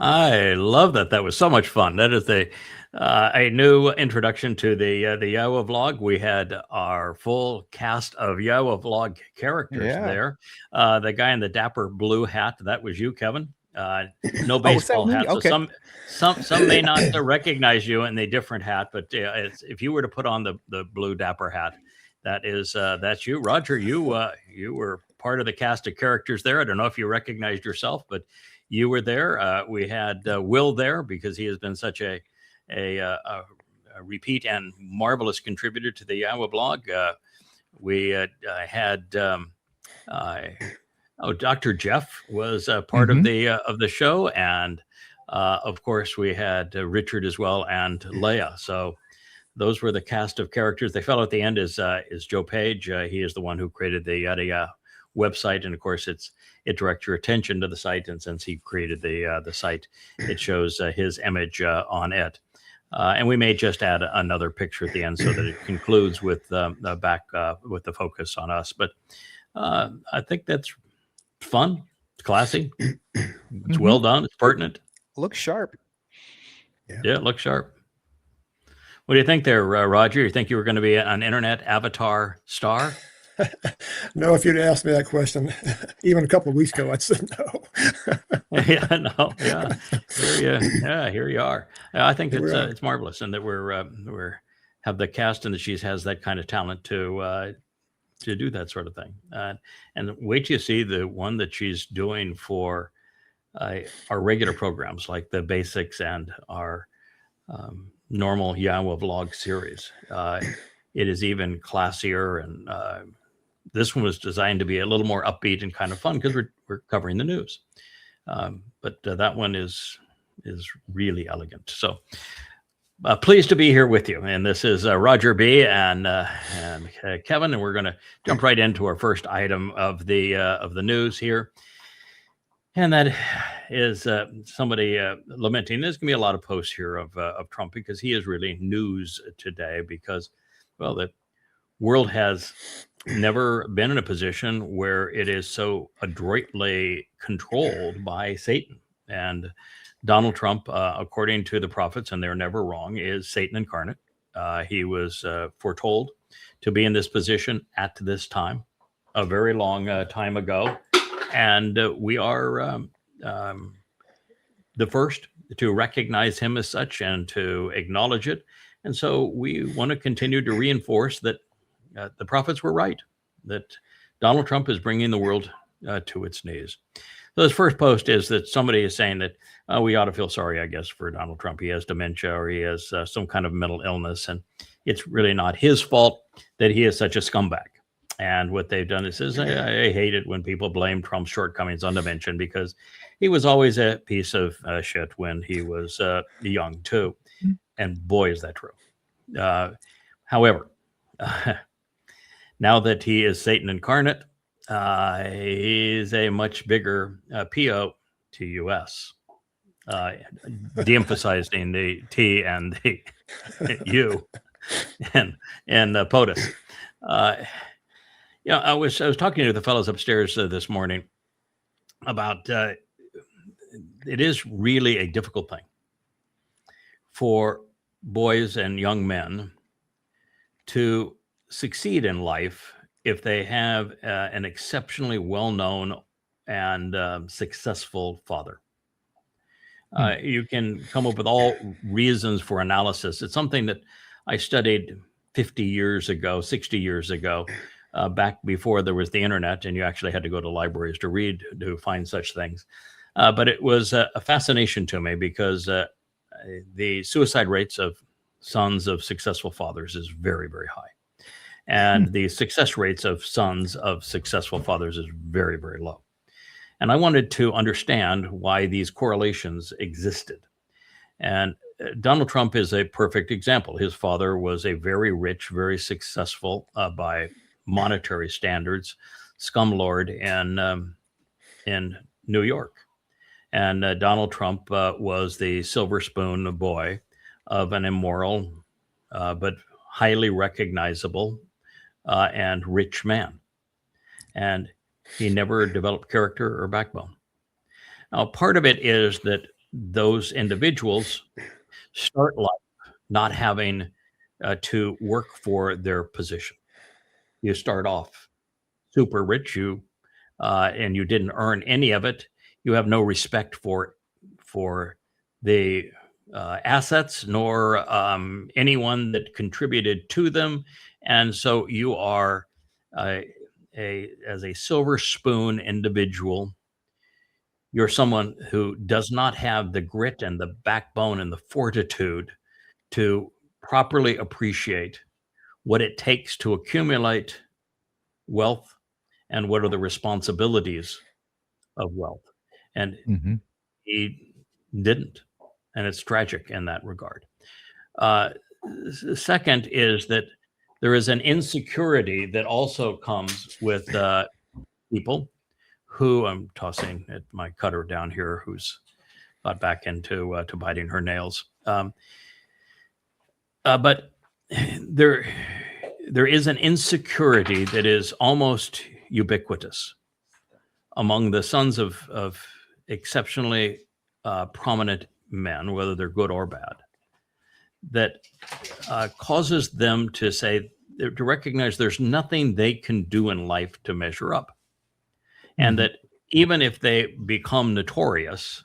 I love that. That was so much fun. That is a new introduction to the Yahowah vlog. We had our full cast of Yahowah vlog characters Yeah. there. The guy in the dapper blue hat, that was you, Kevin. No Oh, was that baseball me? hat, so Okay. some may not recognize you in the different hat, but if you were to put on the blue dapper hat, that's you, Roger. You were part of the cast of characters there. I don't know if you recognized yourself, but you were there. We had Will there because he has been such a repeat and marvelous contributor to the Yahowah blog. We had Dr. Jeff was part of the show, and of course we had Richard as well and Leia. So those were the cast of characters. The fellow at the end is Joe Page. He is the one who created the Yada website, and of course it directs your attention to the site. And since he created the site, it shows his image on it. And we may just add another picture at the end so that it concludes with back with the focus on us. But I think that's fun. It's classy. It's well done. It's pertinent. Looks sharp. Yeah, it looks sharp. What do you think there, Roger? You think you were going to be an internet avatar star? No, if you'd asked me that question even a couple of weeks ago, I'd said no. Here you are. I think it's marvelous, and that we're have the cast, and that she has that kind of talent to do that sort of thing. And wait till you see the one that she's doing for our regular programs, like the basics and our normal Yahowah vlog series. It is even classier, and this one was designed to be a little more upbeat and kind of fun because we're covering the news. But that one is really elegant. So pleased to be here with you. And this is Roger B. and Kevin, and we're going to jump right into our first item of the news here. And that is somebody lamenting. There's going to be a lot of posts here of Trump because he is really news today because, well, the world has never been in a position where it is so adroitly controlled by Satan. And Donald Trump, according to the prophets, and they're never wrong, is Satan incarnate. He was foretold to be in this position at this time, a very long time ago. And we are the first to recognize him as such and to acknowledge it. And so we want to continue to reinforce that the prophets were right, that Donald Trump is bringing the world to its knees. So his first post is that somebody is saying that we ought to feel sorry, I guess, for Donald Trump. He has dementia or he has some kind of mental illness, and it's really not his fault that he is such a scumbag. And what they've done is says, I hate it when people blame Trump's shortcomings on dementia because he was always a piece of shit when he was young, too. And boy, is that true. However, now that he is Satan incarnate, he's a much bigger PO to U.S., de-emphasizing the T and the U and POTUS. I was talking to the fellows upstairs this morning about it is really a difficult thing for boys and young men to succeed in life if they have an exceptionally well-known and successful father. You can come up with all reasons for analysis. It's something that I studied 50 years ago, 60 years ago, back before there was the internet, and you actually had to go to libraries to read, to find such things. But it was a fascination to me because the suicide rates of sons of successful fathers is very, very high. And the success rates of sons of successful fathers is very, very low. And I wanted to understand why these correlations existed. And Donald Trump is a perfect example. His father was a very rich, very successful by monetary standards scumlord in New York. And Donald Trump was the silver spoon boy of an immoral but highly recognizable and rich man. And he never developed character or backbone. Now, part of it is that those individuals start life not having to work for their position. You start off super rich, and you didn't earn any of it. You have no respect for the assets nor anyone that contributed to them, and so you are uh, as a silver spoon individual. You're someone who does not have the grit and the backbone and the fortitude to properly appreciate what it takes to accumulate wealth and what are the responsibilities of wealth. And Mm-hmm. he didn't. And it's tragic in that regard. Uh, Second is that there is an insecurity that also comes with people who, I'm tossing at my cutter down here, who's got back into to biting her nails. But there is an insecurity that is almost ubiquitous among the sons of exceptionally prominent men, whether they're good or bad, that causes them to say, to recognize there's nothing they can do in life to measure up. And that even if they become notorious,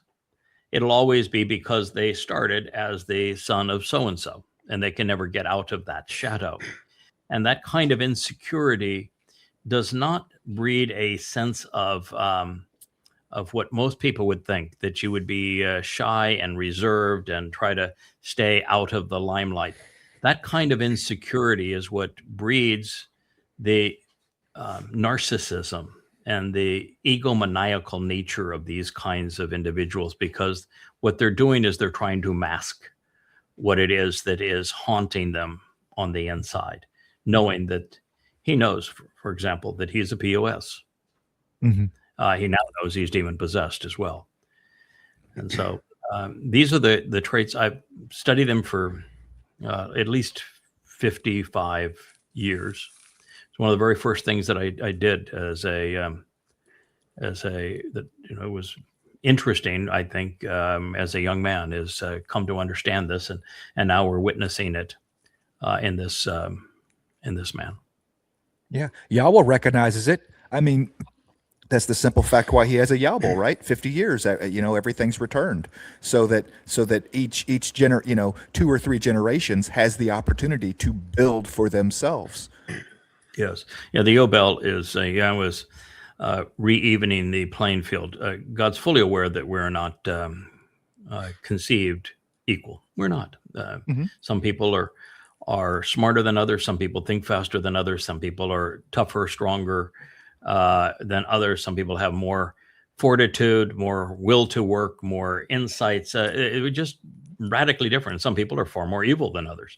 it'll always be because they started as the son of so-and-so, and they can never get out of that shadow. And that kind of insecurity does not breed a sense of what most people would think, that you would be shy and reserved and try to stay out of the limelight. That kind of insecurity is what breeds the narcissism and the egomaniacal nature of these kinds of individuals, because what they're doing is they're trying to mask what it is that is haunting them on the inside, knowing that he knows, for example, that he's a POS. Mm-hmm. He now knows he's demon possessed as well. And so these are the traits. I've studied them for at least 55 years. It's one of the very first things that I did as a that it was interesting. I think as a young man is come to understand this, and now we're witnessing it in this man. Yeah. Yahowah recognizes it. I mean, that's the simple fact why he has a Yowbel, right? 50 years, everything's returned, so that each 2 or 3 generations has the opportunity to build for themselves. Yes. Yeah. The Yowbel is was re-evening the playing field. God's fully aware that we're not conceived equal. We're not. Some people are smarter than others. Some people think faster than others. Some people are tougher, stronger than others. Some people have more fortitude, more will to work, more insights. It was just radically different. Some people are far more evil than others.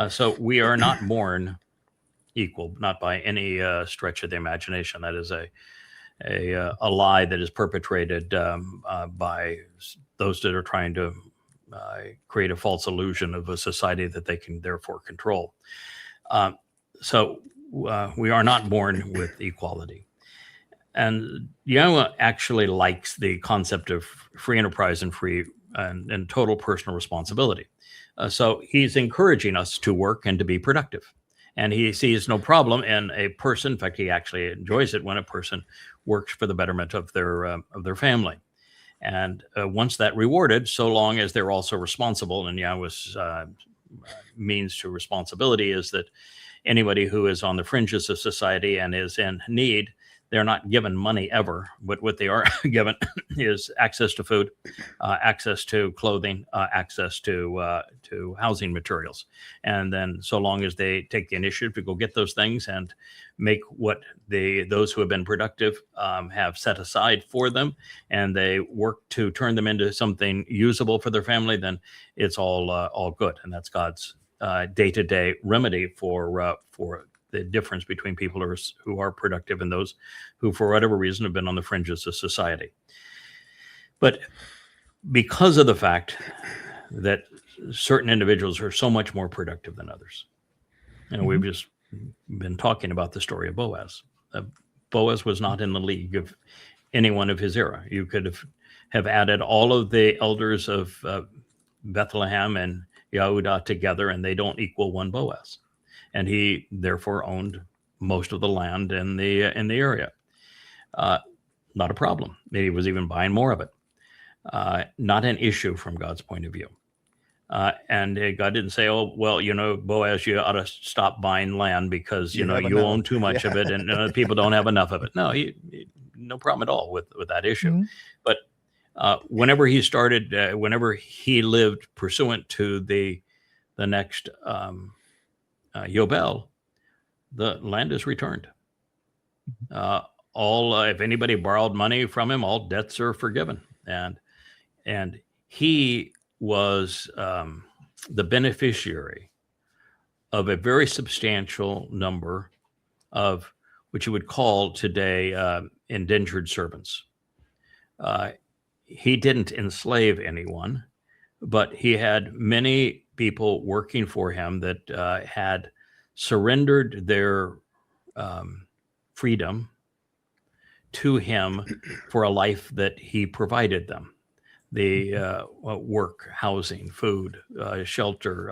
So we are not born equal, not by any stretch of the imagination. That is a lie that is perpetrated by those that are trying to create a false illusion of a society that they can therefore control. So we are not born with equality. And Yahowah actually likes the concept of free enterprise and free and total personal responsibility. So he's encouraging us to work and to be productive. And he sees no problem in a person. In fact, he actually enjoys it when a person works for the betterment of their family. And once that rewarded, so long as they're also responsible, and Yahowah's means to responsibility is that anybody who is on the fringes of society and is in need, they're not given money ever, but what they are given is access to food, access to clothing, access to housing materials. And then so long as they take the initiative to go get those things and make what those who have been productive have set aside for them, and they work to turn them into something usable for their family, then it's all good. And that's God's day-to-day remedy for the difference between people who are productive and those who, for whatever reason, have been on the fringes of society. But because of the fact that certain individuals are so much more productive than others, we've just been talking about the story of Boaz. Boaz was not in the league of anyone of his era. You could have have added all of the elders of Bethlehem and Yehudah together, and they don't equal one Boaz. And he therefore owned most of the land in the area. Not a problem. He was even buying more of it. Not an issue from God's point of view. And God didn't say, "Oh, well, Boaz, you ought to stop buying land because you have you enough." own too much of it, and people don't have enough of it." No, no problem at all with that issue. Mhm. But whenever he started, whenever he lived pursuant to the next Yowbel, the land is returned. If anybody borrowed money from him, all debts are forgiven, and he was the beneficiary of a very substantial number of what you would call today indentured servants. He didn't enslave anyone, but he had many people working for him that had surrendered their freedom to him for a life that he provided them. The work, housing, food, shelter,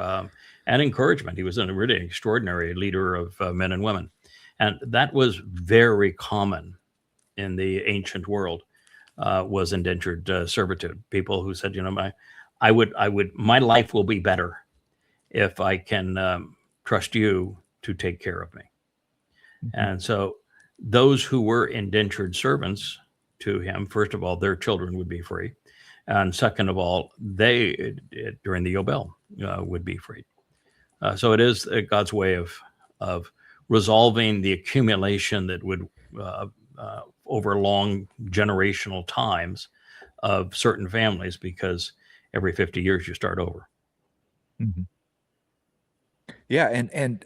and encouragement. He was a really extraordinary leader of men and women. And that was very common in the ancient world, was indentured servitude. People who said, my life will be better if I can trust you to take care of me. Mm-hmm. And so those who were indentured servants to him, first of all, their children would be free. And second of all, they, during the Yowbel, would be freed. So it is God's way of resolving the accumulation that would, over long generational times, of certain families, because every 50 years you start over. Mm-hmm. Yeah, and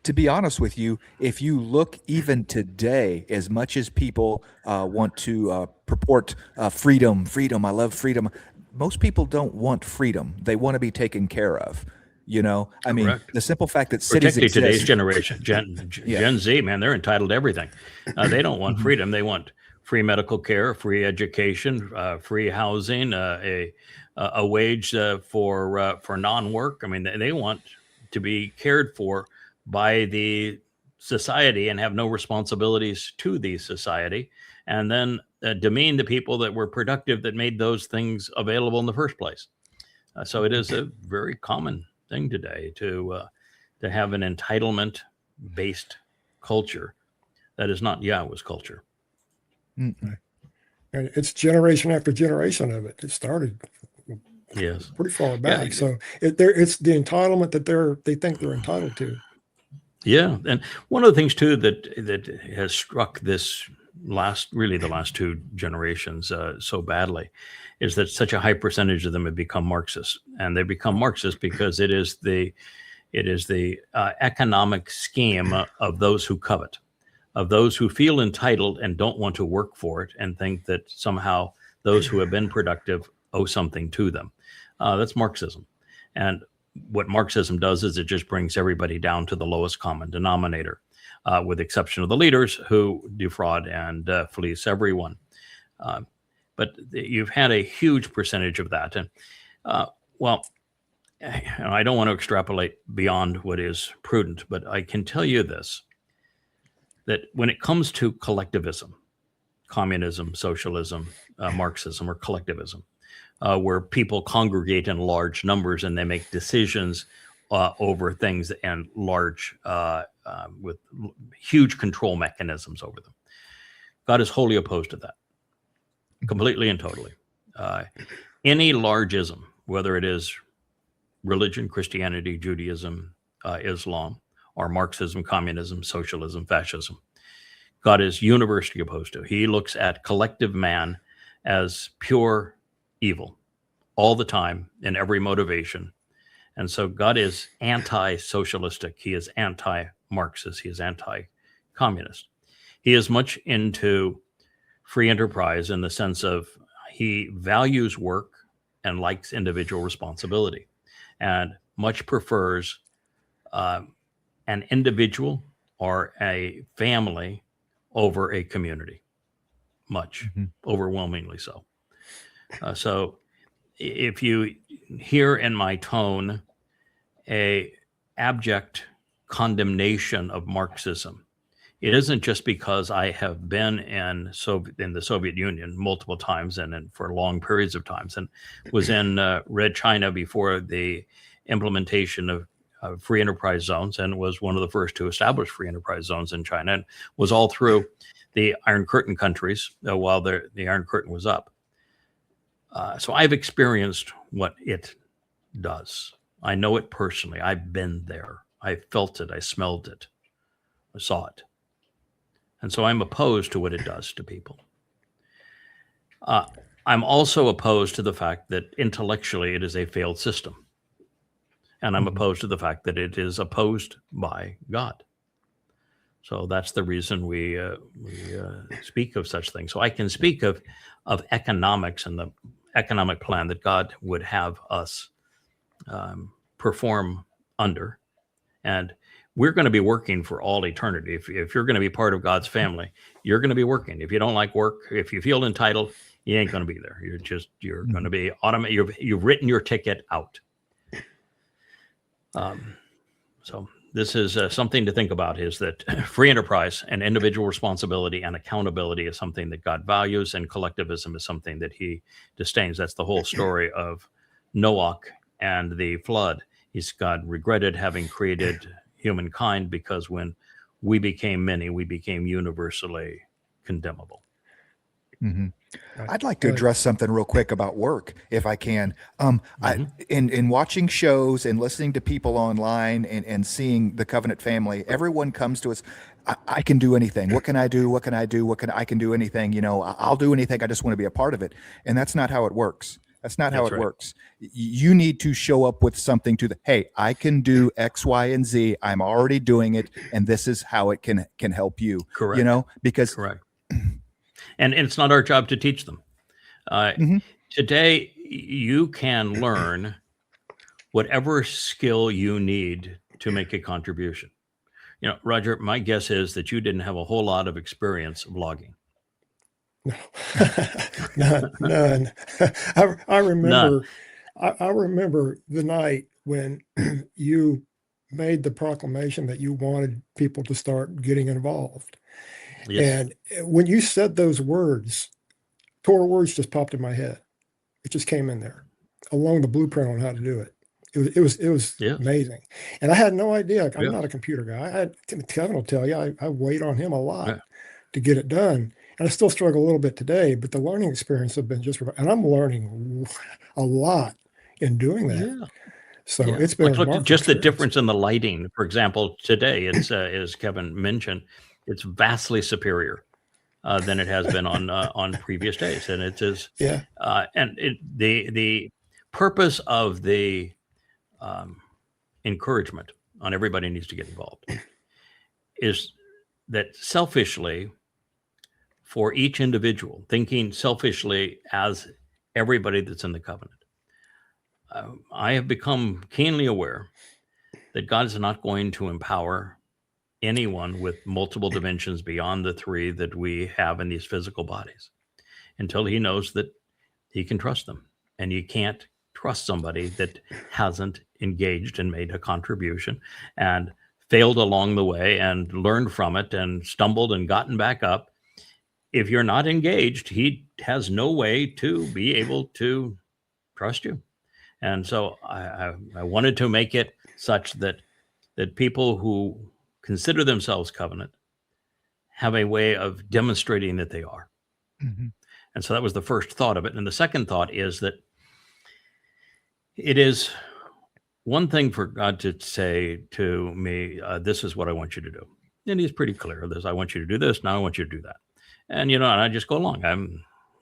to be honest with you, if you look even today, as much as people want to purport freedom, I love freedom, most people don't want freedom. They want to be taken care of. I mean, the simple fact that cities particularly exist, today's generation, Gen Z, man, they're entitled to everything. They don't want freedom. They want free medical care, free education, free housing, a wage for non-work. I mean, they want to be cared for by the society and have no responsibilities to the society, and then demean the people that were productive that made those things available in the first place. So it is a very common thing today to have an entitlement-based culture that is not Yahweh's culture. And it's generation after generation of it. It started pretty far back. Yeah. So it's the entitlement that they think they're entitled to. Yeah, and one of the things too that has struck this the last two generations so badly is that such a high percentage of them have become Marxists, and they become Marxists because it is the economic scheme of those who covet, of those who feel entitled and don't want to work for it, and think that somehow those who have been productive owe something to them. That's Marxism, and what Marxism does is it just brings everybody down to the lowest common denominator, with the exception of the leaders who defraud and fleece everyone. But you've had a huge percentage of that. And I don't want to extrapolate beyond what is prudent, but I can tell you this, that when it comes to collectivism, communism, socialism, Marxism, or collectivism, where people congregate in large numbers and they make decisions over things and with huge control mechanisms over them. God is wholly opposed to that, completely and totally. Any largeism, whether it is religion, Christianity, Judaism, Islam, or Marxism, communism, socialism, fascism, God is universally opposed to. He looks at collective man as pure evil all the time in every motivation. And so God is anti-socialistic. He is anti-Marxist. He is anti-communist. He is much into free enterprise in the sense of he values work and likes individual responsibility, and much prefers an individual or a family over a community, overwhelmingly so. So if you hear in my tone a abject condemnation of Marxism, it isn't just because I have been in the Soviet Union multiple times and for long periods of times, and was in Red China before the implementation of free enterprise zones, and was one of the first to establish free enterprise zones in China, and was all through the Iron Curtain countries while the Iron Curtain was up. So I've experienced what it does. I know it personally. I've been there. I felt it. I smelled it. I saw it. And so I'm opposed to what it does to people. I'm also opposed to the fact that intellectually it is a failed system. And I'm opposed to the fact that it is opposed by God. So that's the reason we speak of such things. So I can speak of economics and the economic plan that God would have us perform under. And we're going to be working for all eternity. If you're going to be part of God's family, you're going to be working. If you don't like work, if you feel entitled, you ain't going to be there. You're going to be automatic. You've written your ticket out. So this is something to think about, is that free enterprise and individual responsibility and accountability is something that God values, and collectivism is something that he disdains. That's the whole story of Noah and the flood. God regretted having created humankind, because when we became many, we became universally condemnable. Mm-hmm. I'd like to address something real quick about work, if I can. In watching shows and listening to people online and seeing the Covenant family, everyone comes to us. I can do anything. What can I do? What can I do? I can do anything. You know, I'll do anything. I just want to be a part of it. And that's not how it works. That's not how it works. You need to show up with something hey, I can do X, Y, and Z. I'm already doing it, and this is how it can help you. Correct. You know, because correct. And it's not our job to teach them. Today, you can learn whatever skill you need to make a contribution. You know, Roger, my guess is that you didn't have a whole lot of experience vlogging. No, none. I remember. None. I remember the night when you made the proclamation that you wanted people to start getting involved. Yes. And when you said those words, Towrah words just popped in my head. It just came in there, along the blueprint on how to do it. It was amazing. And I had no idea. I'm not a computer guy. Kevin will tell you, I wait on him a lot to get it done. And I still struggle a little bit today, but the learning experience have been and I'm learning a lot in doing that. Yeah. So it's been look, just the difference in the lighting. For example, today it's as Kevin mentioned, it's vastly superior than it has been on previous days, and it is. And the purpose of the encouragement on everybody needs to get involved is that selfishly, for each individual, thinking selfishly as everybody that's in the covenant, I have become keenly aware that God is not going to empower anyone with multiple dimensions beyond the three that we have in these physical bodies until he knows that he can trust them. And you can't trust somebody that hasn't engaged and made a contribution and failed along the way and learned from it and stumbled and gotten back up. If you're not engaged, he has no way to be able to trust you. And so I wanted to make it such that people who consider themselves covenant have a way of demonstrating that they are. Mm-hmm. And so that was the first thought of it. And the second thought is that it is one thing for God to say to me, this is what I want you to do. And he's pretty clear of this. I want you to do this. Now I want you to do that. And, and I just go along.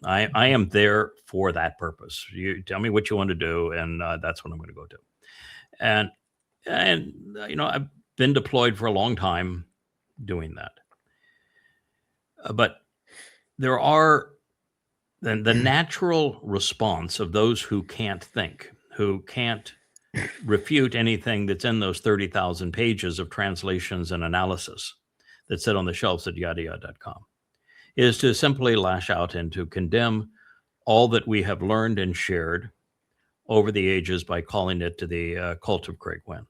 I am there for that purpose. You tell me what you want to do, and that's what I'm going to go do. And I've been deployed for a long time doing that. But there are the natural response of those who can't think, who can't refute anything that's in those 30,000 pages of translations and analysis that sit on the shelves at yada.com, is to simply lash out and to condemn all that we have learned and shared over the ages by calling it the cult of Craig Wynn.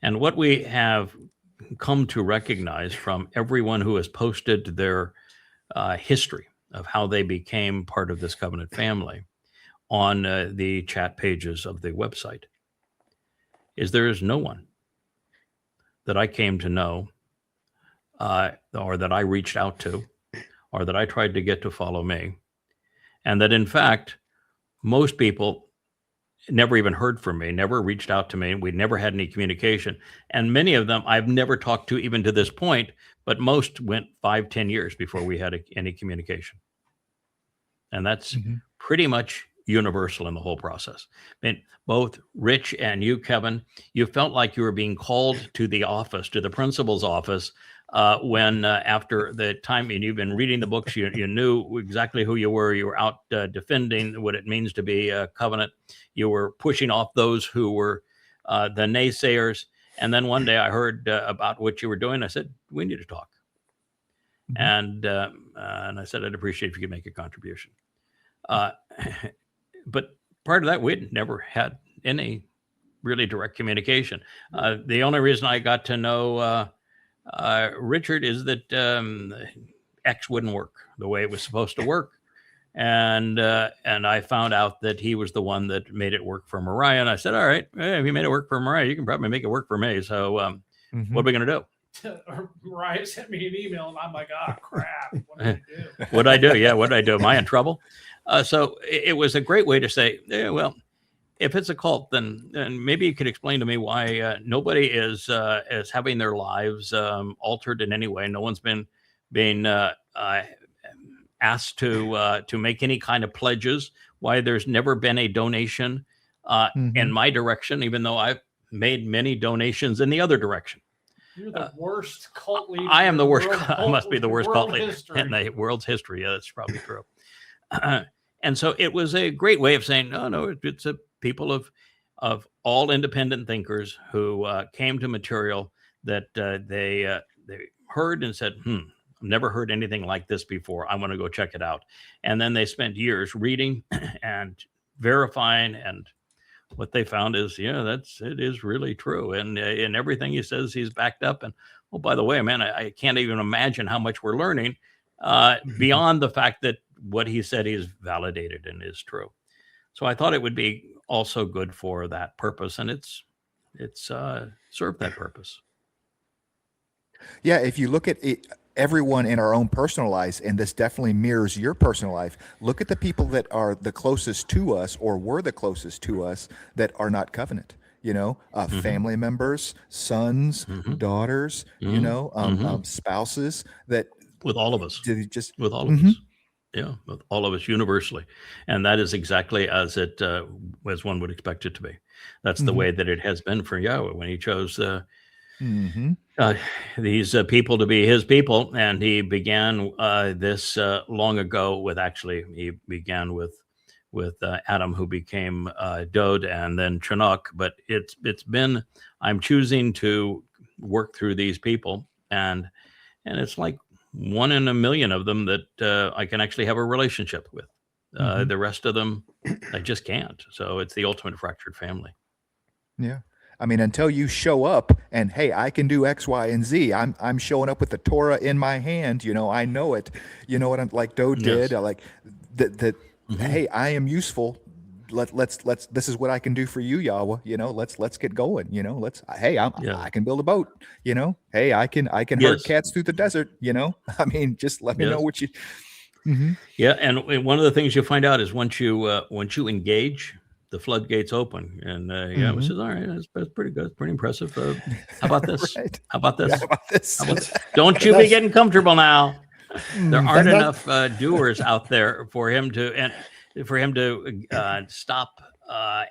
And what we have come to recognize from everyone who has posted their history of how they became part of this covenant family on the chat pages of the website is there is no one that I came to know or that I reached out to or that I tried to get to follow me. And that in fact, most people never even heard from me, never reached out to me. We never had any communication. And many of them I've never talked to even to this point, but most went 5-10 years before we had any communication. And that's pretty much universal in the whole process. I mean, both Rich and you, Kevin, you felt like you were being called to the office, to the principal's office, when after the time, and you've been reading the books, you knew exactly who you were. You were out defending what it means to be a covenant. You were pushing off those who were the naysayers. And then one day I heard about what you were doing. I said, we need to talk. And I said, I'd appreciate if you could make a contribution. But part of that, we'd never had any really direct communication. The only reason I got to know Richard is that X wouldn't work the way it was supposed to work. And I found out that he was the one that made it work for Mariah. And I said, all right, if you made it work for Mariah, you can probably make it work for me. So what are we going to do? Mariah sent me an email and I'm like, oh crap, what did I do? What'd I do? Yeah, what'd I do? Am I in trouble? So it was a great way to say, yeah, well, if it's a cult, then maybe you could explain to me why nobody is having their lives altered in any way. No one's been asked to make any kind of pledges. Why there's never been a donation in my direction, even though I've made many donations in the other direction. You're the worst cult leader. I am the worst. I must be the worst cult world leader history. in the world's history. Yeah, that's probably true. And so it was a great way of saying, no, it's a people of all independent thinkers who came to material that they heard and said, I've never heard anything like this before. I want to go check it out. And then they spent years reading and verifying, and what they found is, it is really true. And in everything he says, he's backed up. And oh, by the way, man, I can't even imagine how much we're learning beyond the fact that what he said is validated and is true. So I thought it would be also good for that purpose, and it's served that purpose. Yeah, if you look at it, everyone in our own personal lives, and this definitely mirrors your personal life, look at the people that are the closest to us or were the closest to us that are not covenant. Family members, sons, daughters, spouses that with all of us, with all of us. Yeah, with all of us universally. And that is exactly as one would expect it to be. That's the way that it has been for Yahowah when he chose these people to be his people. And he began this long ago he began with Adam, who became Dowd, and then Chinook. But it's been, I'm choosing to work through these people, and it's like 1 in a million of them that I can actually have a relationship with. The rest of them, I just can't. So it's the ultimate fractured family. Yeah. I mean, until you show up and, hey, I can do X, Y, and Z. I'm showing up with the Torah in my hand. I know it. You know what I'm like Dowd did. I like that. Hey, I am useful. Let's this is what I can do for you, Yahowah. Let's get going. I can build a boat. Hey, I can herd cats through the desert. I mean, just let me know what you. Yeah, and one of the things you'll find out is once you engage, the floodgates open, and it says, all right, that's pretty good, it's pretty impressive. How about this? Right. How about this? Yeah, how about this? Don't you be getting comfortable now. There aren't enough doers out there for him to stop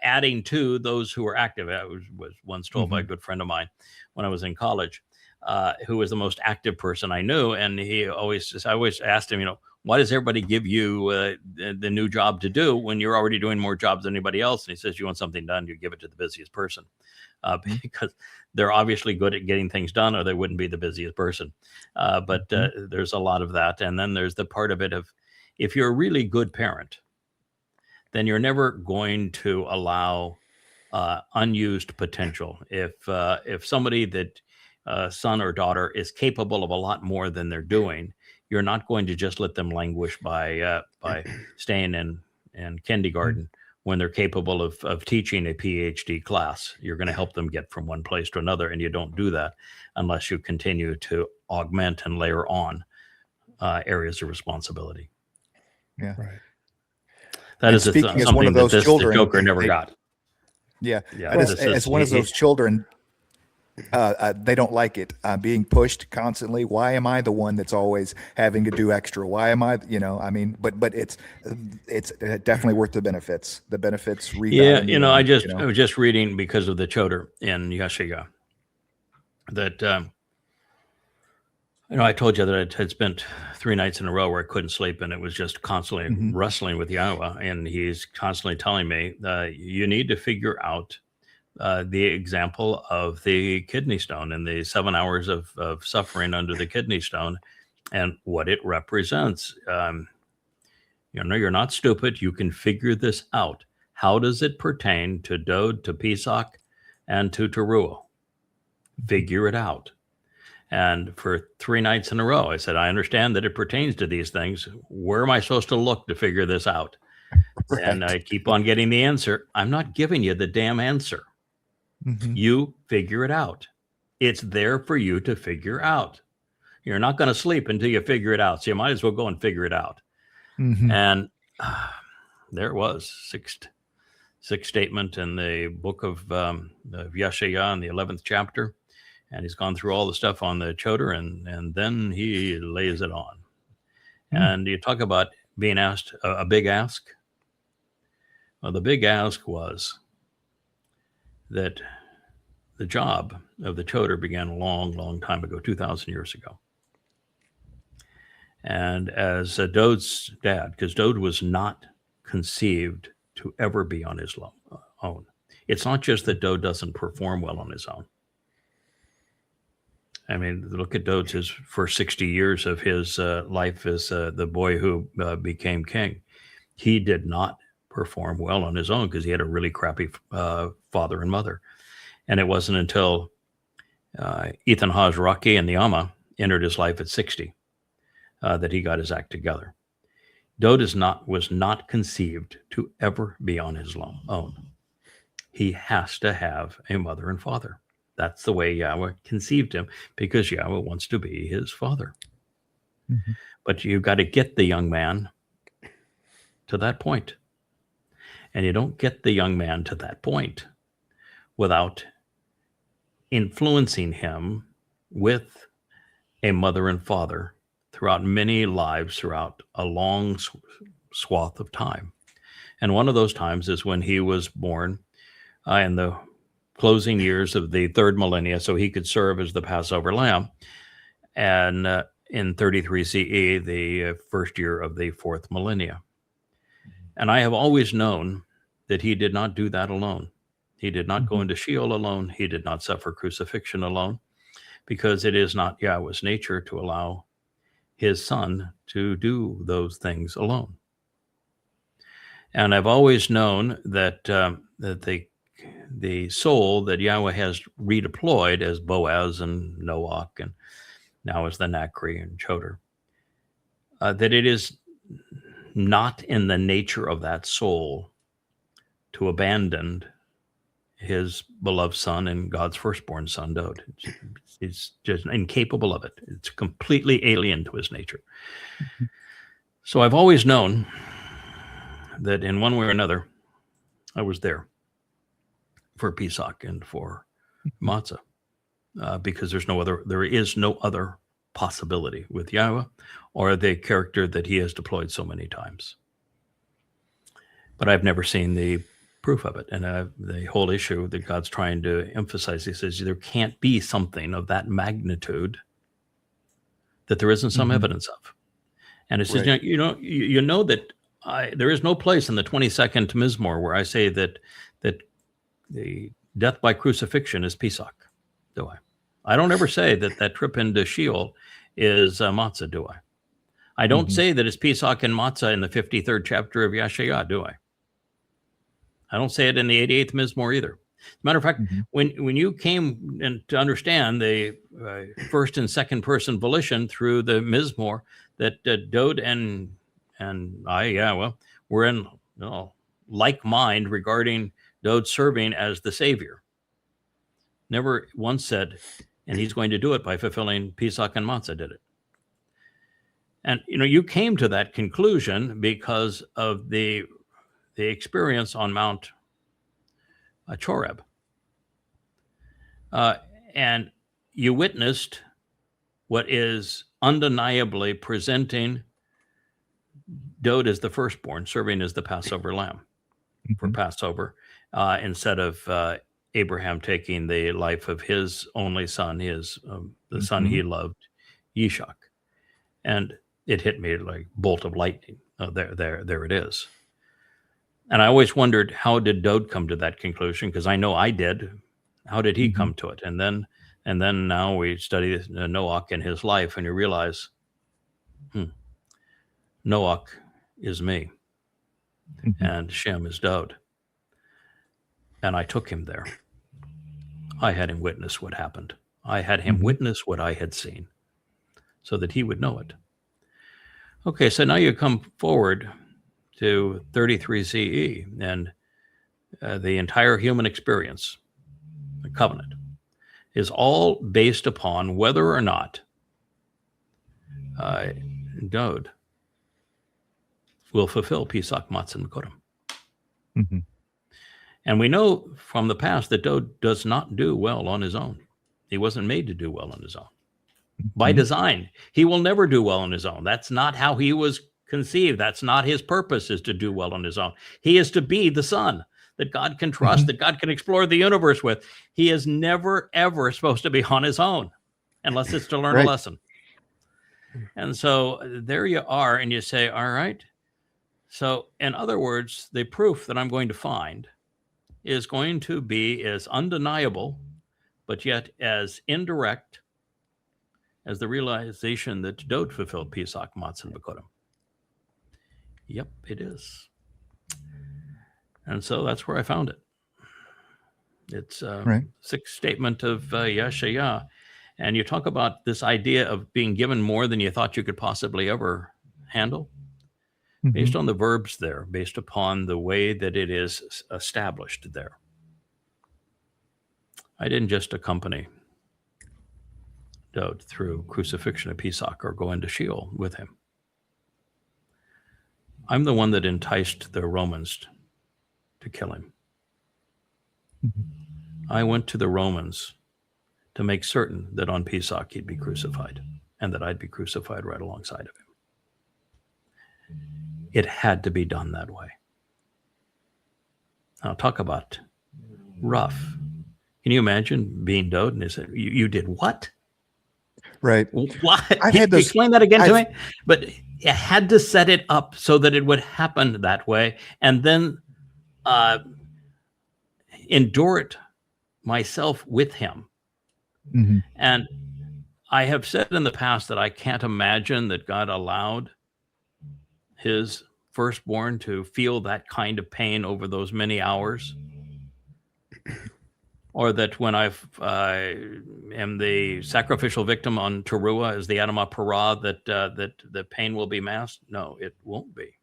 adding to those who are active. I was once told by a good friend of mine when I was in college, who was the most active person I knew, and I always asked him, why does everybody give you the new job to do when you're already doing more jobs than anybody else? And he says, you want something done, you give it to the busiest person, because they're obviously good at getting things done, or they wouldn't be the busiest person. But there's a lot of that. And then there's the part of it of, if you're a really good parent, then you're never going to allow unused potential. If somebody that son or daughter is capable of a lot more than they're doing, you're not going to just let them languish by staying in kindergarten when they're capable of teaching a PhD class. You're going to help them get from one place to another, and you don't do that unless you continue to augment and layer on areas of responsibility. Yeah. Right. That And is speaking as one something of that those the children, Joker never they- got. Yeah. Yeah, And as one of those children, they don't like it. Being pushed constantly. Why am I the one that's always having to do extra? Why am I, I mean, but it's definitely worth the benefits. The benefits reap out in the end, I was just reading because of the Choter in Yahowah that, I told you that I had spent 3 nights in a row where I couldn't sleep, and it was just constantly wrestling with Yahowah. And he's constantly telling me, you need to figure out the example of the kidney stone and the 7 hours of suffering under the kidney stone and what it represents. You're not stupid. You can figure this out. How does it pertain to Dowd, to Pesach, and to Towrah? Figure it out. And for 3 nights in a row, I said, I understand that it pertains to these things. Where am I supposed to look to figure this out? Right. And I keep on getting the answer. I'm not giving you the damn answer. You figure it out. It's there for you to figure out. You're not going to sleep until you figure it out. So you might as well go and figure it out. And there it was, sixth statement in the book of Yahowah in the 11th chapter. And he's gone through all the stuff on the Choter, and then he lays it on. And you talk about being asked a big ask. Well, the big ask was that the job of the Choter began a long, long time ago, 2,000 years ago. And as Dowd's dad, because Dowd was not conceived to ever be on his own. It's not just that Dowd doesn't perform well on his own. I mean, look at Dowd's first 60 years of his life as the boy who became king. He did not perform well on his own because he had a really crappy father and mother. And it wasn't until Ethan Hawes Rocky and the Amma entered his life at 60 that he got his act together. Dowd was not conceived to ever be on his own. He has to have a mother and father. That's the way Yahowah conceived him, because Yahowah wants to be his father. But you've got to get the young man to that point. And you don't get the young man to that point without influencing him with a mother and father throughout many lives, throughout a long swath of time. And one of those times is when he was born in the closing years of the 3rd millennia, so he could serve as the Passover lamb. And in 33 CE, the first year of the 4th millennia. And I have always known that he did not do that alone. He did not go into Sheol alone. He did not suffer crucifixion alone, because it is not Yahowah's nature to allow his son to do those things alone. And I've always known that that the soul that Yahowah has redeployed as Boaz and Noach, and now as the Nachri and Choter, that it is not in the nature of that soul to abandon his beloved son and God's firstborn son, Dowd. He's just incapable of it. It's completely alien to his nature. So I've always known that in one way or another, I was there for Pesach and for Matsah, because there is no other possibility with Yahowah or the character that he has deployed so many times. But I've never seen the proof of it. And the whole issue that God's trying to emphasize, he says, there can't be something of that magnitude that there isn't some evidence of. And it says, Right. you know that there is no place in the 22nd Mizmor where I say that the death by crucifixion is Pesach, do I? I don't ever say that trip into Sheol is Matsah, do I? I don't Mhm. say that it's Pesach and Matzah in the 53rd chapter of Yahowah, do I? I don't say it in the 88th Mizmor either. As a matter of fact, Mhm. when you came in to understand the first and second person volition through the Mizmor, that Dowd and I, yeah, well, we're in like mind regarding Dowd serving as the savior. Never once said, and he's going to do it by fulfilling Pesach and Matzah, did it? And you came to that conclusion because of the experience on Mount Choreb. And you witnessed what is undeniably presenting Dowd as the firstborn, serving as the Passover lamb for Mhm. Passover, instead of Abraham taking the life of his only son, the son he Mhm. loved, Yishak. And it hit me like bolt of lightning. Oh, there it is. And I always wondered, how did Dowd come to that conclusion? Because I know I did. How did he Mhm. come to it? And then now we study Noach and his life, and you realize, Noach is me, Mhm. and Shem is Dowd. And I took him there. I had him witness what happened. I had him Mhm. witness what I had seen, so that he would know it. Okay, so now you come forward to 33 CE, and the entire human experience, the covenant, is all based upon whether or not Dowd will fulfill Pesach, Matzah, and Kodim. Mhm. And we know from the past that Dowd does not do well on his own. He wasn't made to do well on his own. By Mhm. design, he will never do well on his own. That's not how he was conceived. That's not his purpose, is to do well on his own. He is to be the son that God can trust, Mhm. that God can explore the universe with. He is never, ever supposed to be on his own, unless it's to learn a Right. lesson. And so there you are, and you say, all right. So, in other words, the proof that I'm going to find is going to be as undeniable, but yet as indirect as the realization that Dowd fulfilled Pesach, Matzah, and Bekodim. Yep, it is. And so that's where I found it. It's Right. sixth statement of Yahowah. And you talk about this idea of being given more than you thought you could possibly ever handle, based Mhm. on the verbs there, based upon the way that it is established there. I didn't just accompany Dowd through crucifixion of Pesach or go into Sheol with him. I'm the one that enticed the Romans to kill him. Mhm. I went to the Romans to make certain that on Pesach he'd be crucified, and that I'd be crucified right alongside of him. It had to be done that way. Now, talk about rough. Can you imagine being Dowd and he said, you did what? Right. What? I've Can had you those. explain that again to I've me? But it had to set it up so that it would happen that way, and then endure it myself with him. Mhm. And I have said in the past that I can't imagine that God allowed his firstborn to feel that kind of pain over those many hours, or that when I am the sacrificial victim on Towrah as the Adamah Parah, that the pain will be masked. No, it won't be,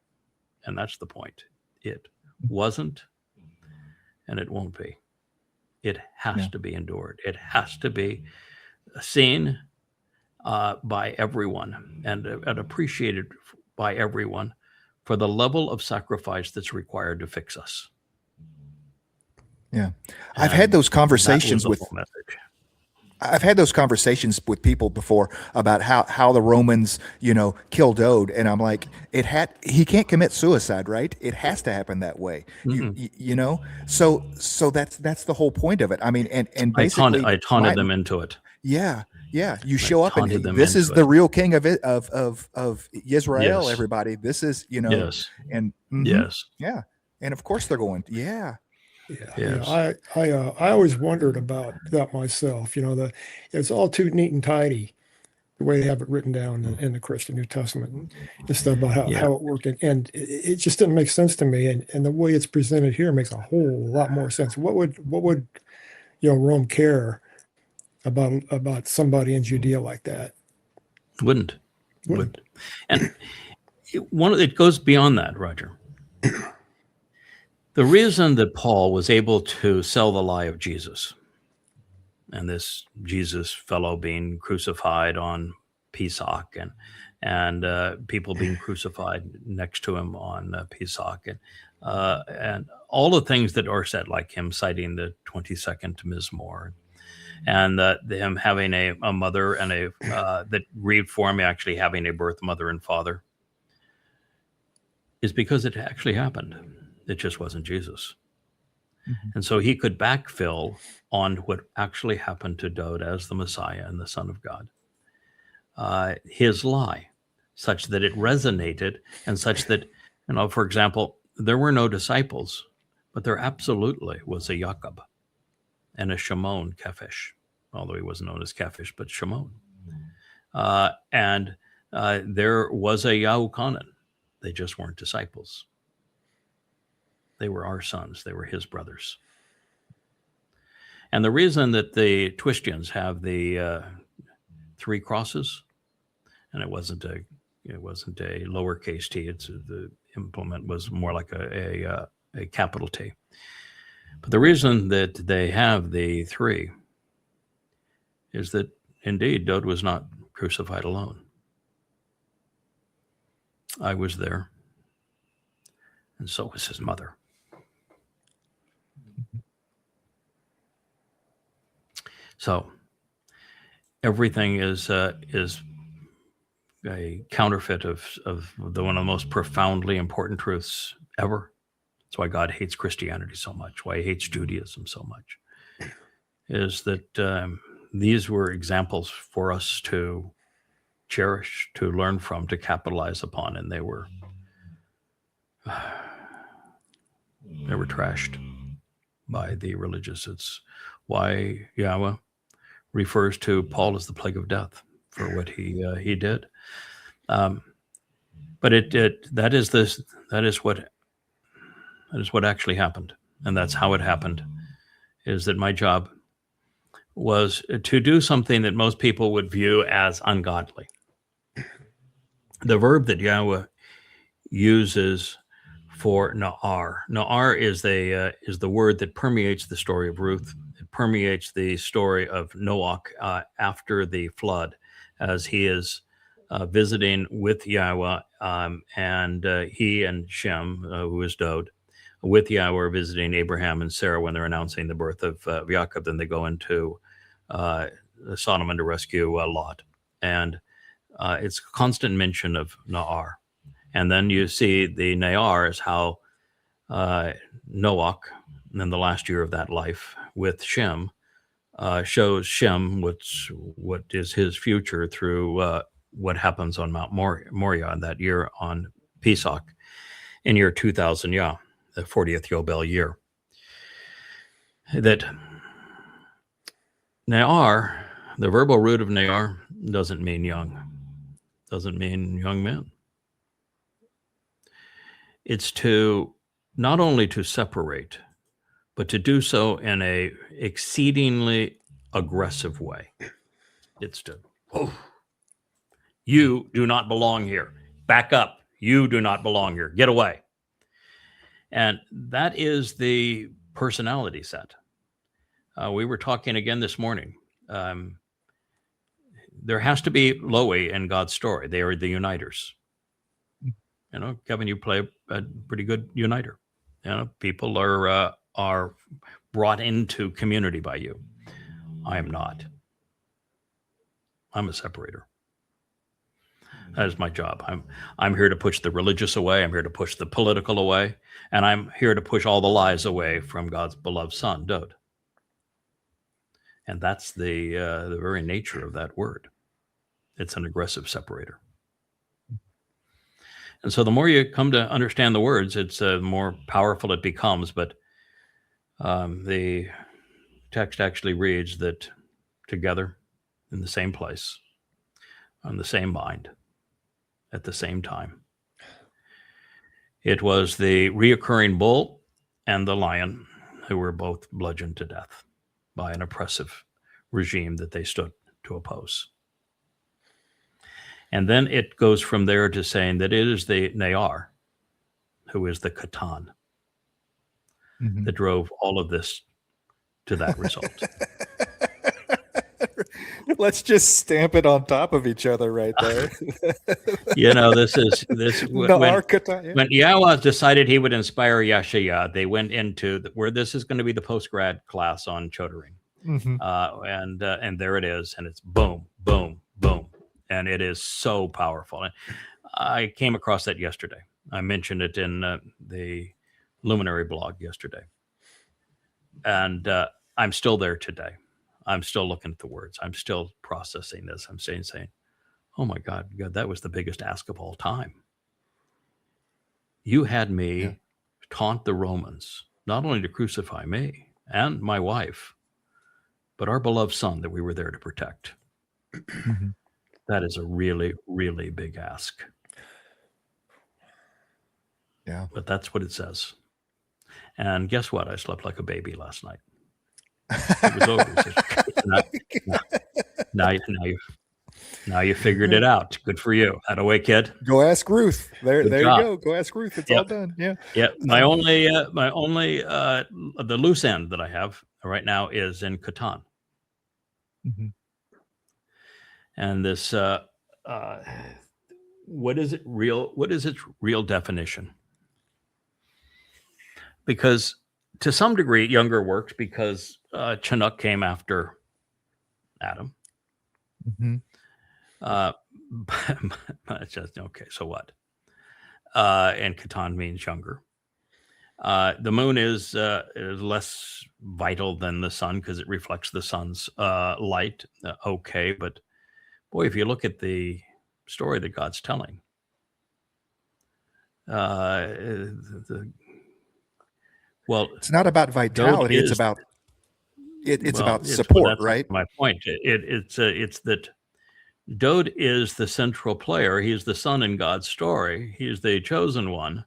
and that's the point. It wasn't, and it won't be. It has Yeah. to be endured. It has to be seen by everyone and appreciated by everyone for the level of sacrifice that's required to fix us. Yeah. I've had And those that was conversations the with whole message. I've had those conversations with people before about how the Romans, killed Dowd, and I'm like, he can't commit suicide, right? It has to happen that way. So that's the whole point of it. I mean, and basically I taunted them into it. yeah, you I show up and taunted them this is into the it. real king of Israel, Yes. everybody. This is, Yes. and Yes. yeah. And of course they're going, yeah. Yeah, Yes. I always wondered about that myself. It's all too neat and tidy, the way they have it written down in the Christian New Testament and stuff about how it worked. And it just didn't make sense to me. And the way it's presented here makes a whole lot more sense. What would Rome care about somebody in Judea like that? Wouldn't. And it goes beyond that, Roger. The reason that Paul was able to sell the lie of Jesus, and this Jesus fellow being crucified on Pesach, and people being crucified next to him on Pesach, and all the things that are said, like him citing the 22nd Mizmor, and him having a mother and that read for me actually having a birth mother and father, is because it actually happened. It just wasn't Jesus. Mm-hmm. And so he could backfill on what actually happened to Dowd as the Messiah and the Son of God. His lie, such that it resonated, and such that, for example, there were no disciples, but there absolutely was a Jacob and a Shimon Kefish, although he wasn't known as Kefish, but Shimon. And there was a Yahukanan. They just weren't disciples. They were our sons. They were his brothers. And the reason that the Twistians have the 3 crosses, and it wasn't a lowercase t. The implement was more like a capital T. But the reason that they have the 3 is that indeed Dowd was not crucified alone. I was there, and so was his mother. So everything is a counterfeit of one of the most profoundly important truths ever. That's why God hates Christianity so much, why he hates Judaism so much, is that these were examples for us to cherish, to learn from, to capitalize upon, and they were trashed by the religious. It's why Yahowah refers to Paul as the plague of death for what he did. But that is what actually happened, and that's how it happened. Is that my job was to do something that most people would view as ungodly. The verb that Yahowah uses for na'ar. Na'ar is the word that permeates the story of Ruth. It permeates the story of Noach after the flood, as he is visiting with Yahowah, and he and Shem, who is Dowd, with Yahowah are visiting Abraham and Sarah when they're announcing the birth of Jacob. Then they go into Sodom to rescue Lot. And it's a constant mention of Na'ar. And then you see the Na'ar is how Noach, in the last year of that life with Shem, shows Shem what is his future through what happens on Mount Moriah in that year on Pesach in year 2000 Yah, the 40th Yowbel year. That Na'ar, the verbal root of Na'ar, doesn't mean young, doesn't mean young men. It's to not only to separate, but to do so in a exceedingly aggressive way. It's to, you do not belong here. Back up. You do not belong here. Get away. And that is the personality set. We were talking again this morning. There has to be Loe in God's story. They are the uniters. Kevin, you play a pretty good uniter. People are brought into community by you. I am not. I'm a separator. That is my job. I'm here to push the religious away. I'm here to push the political away, and I'm here to push all the lies away from God's beloved son, Dowd. And that's the very nature of that word. It's an aggressive separator. And so the more you come to understand the words, it's more powerful it becomes. But the text actually reads that together in the same place, on the same mind at the same time. It was the reoccurring bull and the lion who were both bludgeoned to death by an oppressive regime that they stood to oppose. And then it goes from there to saying that it is the Nayar, who is the Katan, that drove all of this to that result. Let's just stamp it on top of each other right there. This when Yahowah decided he would inspire Yashaya, they went into where this is going to be the post-grad class on chotering. And there it is, and it's boom, boom, boom, and it is so powerful. And I came across that yesterday. I mentioned it in the Luminary blog yesterday, and I'm still there today. I'm still looking at the words. I'm still processing this. I'm saying, oh my God, that was the biggest ask of all time. You had me taunt the Romans, not only to crucify me and my wife, but our beloved son that we were there to protect. That is a really, really big ask. Yeah. But that's what it says. And guess what? I slept like a baby last night. It was over. Now you figured it out. Good for you. Hadaway, kid. Go ask Ruth. There you job. go. Go ask Ruth. It's all done. Yeah. Yeah. My only the loose end that I have right now is in Katan. And this what is its real definition? Because to some degree younger works, because Chinook came after Adam. It's just okay, so what? And Katan means younger. The moon is less vital than the sun because it reflects the sun's light. Okay, but boy, if you look at the story that God's telling, it's not about vitality. It's about support, right? My point. It's that Dowd is the central player. He's the son in God's story. He's the chosen one,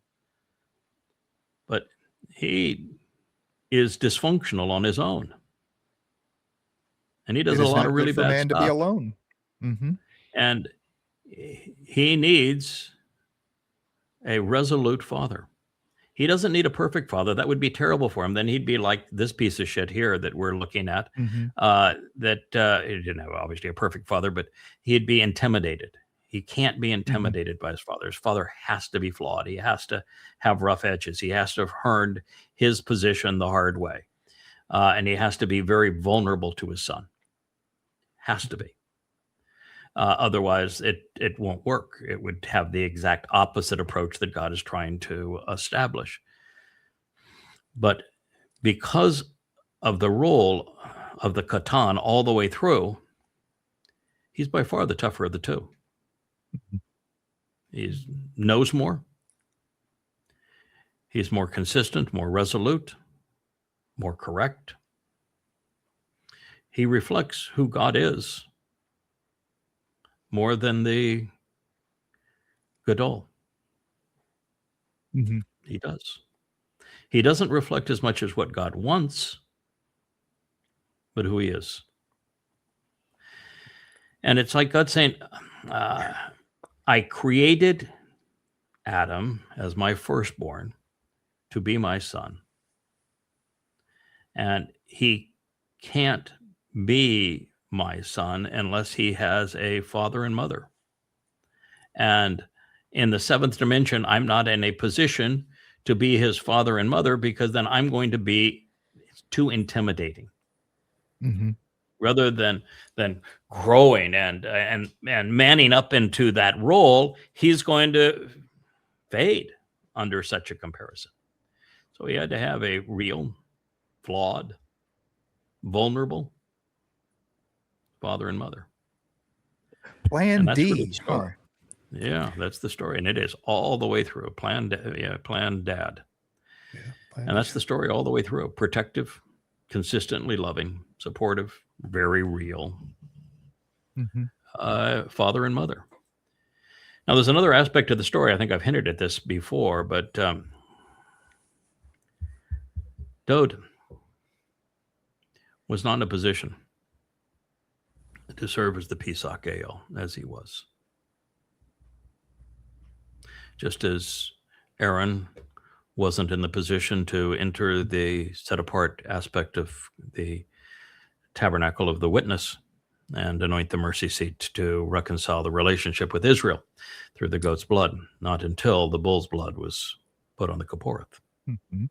but he is dysfunctional on his own, and he does a lot of really bad stuff. To be alone, and he needs a resolute father. He doesn't need a perfect father. That would be terrible for him. Then he'd be like this piece of shit here that we're looking at. He didn't have obviously a perfect father, but he'd be intimidated. He can't be intimidated by his father. His father has to be flawed. He has to have rough edges. He has to have earned his position the hard way. And he has to be very vulnerable to his son. Has to be. Otherwise, it won't work. It would have the exact opposite approach that God is trying to establish. But because of the role of the Katan all the way through, he's by far the tougher of the two. He knows more. He's more consistent, more resolute, more correct. He reflects who God is more than the Gadol. He does. He doesn't reflect as much as what God wants, but who he is. And it's like God saying, I created Adam as my firstborn to be my son. And he can't be my son unless he has a father and mother. And in the seventh dimension, I'm not in a position to be his father and mother because then I'm going to be too intimidating. Rather than growing and manning up into that role, he's going to fade under such a comparison. So he had to have a real, flawed, vulnerable father and mother. Plan D. Really the story. Yeah, that's the story. And it is all the way through. Plan dad. Yeah, and that's the story all the way through. Protective, consistently loving, supportive, very real. father and mother. Now, there's another aspect of the story. I think I've hinted at this before, but Dowd was not in a position to serve as the Pesach as he was. Just as Aaron wasn't in the position to enter the set-apart aspect of the tabernacle of the witness and anoint the mercy seat to reconcile the relationship with Israel through the goat's blood, not until the bull's blood was put on the Kaporeth. Mhm.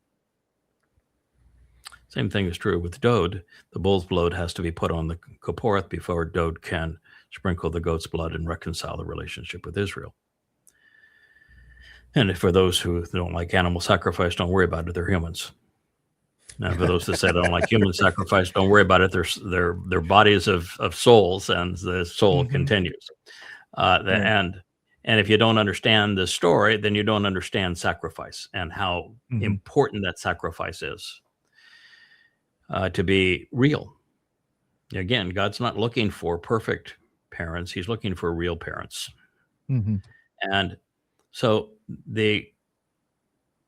Same thing is true with Dowd. The bull's blood has to be put on the Kaporeth before Dowd can sprinkle the goat's blood and reconcile the relationship with Israel. And for those who don't like animal sacrifice, don't worry about it. They're humans. Now, for those that say they don't like human sacrifice, don't worry about it. They're bodies of souls, and the soul continues. And if you don't understand the story, then you don't understand sacrifice and how important that sacrifice is to be real. Again, God's not looking for perfect parents. He's looking for real parents. And so the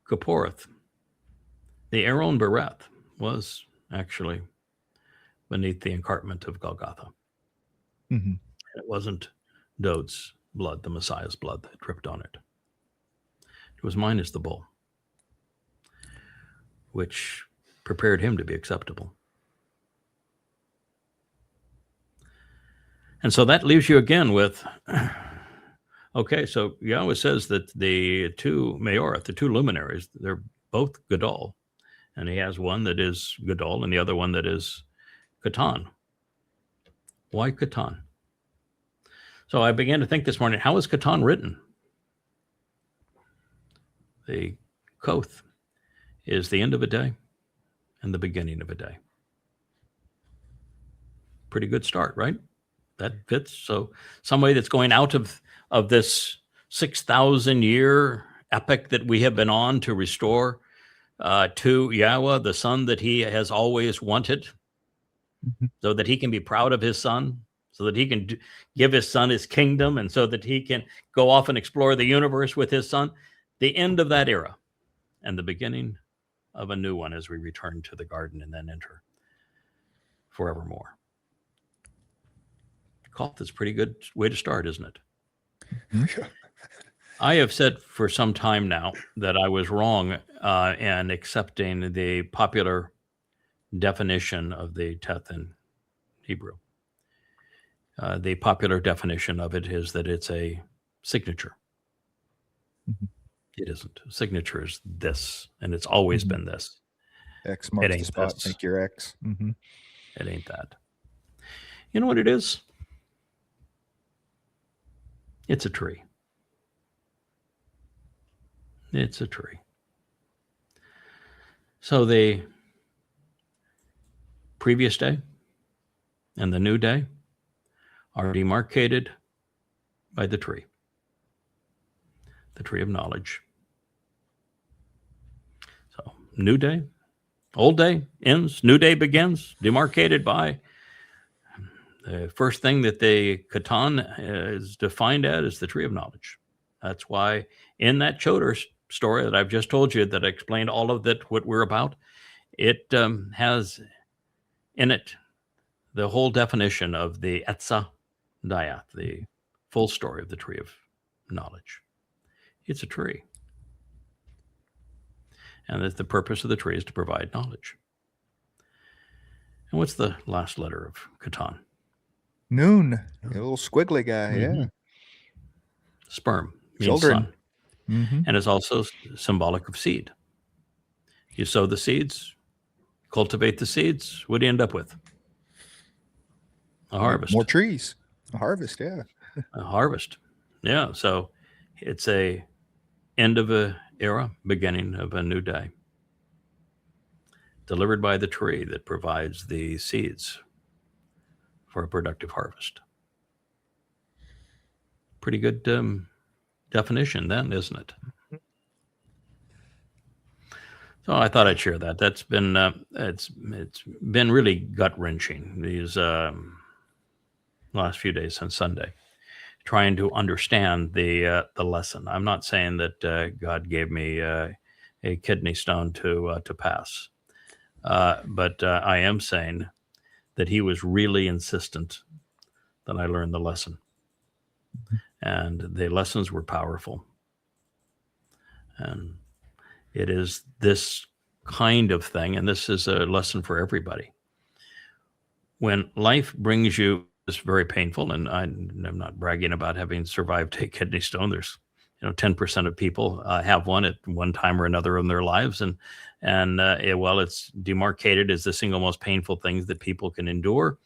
Kaporeth, the Aaron Bereth, was actually beneath the encarpment of Golgotha. It wasn't Dowd's blood, the Messiah's blood, that dripped on it. It was minus the bull, which prepared him to be acceptable. And so that leaves you again with, okay, so Yahweh says that the two Mayoreth, the two luminaries, they're both Gadol. And he has one that is Gadol and the other one that is Katan. Why Katan? So I began to think this morning, how is Katan written? The Koth is the end of a day and the beginning of a day. Pretty good start, right? That fits. So somebody that's going out of this 6,000 year epic that we have been on to restore to Yahowah, the son that he has always wanted, so that he can be proud of his son, so that he can give his son his kingdom, and so that he can go off and explore the universe with his son. The end of that era and the beginning of a new one as we return to the garden and then enter forevermore. Koth is a pretty good way to start, isn't it? I have said for some time now that I was wrong in accepting the popular definition of the Teth in Hebrew. The popular definition of it is that it's a signature. It isn't. A signature is this, and it's always been this. X marks the ain't spot. this. Make your X. It ain't that. You know what it is? It's a tree. It's a tree. So the previous day and the new day are demarcated by the tree of knowledge. So new day, old day ends, new day begins, demarcated by the first thing that the Katan is defined at is the tree of knowledge. That's why in that Choter story that I've just told you, that explained all of that, what we're about, it has in it the whole definition of the Etzah Dayath, the full story of the tree of knowledge. It's a tree. And that the purpose of the tree is to provide knowledge. And what's the last letter of Katan? Noon. A little squiggly guy. Yeah. Sperm means Children. son. And it's also symbolic of seed. You sow the seeds, cultivate the seeds. What do you end up with? A harvest. More trees. A harvest. Yeah. A harvest. Yeah. So it's a end of a era, beginning of a new day. Delivered by the tree that provides the seeds for a productive harvest. Pretty good definition then, isn't it? So I thought I'd share that. That's been it's been really gut wrenching. These last few days since Sunday, trying to understand the lesson. I'm not saying that God gave me a kidney stone to pass, but I am saying that He was really insistent that I learn the lesson, and the lessons were powerful. And it is this kind of thing, and this is a lesson for everybody. When life brings you, it's very painful, and I'm not bragging about having survived a kidney stone. There's 10% of people have one at one time or another in their lives, and it's demarcated as the single most painful things that people can endure.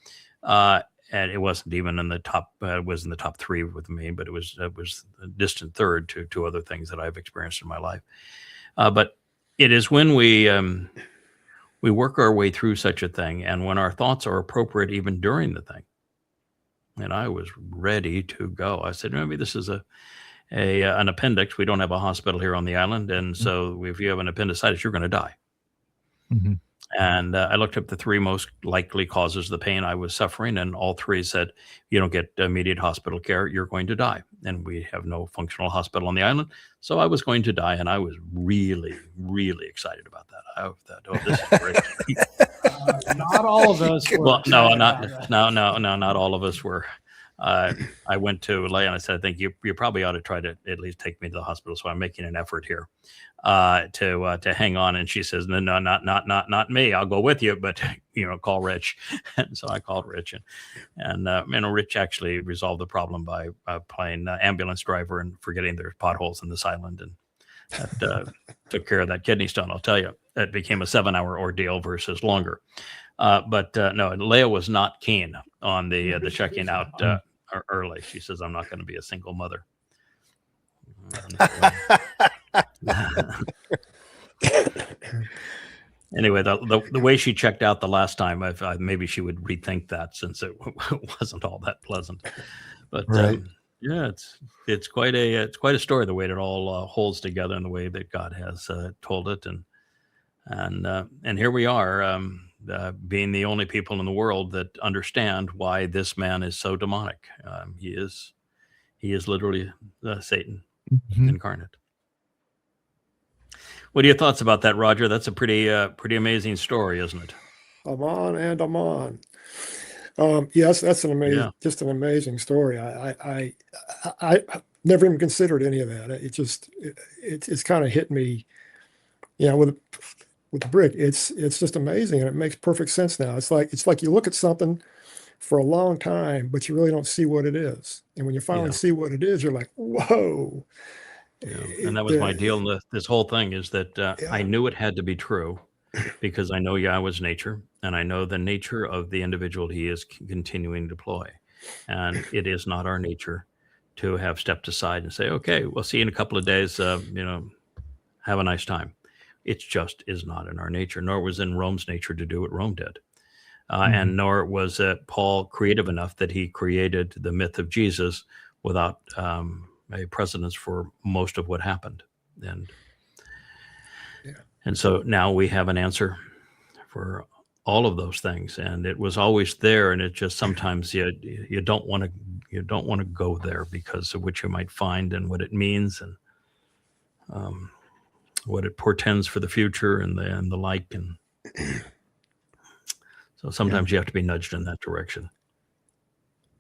And it wasn't even in the top. It was in the top 3 with me, but it was a distant third to 2 other things that I've experienced in my life. But it is when we work our way through such a thing, and when our thoughts are appropriate even during the thing. And I was ready to go. I said, maybe this is an appendix. We don't have a hospital here on the island, and so if you have an appendicitis, you're going to die. Mm-hmm. And I looked up the 3 most likely causes of the pain I was suffering, and all 3 said, you don't get immediate hospital care, you're going to die. And we have no functional hospital on the island, so I was going to die, and I was really, really excited about that. I thought, oh, this is great. Not all of us were. Well, no, excited about that. not all of us were. I went to Leah and I said, I think you probably ought to try to at least take me to the hospital. So I'm making an effort here to hang on. And she says, no, not me. I'll go with you, but call Rich. And so I called Rich, and Rich actually resolved the problem by playing ambulance driver and forgetting there's potholes in this island, and that took care of that kidney stone. I'll tell you, it became a 7-hour ordeal versus longer. But no, Leah was not keen on the checking out early. She says, I'm not going to be a single mother. Anyway, the way she checked out the last time, maybe she would rethink that, since it wasn't all that pleasant. But Right. yeah, it's quite a story, the way it all holds together and the way that God has told it, and here we are, being the only people in the world that understand why this man is so demonic. He is literally Satan Mhm. incarnate. What are your thoughts about that, Roger? That's a pretty amazing story, isn't it? I'm on and I'm on. Yes, that's just an amazing story. I never even considered any of that. It's kind of hit me, with the brick. It's just amazing, and it makes perfect sense now. It's like you look at something for a long time, but you really don't see what it is. And when you finally see what it is, you're like, whoa. And that was my deal in this whole thing, is that I knew it had to be true, because I know Yahweh's nature, and I know the nature of the individual He is continuing to deploy. And it is not our nature to have stepped aside and say, okay, we'll see you in a couple of days, have a nice time. It just is not in our nature, nor was in Rome's nature to do what Rome did. And nor was Paul creative enough that he created the myth of Jesus without a precedence for most of what happened. And so now we have an answer for all of those things, and it was always there. And it just, sometimes you don't want to go there because of what you might find and what it means, and what it portends for the future, and the like. And so sometimes you have to be nudged in that direction.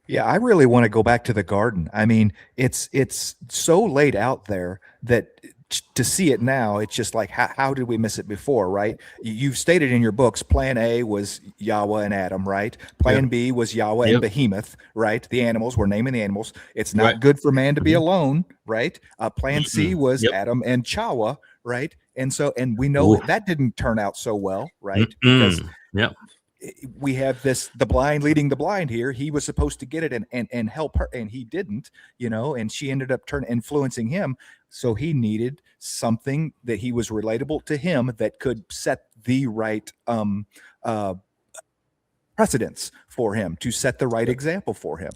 Yeah, I really want to go back to the garden. I mean, it's so laid out there that to see it now, it's just like, how did we miss it before, right? You've stated in your books, plan A was Yahowah and Adam, right? Plan B was Yahowah and Behemoth, right? The animals, we're naming the animals. It's not good for man to be alone, right? Plan C was Adam and Chawa, right? And we know that didn't turn out so well, right? Because we have the blind leading the blind here. He was supposed to get it and help her, and he didn't, and she ended up influencing him. So he needed something that he was relatable to him, that could set the right precedence for him, to set the right example for him.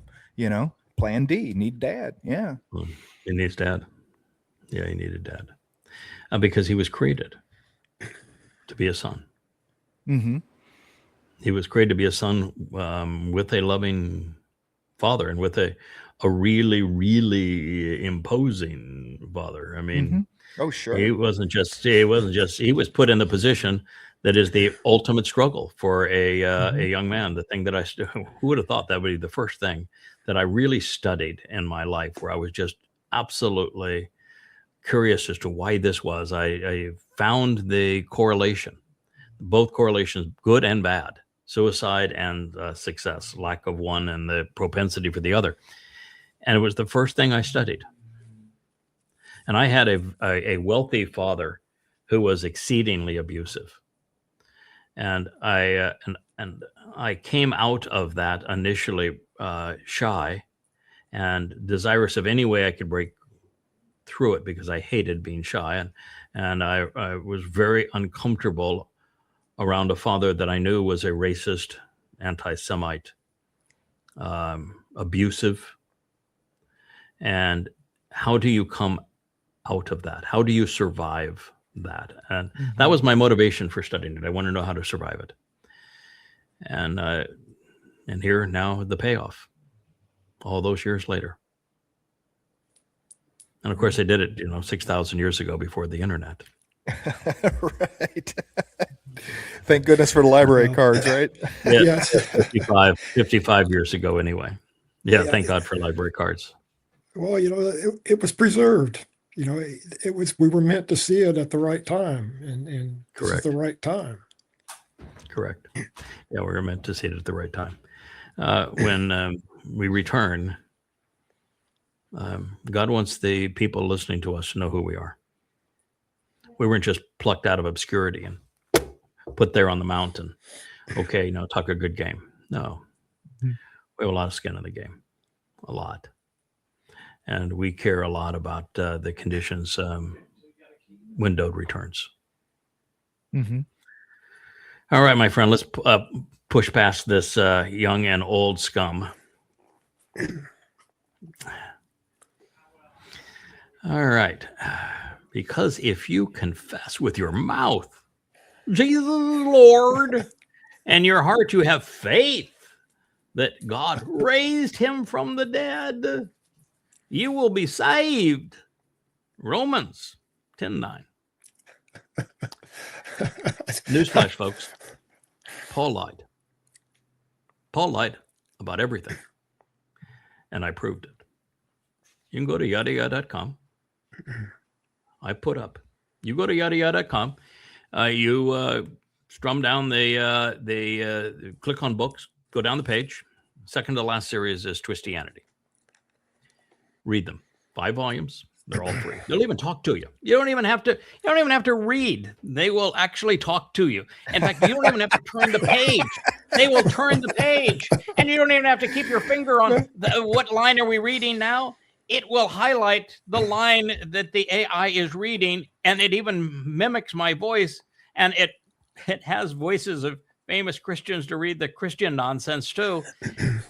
Plan D, need dad. Yeah. He needs dad. Yeah, he needed dad. Because he was created to be a son. Mm-hmm. He was created to be a son with a loving father, and with a really, really imposing father. I mean, Oh, sure. he was put in the position that is the ultimate struggle for a young man. The thing that who would have thought that would be the first thing that I really studied in my life, where I was just absolutely curious as to why this was. I found the correlation, both correlations, good and bad, suicide and success, lack of one and the propensity for the other. And it was the first thing I studied. And I had a wealthy father who was exceedingly abusive. And I came out of that initially shy and desirous of any way I could break through it, because I hated being shy, and I was very uncomfortable around a father that I knew was a racist, anti-Semite, abusive. And how do you come out of that? How do you survive that? And that was my motivation for studying it. I want to know how to survive it. And here now the payoff, all those years later. And of course, I did it, 6,000 years ago, before the internet. Right. Thank goodness for the library cards, right? Yeah, Yes. 55 years ago, anyway. Yeah, thank God for library cards. Well, it was preserved. We were meant to see it at the right time, and this is Correct. the right time. Correct. Yeah, we were meant to see it at the right time. When we return, God wants the people listening to us to know who we are. We weren't just plucked out of obscurity and put there on the mountain. Okay, now talk a good game. No, we have a lot of skin in the game, a lot. And we care a lot about the conditions windowed returns. All right, my friend, let's push past this young and old scum. All right. Because if you confess with your mouth, Jesus Lord, and your heart you have faith that God raised him from the dead, you will be saved. Romans 10:9. Newsflash, folks. Paul lied. Paul lied about everything. And I proved it. You can go to yahowah.com. I put up. You go to yahowah.com. You strum down the click on books, go down the page. Second to last series is Twistianity. Read them. 5 volumes. They're all free. They'll even talk to you. You don't even have to read. They will actually talk to you. In fact, you don't even have to turn the page. They will turn the page. And you don't even have to keep your finger on what line are we reading now. It will highlight the line that the AI is reading, and it even mimics my voice. And it has voices of famous Christians to read the Christian nonsense too.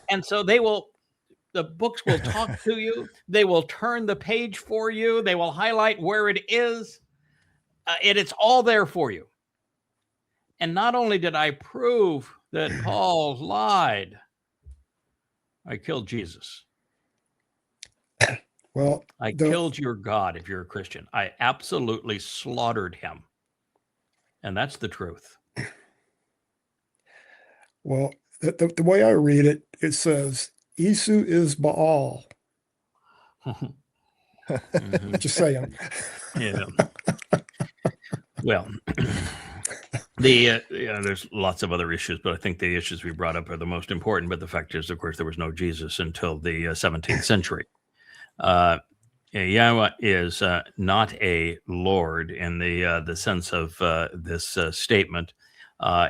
And so the books will talk to you. They will turn the page for you. They will highlight where it is. It's all there for you. And not only did I prove that Paul lied, I killed Jesus. Well, I killed your God if you're a Christian. I absolutely slaughtered him. And that's the truth. Well, the way I read it, it says, Isu is Baal. Just saying. Yeah. Well, there's lots of other issues, but I think the issues we brought up are the most important. But the fact is, of course, there was no Jesus until the 17th century. Yahowah is not a Lord in the sense of this statement.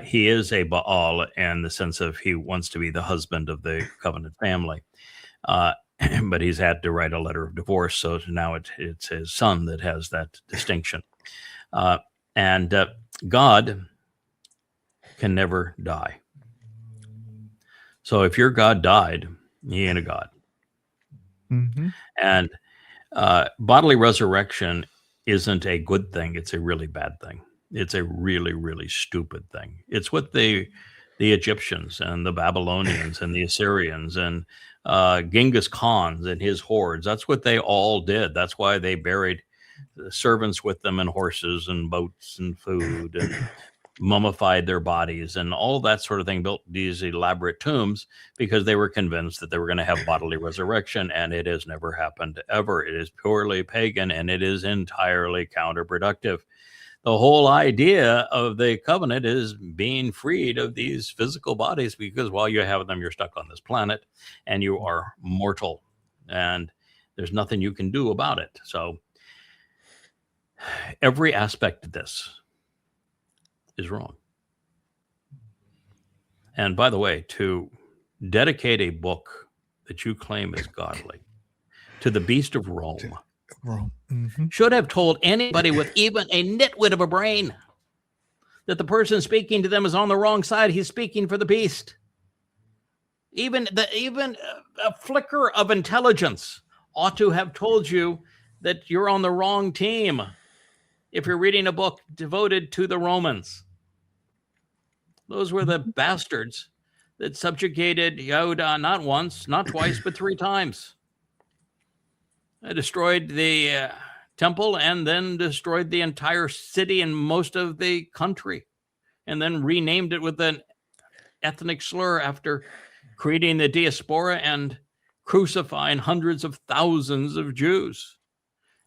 He is a Baal in the sense of he wants to be the husband of the covenant family. But he's had to write a letter of divorce, so now it's his son that has that distinction. And God can never die. So if your God died, he ain't a God. And bodily resurrection isn't a good thing. It's a really bad thing. It's a really, really stupid thing. It's what they the Egyptians and the Babylonians and the Assyrians and Genghis Khan and his hordes. That's what they all did. That's why they buried the servants with them and horses and boats and food and mummified their bodies and all that sort of thing, built these elaborate tombs because they were convinced that they were going to have bodily resurrection, and it has never happened ever. It is purely pagan, and it is entirely counterproductive. The whole idea of the covenant is being freed of these physical bodies, because while you have them, you're stuck on this planet and you are mortal, and there's nothing you can do about it. So every aspect of this is wrong. And by the way, to dedicate a book that you claim is godly to the beast of Rome should have told anybody with even a nitwit of a brain that the person speaking to them is on the wrong side. He's speaking for the beast. Even a flicker of intelligence ought to have told you that you're on the wrong team if you're reading a book devoted to the Romans. Those were the bastards that subjugated Yahowah not once, not twice, but 3 times. They destroyed the temple and then destroyed the entire city and most of the country, and then renamed it with an ethnic slur after creating the diaspora and crucifying hundreds of thousands of Jews.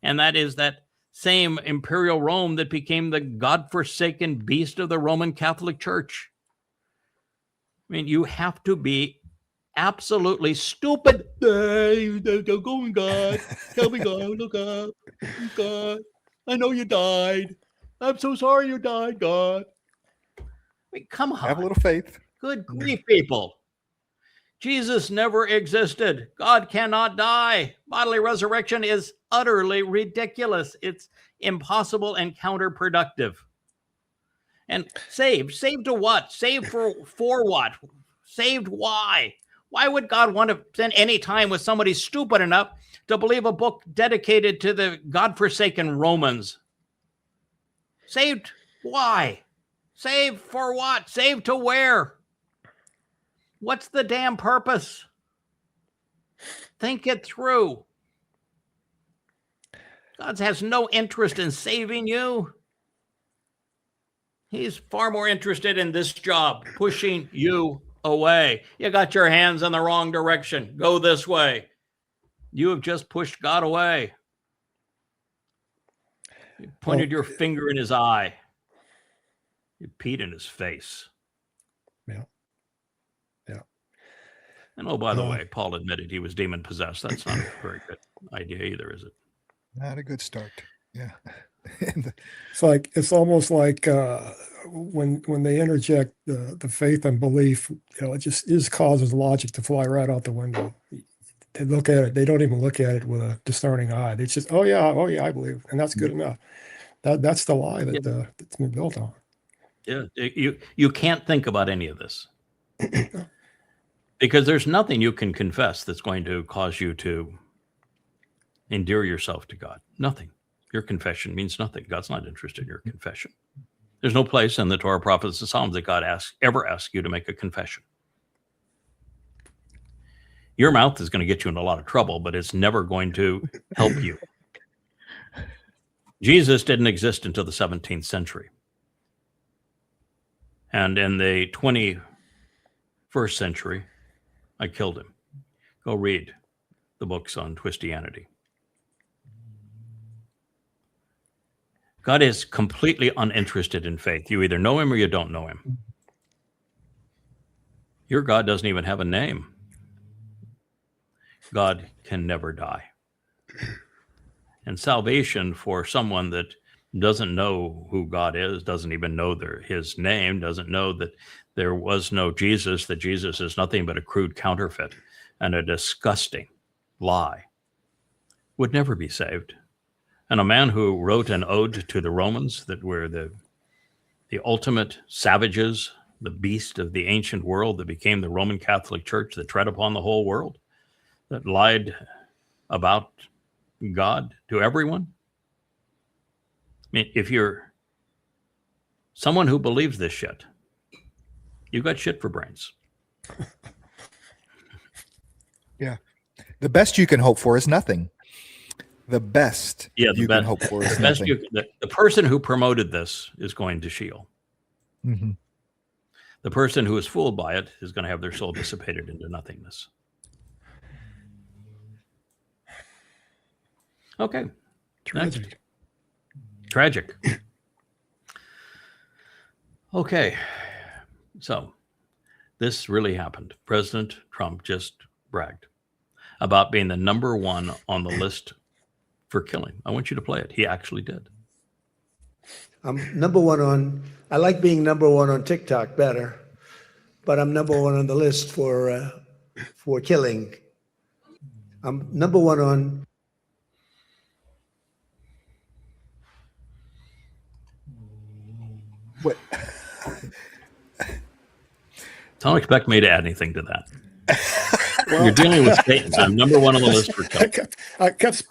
And that is that same imperial Rome that became the godforsaken beast of the Roman Catholic Church. I mean, you have to be absolutely stupid. They're going, God. Tell me, God. Look up. God. I know you died. I'm so sorry you died, God. I mean, come on. Have a little faith. Good grief, people. Jesus never existed. God cannot die. Bodily resurrection is utterly ridiculous. It's impossible and counterproductive. And saved to what? Saved for what? Saved why? Why would God want to spend any time with somebody stupid enough to believe a book dedicated to the godforsaken Romans? Saved why? Saved for what? Saved to where? What's the damn purpose? Think it through. God has no interest in saving you. He's far more interested in this job, pushing you away. You got your hands in the wrong direction. Go this way. You have just pushed God away. You pointed your finger in his eye. You peed in his face. Yeah. Yeah. And oh, by the way, Paul admitted he was demon possessed. That's not a very good idea either, is it? Not a good start. Yeah. It's almost like when they interject the faith and belief, it just causes logic to fly right out the window. They look at it, they don't even look at it with a discerning eye. They just, oh yeah, I believe, and that's good enough. That's the lie that's been built on. Yeah, you can't think about any of this because there's nothing you can confess that's going to cause you to endear yourself to God. Nothing. Your confession means nothing. God's not interested in your confession. There's no place in the Torah, prophets, and Psalms that God ever asks you to make a confession. Your mouth is going to get you in a lot of trouble, but it's never going to help you. Jesus didn't exist until the 17th century. And in the 21st century, I killed him. Go read the books on Christianity. God is completely uninterested in faith. You either know him or you don't know him. Your God doesn't even have a name. God can never die. And salvation for someone that doesn't know who God is, doesn't even know his name, doesn't know that there was no Jesus, that Jesus is nothing but a crude counterfeit and a disgusting lie, would never be saved. And a man who wrote an ode to the Romans that were the ultimate savages, the beast of the ancient world that became the Roman Catholic Church that tread upon the whole world, that lied about God to everyone. I mean, if you're someone who believes this shit, You've got shit for brains. Yeah. The best you can hope for is nothing. The best you can hope for is nothing. The person who promoted this is going to Sheol. Mm-hmm. The person who is fooled by it is going to have their soul dissipated into nothingness. Okay. Tragedy. Next. Tragic. Okay. So this really happened. President Trump just bragged about being the number one on the list for killing. I want you to play it. He actually did. I'm number one I like being number one on TikTok better, but I'm number one on the list for killing. I'm number one on. What? Don't expect me to add anything to that. You're dealing with Satan. I'm number one on the list for killing.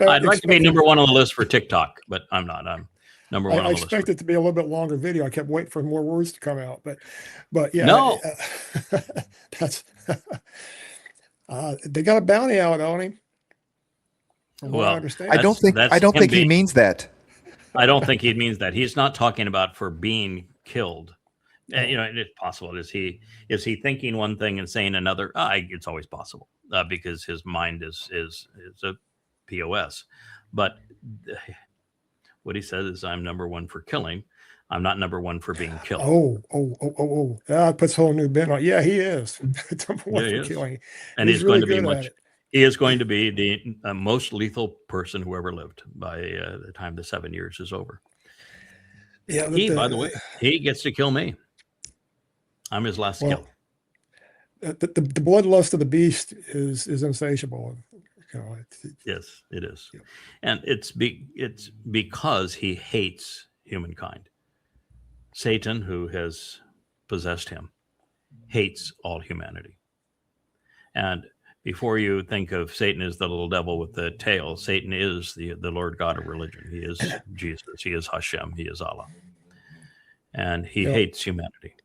I'd like to be number one on the list for TikTok, but I'm not. I'm number one on the list. I expect it to be a little bit longer video. I kept waiting for more words to come out, but yeah. No. That's they got a bounty out on him. Well, I understand. I don't think he means that. I don't think he means that. He's not talking about for being killed. You know, it's possible. Is he thinking one thing and saying another? It's always possible because his mind is a POS. But what he says is, "I'm number one for killing. I'm not number one for being killed." Oh! That puts a whole new bin on. Yeah, he is number one for killing, and he's really going to be He is going to be the most lethal person who ever lived by the time the 7 years is over. Yeah. By the way, he gets to kill me. I'm his last kill. The bloodlust of the beast is insatiable. Yes, it is. Yeah. And it's because he hates humankind. Satan, who has possessed him, hates all humanity. And before you think of Satan as the little devil with the tail, Satan is the Lord God of religion. He is Jesus. He is Hashem. He is Allah. And he hates humanity.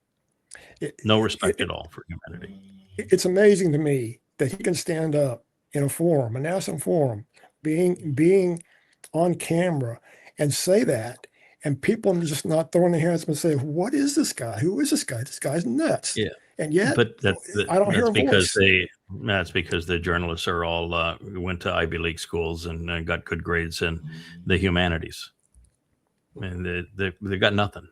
No respect at all for humanity. It's amazing to me that he can stand up in a forum, a national forum, being on camera and say that, and people just not throwing their hands up and say, "What is this guy? Who is this guy? This guy's nuts." Yeah. And yet, but I don't hear a voice. That's because the journalists are all went to Ivy League schools and got good grades in the humanities. And they got nothing.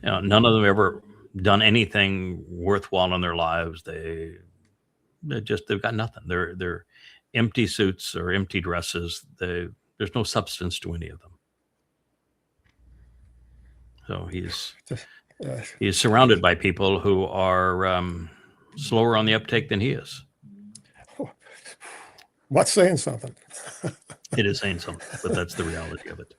None of them ever done anything worthwhile in their lives. They've got nothing. They're empty suits or empty dresses. There's no substance to any of them. So he's surrounded by people who are slower on the uptake than he is. What's saying something? It is saying something, but that's the reality of it.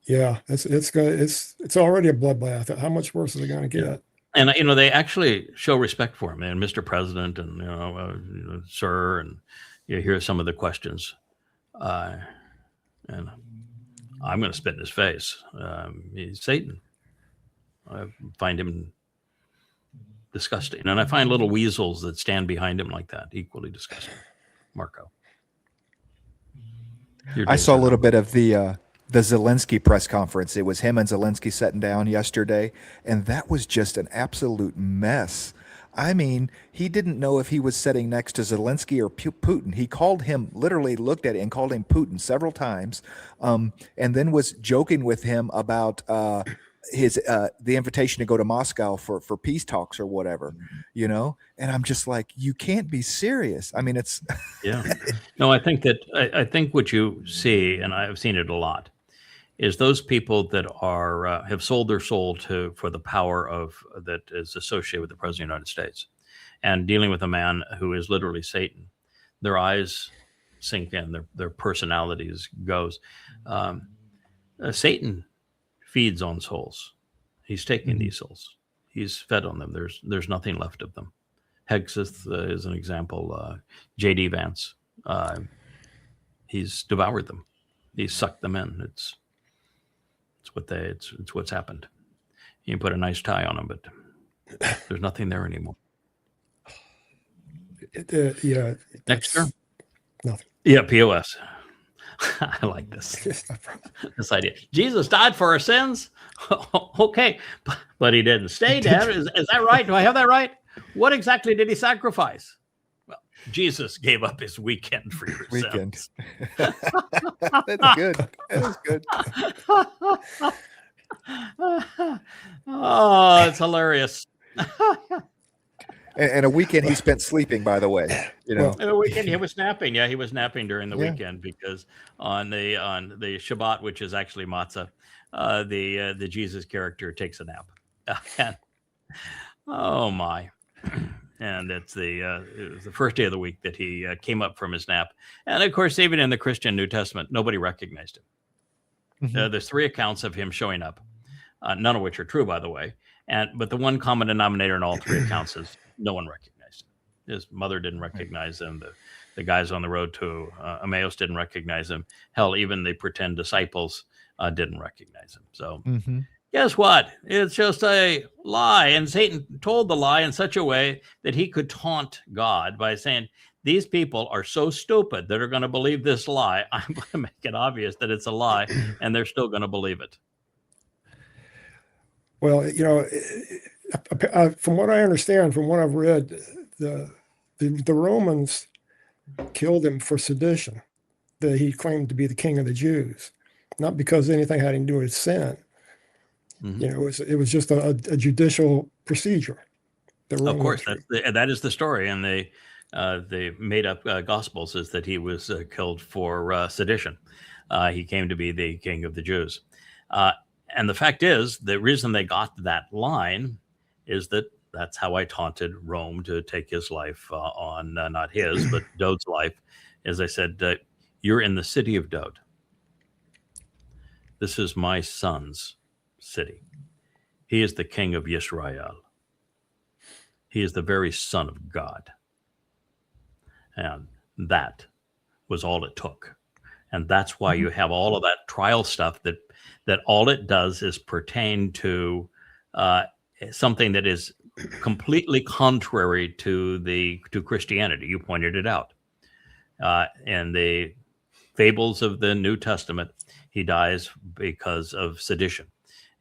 Yeah, it's already a bloodbath. How much worse is it going to get? Yeah. And they actually show respect for him, and Mr. President, and sir, and you hear some of the questions, and I'm going to spit in his face. He's Satan. I find him disgusting, and I find little weasels that stand behind him like that equally disgusting. Marco, I saw a little bit of the Zelensky press conference. It was him and Zelensky sitting down yesterday, and that was just an absolute mess. I mean, he didn't know if he was sitting next to Zelensky or Putin. He called him, literally looked at it and called him Putin several times, and then was joking with him about the invitation to go to Moscow for peace talks or whatever, and I'm just like, you can't be serious. I mean, it's yeah. No, I think what you see, and I've seen it a lot, is those people that are have sold their soul for the power that is associated with the President of the United States, and dealing with a man who is literally Satan. Their eyes sink in, their personalities goes. Satan feeds on souls. He's taking these souls. He's fed on them. There's nothing left of them. Hegseth is an example. J.D. Vance, he's devoured them. He's sucked them in. It's what's happened. You can put a nice tie on them, but There's nothing there anymore. Yeah. Next term? Nothing. Yeah, POS. I like this idea. Jesus died for our sins. Okay, but he didn't stay dead. Is that right? Do I have that right? What exactly did he sacrifice? Well, Jesus gave up his weekend for your Weekend. sins. That's good. That is good. Oh, it's hilarious. And a weekend he spent sleeping, by the way. You know. And the weekend he was napping. Yeah, he was napping during the Yeah. weekend because on the Shabbat, which is actually Matsah, the Jesus character takes a nap. And, oh my! And it was the first day of the week that he came up from his nap. And of course, even in the Christian New Testament, nobody recognized him. Mhm. There's 3 accounts of him showing up, none of which are true, by the way. But the one common denominator in all 3 accounts is no one recognized him. His mother didn't recognize him. The guys on the road to Emmaus didn't recognize him. Hell, even the pretend disciples didn't recognize him. So Mhm. guess what? It's just a lie. And Satan told the lie in such a way that he could taunt God by saying, these people are so stupid that are going to believe this lie. I'm going to make it obvious that it's a lie, and they're still going to believe it. Well, from what I understand, from what I've read, the Romans killed him for sedition, that he claimed to be the king of the Jews, not because anything had to do with sin. Mhm. It was just a judicial procedure. Of course, that is the story, and the made up Gospels is that he was killed for sedition. He came to be the king of the Jews, and the fact is, the reason they got that line is that that's how I taunted Rome to take his life on not his but Dowd's life. As I said, you're in the city of Dowd. This is my son's city. He is the king of Yisrael. He is the very Son of God. And that was all it took. And that's why you have all of that trial stuff that all it does is pertain to something that is completely contrary to Christianity. You pointed it out. In the fables of the New Testament, he dies because of sedition.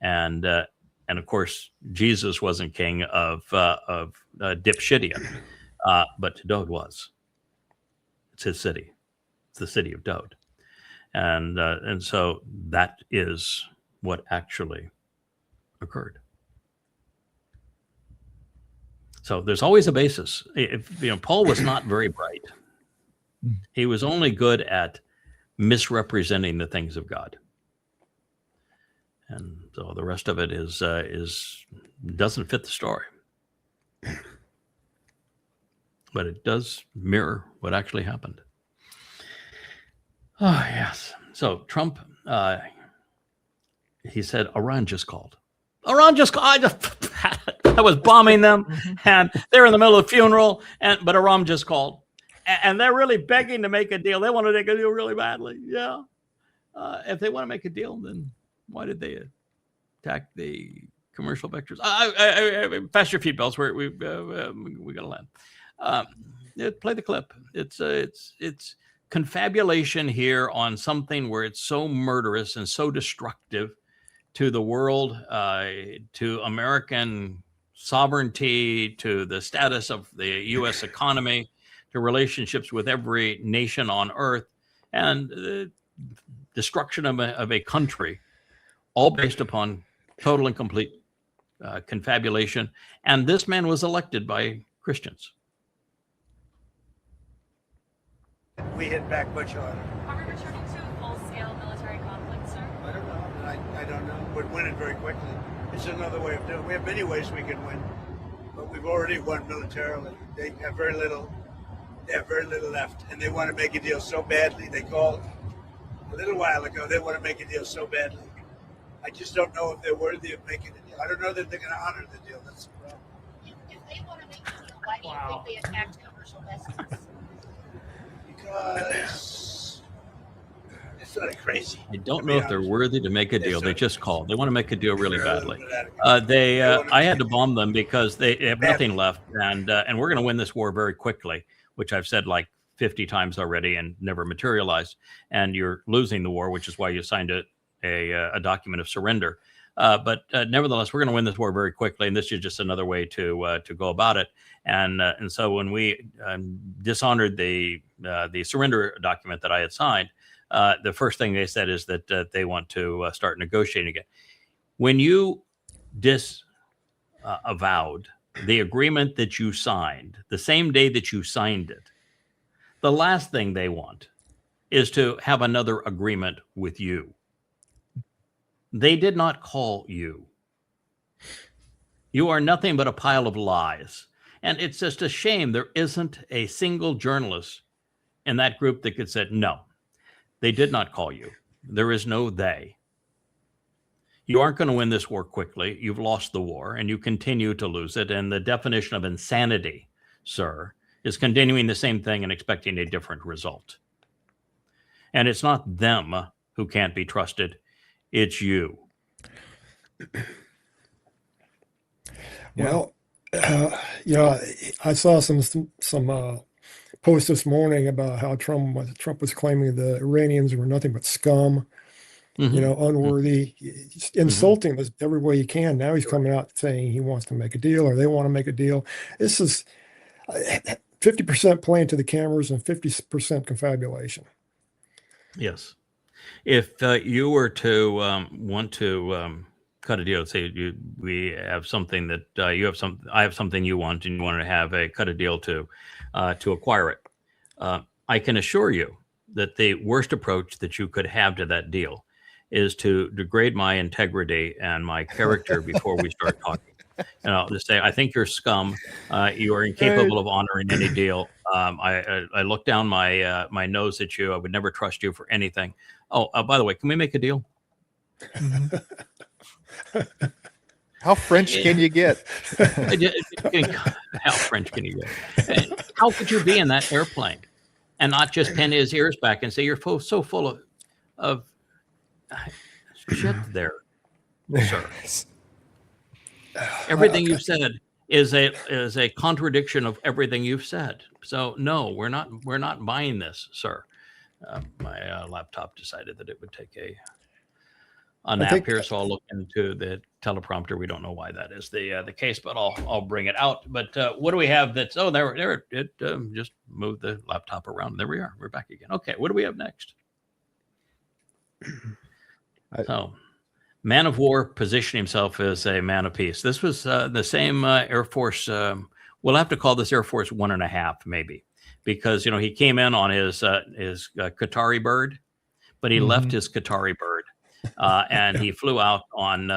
And of course, Jesus wasn't king of Dipshitia, but Dowd was. It's his city. It's the city of Dowd, and so that is what actually occurred. So there's always a basis. Paul was not very bright. He was only good at misrepresenting the things of God. And so the rest of it is doesn't fit the story, but it does mirror what actually happened. Oh yes. So Trump, he said Iran just called. Iran just called. I was bombing them, and they're in the middle of the funeral, but Iran just called, and they're really begging to make a deal. They want to make a deal really badly. Yeah. If they want to make a deal, then why did they attack the commercial vectors? Fast your feet, bells. We got to land. Play the clip. It's confabulation here on something where it's so murderous and so destructive to the world, to American sovereignty, to the status of the U.S. economy, to relationships with every nation on earth, and the destruction of a country, all based upon total and complete confabulation. And this man was elected by Christians. We hit back much harder. Are we returning to a full-scale military conflict, sir? I don't know. I don't know. We'd win it very quickly. It's another way of doing it. We have many ways we can win, but we've already won militarily. They have very little. They have very little left, and they want to make a deal so badly. They called a little while ago. They want to make a deal so badly. I just don't know if they're worthy of making a deal. I don't know that they're going to honor the deal. That's the problem. If they want to make a deal, why do you think they attacked commercial vessels? Because It's sort of crazy. I don't know if they're worthy to make a deal. They just called. They want to make a deal really badly. I had to bomb them because they have nothing left, and we're going to win this war very quickly, which I've said like 50 times already and never materialized. And you're losing the war, which is why you signed a document of surrender. But nevertheless, we're going to win this war very quickly, and this is just another way to go about it. And so when we dishonored the surrender document that I had signed, the first thing they said is that they want to start negotiating again. When you disavowed the agreement that you signed the same day that you signed it, the last thing they want is to have another agreement with you. They did not call you. You are nothing but a pile of lies. And it's just a shame there isn't a single journalist in that group that could say, no, they did not call you. There is no they. You aren't going to win this war quickly. You've lost the war and you continue to lose it. And the definition of insanity, sir, is continuing the same thing and expecting a different result. And it's not them who can't be trusted. It's you. Well, I saw some posts this morning about how Trump was claiming the Iranians were nothing but scum, unworthy, insulting us every way he can. Now he's coming out saying he wants to make a deal or they want to make a deal. This is 50% playing to the cameras and 50% confabulation. Yes. If you were to want to cut a deal, say we have something that I have something you want, and you want to have cut a deal to acquire it, I can assure you that the worst approach that you could have to that deal is to degrade my integrity and my character before we start talking. And I'll just say, I think you're scum. You are incapable of honoring any deal. I look down my nose at you. I would never trust you for anything. Oh, by the way, can we make a deal? How French can you get? How French can you get? How could you be in that airplane and not just pin his ears back and say you're so full of shit there, sir? Everything you've said is a contradiction of everything you've said. So no, we're not buying this, sir. My laptop decided that it would take a nap here, so I'll look into the teleprompter. We don't know why that is the case, but I'll bring it out. But what do we have? There it just moved the laptop around. There we are. We're back again. Okay, what do we have next? So, man of war positioned himself as a man of peace. This was the same Air Force. We'll have to call this Air Force 1.5, maybe, because he came in on his Qatari bird, but he left his Qatari bird, and he flew out on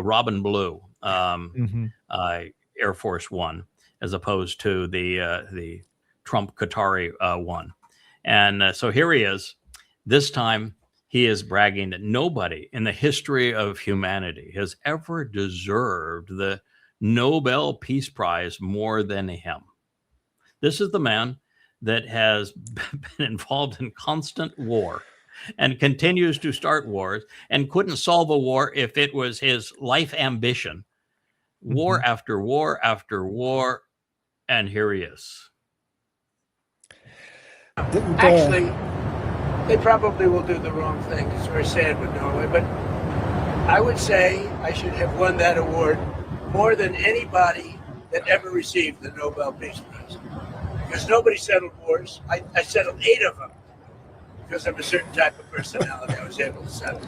Robin Blue Air Force One, as opposed to the Trump Qatari one. And so here he is. This time he is bragging that nobody in the history of humanity has ever deserved the Nobel Peace Prize more than him. This is the man that has been involved in constant war and continues to start wars and couldn't solve a war if it was his life ambition. War after war after war, and here he is. Actually, they probably will do the wrong thing. It's very sad with Norway, but I would say I should have won that award more than anybody that ever received the Nobel Peace Prize. Because nobody settled wars. I settled 8 of them because of a certain type of personality I was able to settle.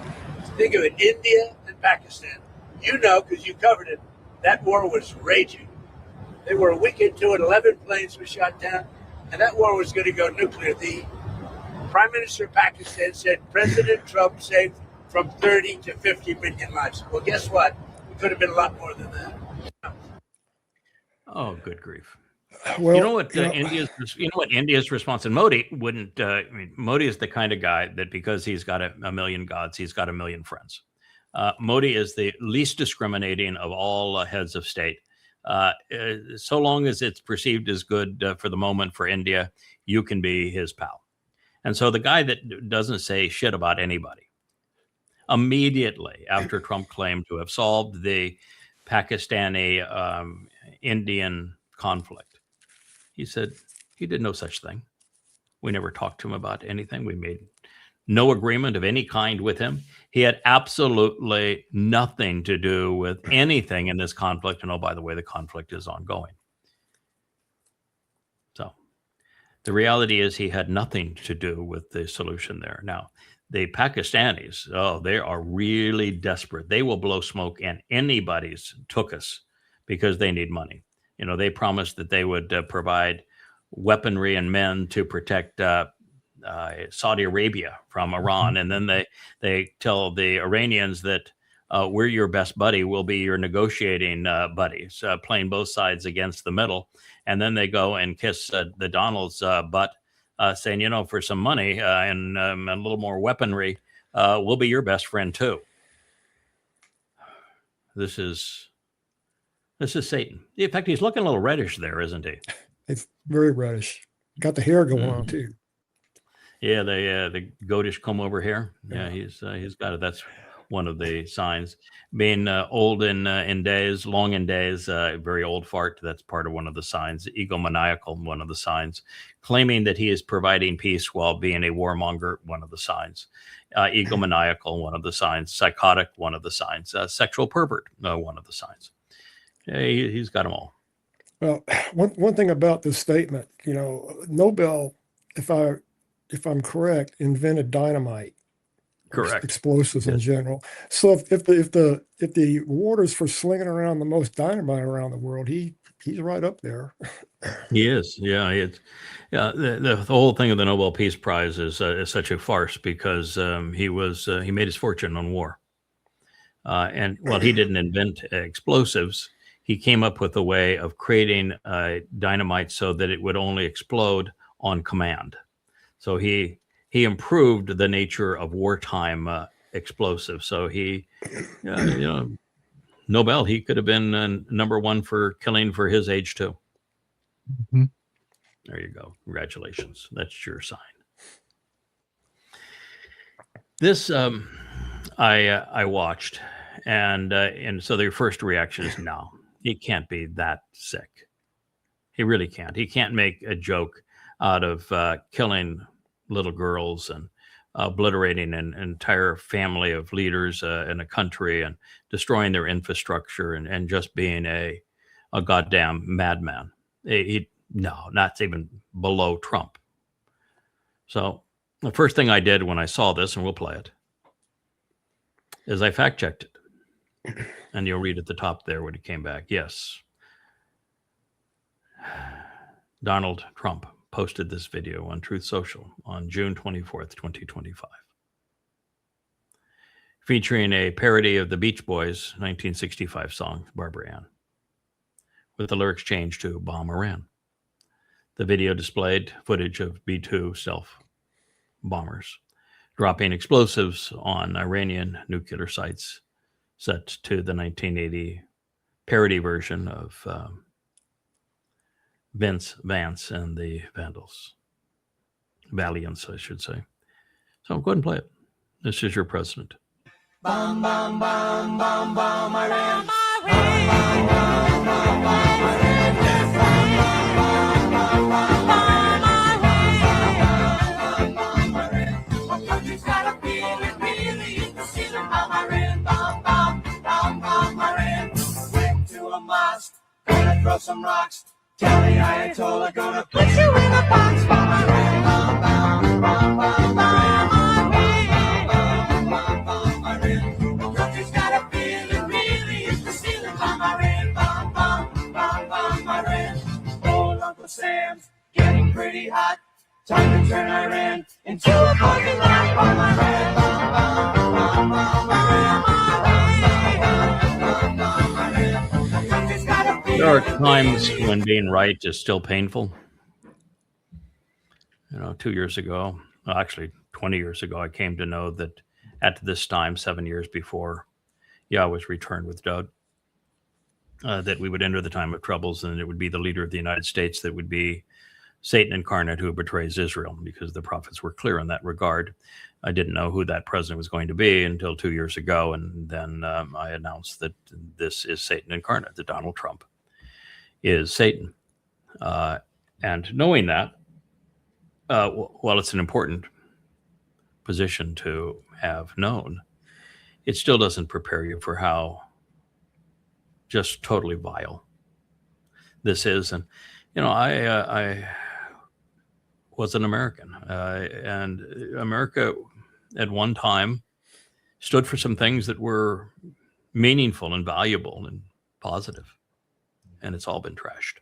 Think of it, India and Pakistan. You know, because you covered it, that war was raging. They were a week into it, 11 planes were shot down, and that war was going to go nuclear. The Prime Minister of Pakistan said President Trump saved from 30 to 50 million lives. Well, guess what? It could have been a lot more than that. Oh, good grief. Well, India's response, and Modi wouldn't, Modi is the kind of guy that because he's got a million gods, he's got a million friends. Modi is the least discriminating of all heads of state. So long as it's perceived as good for the moment for India, you can be his pal. And so the guy that doesn't say shit about anybody, immediately after Trump claimed to have solved the Pakistani Indian conflict, he said he did no such thing. We never talked to him about anything. We made no agreement of any kind with him. He had absolutely nothing to do with anything in this conflict. And oh, by the way, the conflict is ongoing. So the reality is he had nothing to do with the solution there. Now, the Pakistanis, oh, they are really desperate. They will blow smoke in anybody's tuchus because they need money. You know, they promised that they would provide weaponry and men to protect Saudi Arabia from Iran. And then they tell the Iranians that we're your best buddy. We'll be your negotiating buddies, playing both sides against the middle. And then they go and kiss the Donald's butt, saying, you know, for some money and a little more weaponry, we'll be your best friend too. This is Satan. In fact, he's looking a little reddish there, isn't he? It's very reddish. Got the hair going on too. Yeah, the goatish comb over hair. Yeah, he's got it. That's one of the signs. Being old in days, long in days, very old fart. That's part of one of the signs. Egomaniacal, one of the signs. Claiming that he is providing peace while being a warmonger, one of the signs. Egomaniacal, one of the signs. Psychotic, one of the signs. Sexual pervert, one of the signs. Yeah, he's got them all. Well, one thing about this statement, you know, Nobel, if I'm correct, invented dynamite. Correct. Explosives in general. So if the orders for slinging around the most dynamite around the world, he's right up there. He is. Yeah. The whole thing of the Nobel Peace Prize is such a farce because he made his fortune on war. And while he didn't invent explosives, he came up with a way of creating dynamite so that it would only explode on command. So he improved the nature of wartime explosives. So he, Nobel, he could have been number one for killing for his age too. Mhm. There you go. Congratulations. That's your sign. This I watched, and so their first reaction is, no, he can't be that sick. He really can't. He can't make a joke out of killing little girls and obliterating an entire family of leaders in a country and destroying their infrastructure and just being a goddamn madman. No, not even below Trump. So the first thing I did when I saw this, and we'll play it, is I fact checked it. And you'll read at the top there when it came back. Yes. Donald Trump posted this video on Truth Social on June 24th, 2025, featuring a parody of the Beach Boys' 1965 song, Barbara Ann, with the lyrics changed to Bomb Iran. The video displayed footage of B-2 stealth bombers dropping explosives on Iranian nuclear sites, set to the 1980 parody version of Vince Vance and the Valiants, I should say. So go ahead and play it. This is your president. Bomb, bomb, bomb, bomb, bomb, Iran. Bomb, bomb, bomb, bomb, bomb, Iran. Yes, bomb, bomb, bomb, bomb, bomb, Iran. What country's got a feeling really is the ceiling bomb, Iran. Bomb, bomb, bomb, bomb, Iran. Went to a mosque, gonna throw some rocks. Tell the Ayatollah, gonna put you in a box, bomb, Iran. Bomb, bomb, bomb, bomb, bomb. Sam's getting pretty hot. Time to turn Iran into a parking lot. Bomb Iran, bomb, bomb, bomb, bomb, Iran. There are times when being right is still painful. 2 years ago, well, actually 20 years ago, I came to know that at this time, 7 years before Yah was returned with Dowd, that we would enter the time of troubles, and it would be the leader of the United States that would be Satan incarnate who betrays Israel, because the prophets were clear in that regard. I didn't know who that president was going to be until 2 years ago, and then I announced that this is Satan incarnate, that Donald Trump is Satan. And knowing that, while it's an important position to have known, it still doesn't prepare you for how just totally vile this is. And, I was an American, and America at one time stood for some things that were meaningful and valuable and positive, and it's all been trashed.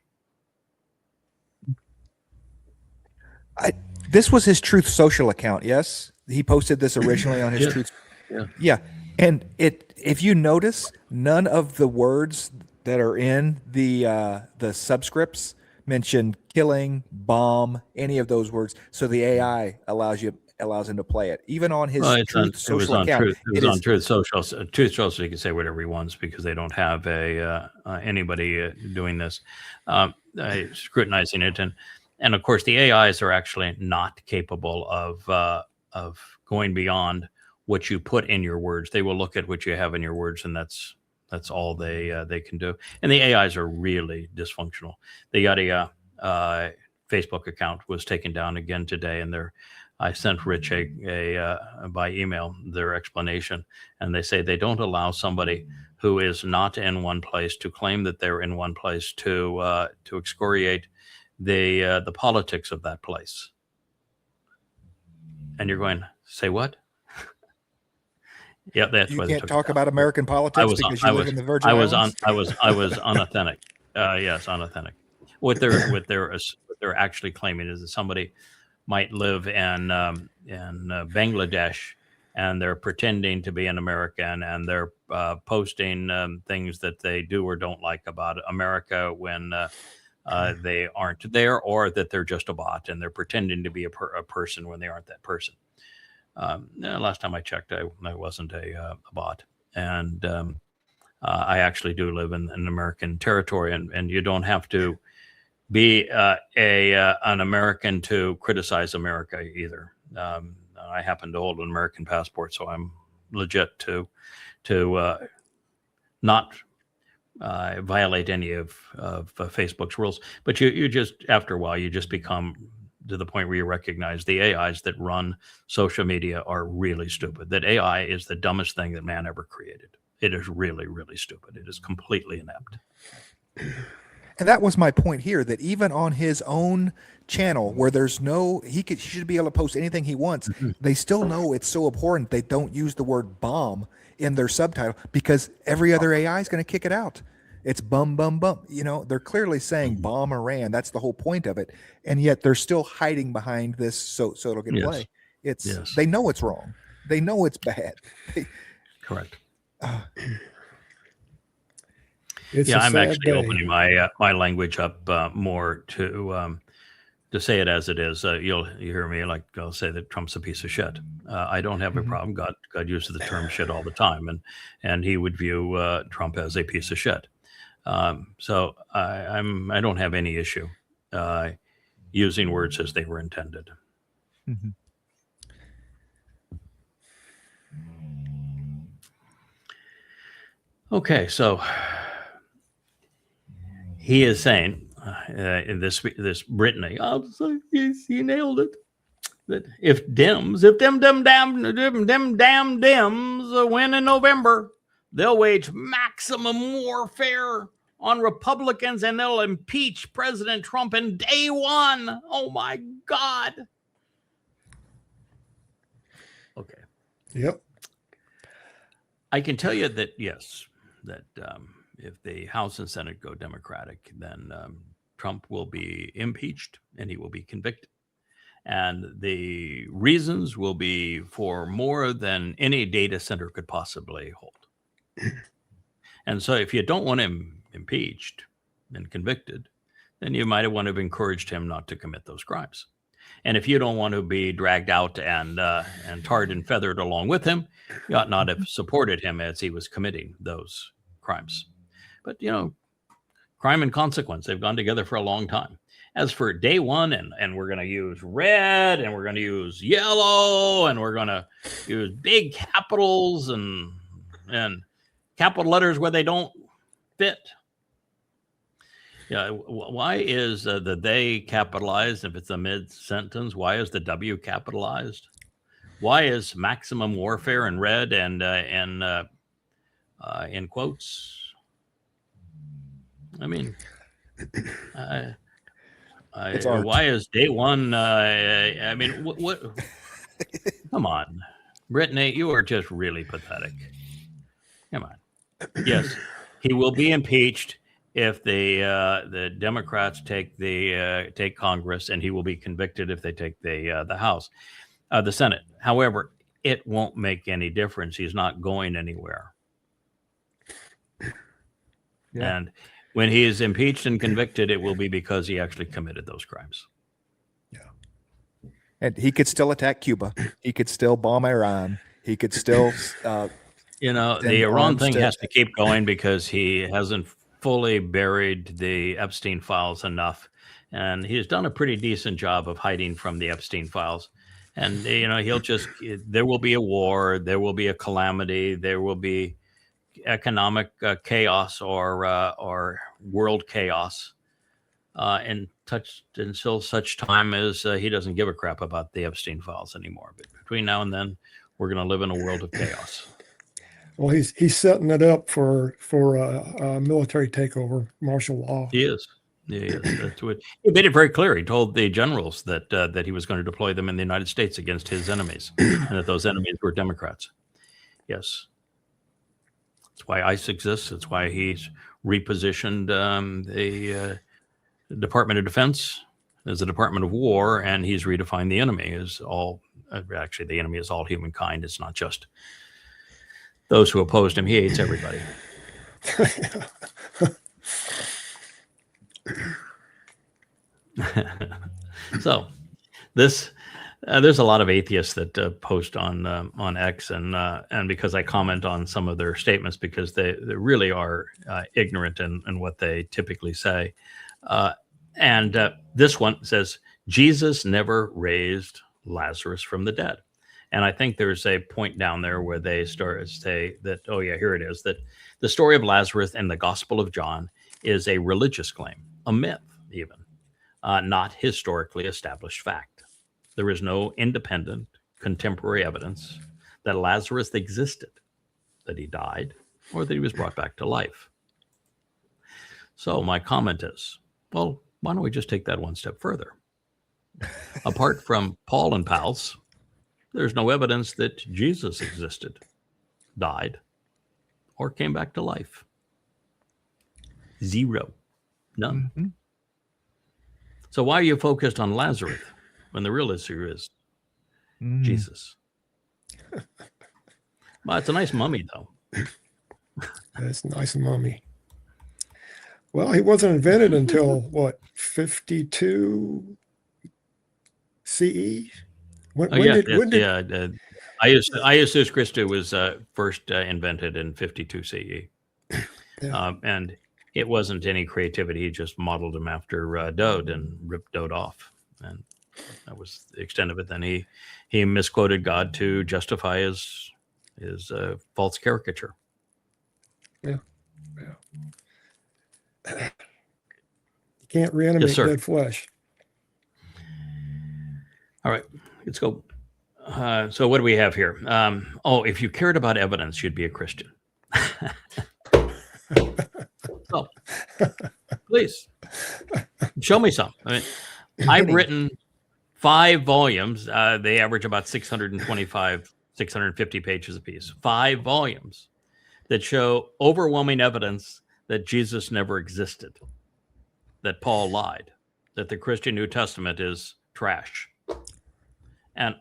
This was his Truth Social account. Yes, he posted this originally on his Yeah. Truth. Yeah. Yeah, and if you notice, none of the words that are in the subscripts mention killing, bomb, any of those words. So the AI allows him to play it, even on his Truth Social account. It was on Truth Social. Truth Social, he can say whatever he wants because they don't have anybody doing this, scrutinizing it, and of course the AIs are actually not capable of going beyond what you put in your words. They will look at what you have in your words, and that's all they can do. And the AIs are really dysfunctional. The Yada Facebook account was taken down again today, and I sent Rich by email their explanation, and they say they don't allow somebody who is not in one place to claim that they're in one place to excoriate the politics of that place. And you're going, say what? Yeah, that's You why they can't took talk it down. about American politics because you live in the Virgin Islands. I was unauthentic. Yes, unauthentic. What they're actually claiming is that somebody might live in Bangladesh, and they're pretending to be an American, and they're posting things that they do or don't like about America when they aren't there, or that they're just a bot and they're pretending to be a person when they aren't that person. Last time I checked, I wasn't a bot, and I actually do live in American territory, and you don't have to be an American to criticize America either. I happen to hold an American passport, so I'm legit to not violate any of Facebook's rules. But you just, after a while, you just become to the point where you recognize the AIs that run social media are really stupid. That AI is the dumbest thing that man ever created. It is really, really stupid. It is completely inept. And that was my point here, that even on his own channel where there's he should be able to post anything he wants. Mm-hmm. They still know it's so abhorrent they don't use the word bomb in their subtitle because every other AI is going to kick it out. It's bum, bum, bum. They're clearly saying bomb Iran. That's the whole point of it. And yet they're still hiding behind this so it'll get play. They know it's wrong. They know it's bad. Correct. I'm actually opening my language up more to say it as it is. You hear me, like I'll say that Trump's a piece of shit. I don't have a problem. God uses the term shit all the time, and he would view Trump as a piece of shit. So I don't have any issue using words as they were intended. Mm-hmm. Okay, so he is saying in this Brittany, he nailed it. That if them damn Dems win in November, they'll wage maximum warfare on Republicans and they'll impeach President Trump in day one. Oh my God. Okay. Yep. I can tell you that, yes, that if the House and Senate go Democratic, then Trump will be impeached and he will be convicted. And the reasons will be for more than any data center could possibly hold. And so if you don't want him impeached and convicted, then you might want to have encouraged him not to commit those crimes. And if you don't want to be dragged out and tarred and feathered along with him, you ought not have supported him as he was committing those crimes. But, Crime and consequence, they've gone together for a long time. As for day one, and we're going to use red, and we're going to use yellow, and we're going to use big capitals and capital letters where they don't fit. Yeah, why is the they capitalized if it's a mid-sentence? Why is the W capitalized? Why is maximum warfare in red and in quotes? I mean, It's art. why is day one? I mean, what? Come on, Brittany, you are just really pathetic. Come on. Yes, he will be impeached if the Democrats take Congress, and he will be convicted if they take the House, the Senate. However, it won't make any difference. He's not going anywhere. Yeah. And when he is impeached and convicted, it will be because he actually committed those crimes. And he could still attack Cuba. He could still bomb Iran. He could still, The send Iran arms thing to- has to keep going because he hasn't fully buried the Epstein files enough. And he's done a pretty decent job of hiding from the Epstein files. And, there will be a war, there will be a calamity, there will be economic chaos or world chaos until such time as he doesn't give a crap about the Epstein files anymore. But between now and then, we're going to live in a world of chaos. Well, he's setting it up for a military takeover, martial law. He is. That's what he made it very clear. He told the generals that he was going to deploy them in the United States against his enemies, and that those enemies were Democrats. Yes. That's why ICE exists. That's why he's repositioned the Department of Defense as the Department of War, and he's redefined the enemy as all. Actually, the enemy is all humankind. It's not just those who opposed him. He hates everybody. So, there's a lot of atheists that post on X, and because I comment on some of their statements because they really are ignorant in what they typically say. And this one says Jesus never raised Lazarus from the dead. And I think there's a point down there where they start to say that, oh yeah, here it is, that the story of Lazarus in the Gospel of John is a religious claim, a myth even, not historically established fact. There is no independent contemporary evidence that Lazarus existed, that he died, or that he was brought back to life. So my comment is, well, why don't we just take that one step further? Apart from Paul and pals, there's no evidence that Jesus existed, died, or came back to life. Zero. None. Mm-hmm. So why are you focused on Lazarus when the real issue is Jesus? Well, it's a nice mummy, though. That's nice mummy. Well, he wasn't invented until what, 52 CE? Iesous Christi was first invented in 52 CE. Yeah. And it wasn't any creativity. He just modeled him after Dowd and ripped Dowd off. And that was the extent of it. Then he misquoted God to justify his false caricature. Yeah. You can't reanimate dead flesh. All right, let's go. So what do we have here? If you cared about evidence, you'd be a Christian. So, please, show me some. I mean, I've written 5 volumes. They average about 625, 650 pages apiece. 5 volumes that show overwhelming evidence that Jesus never existed, that Paul lied, that the Christian New Testament is trash. And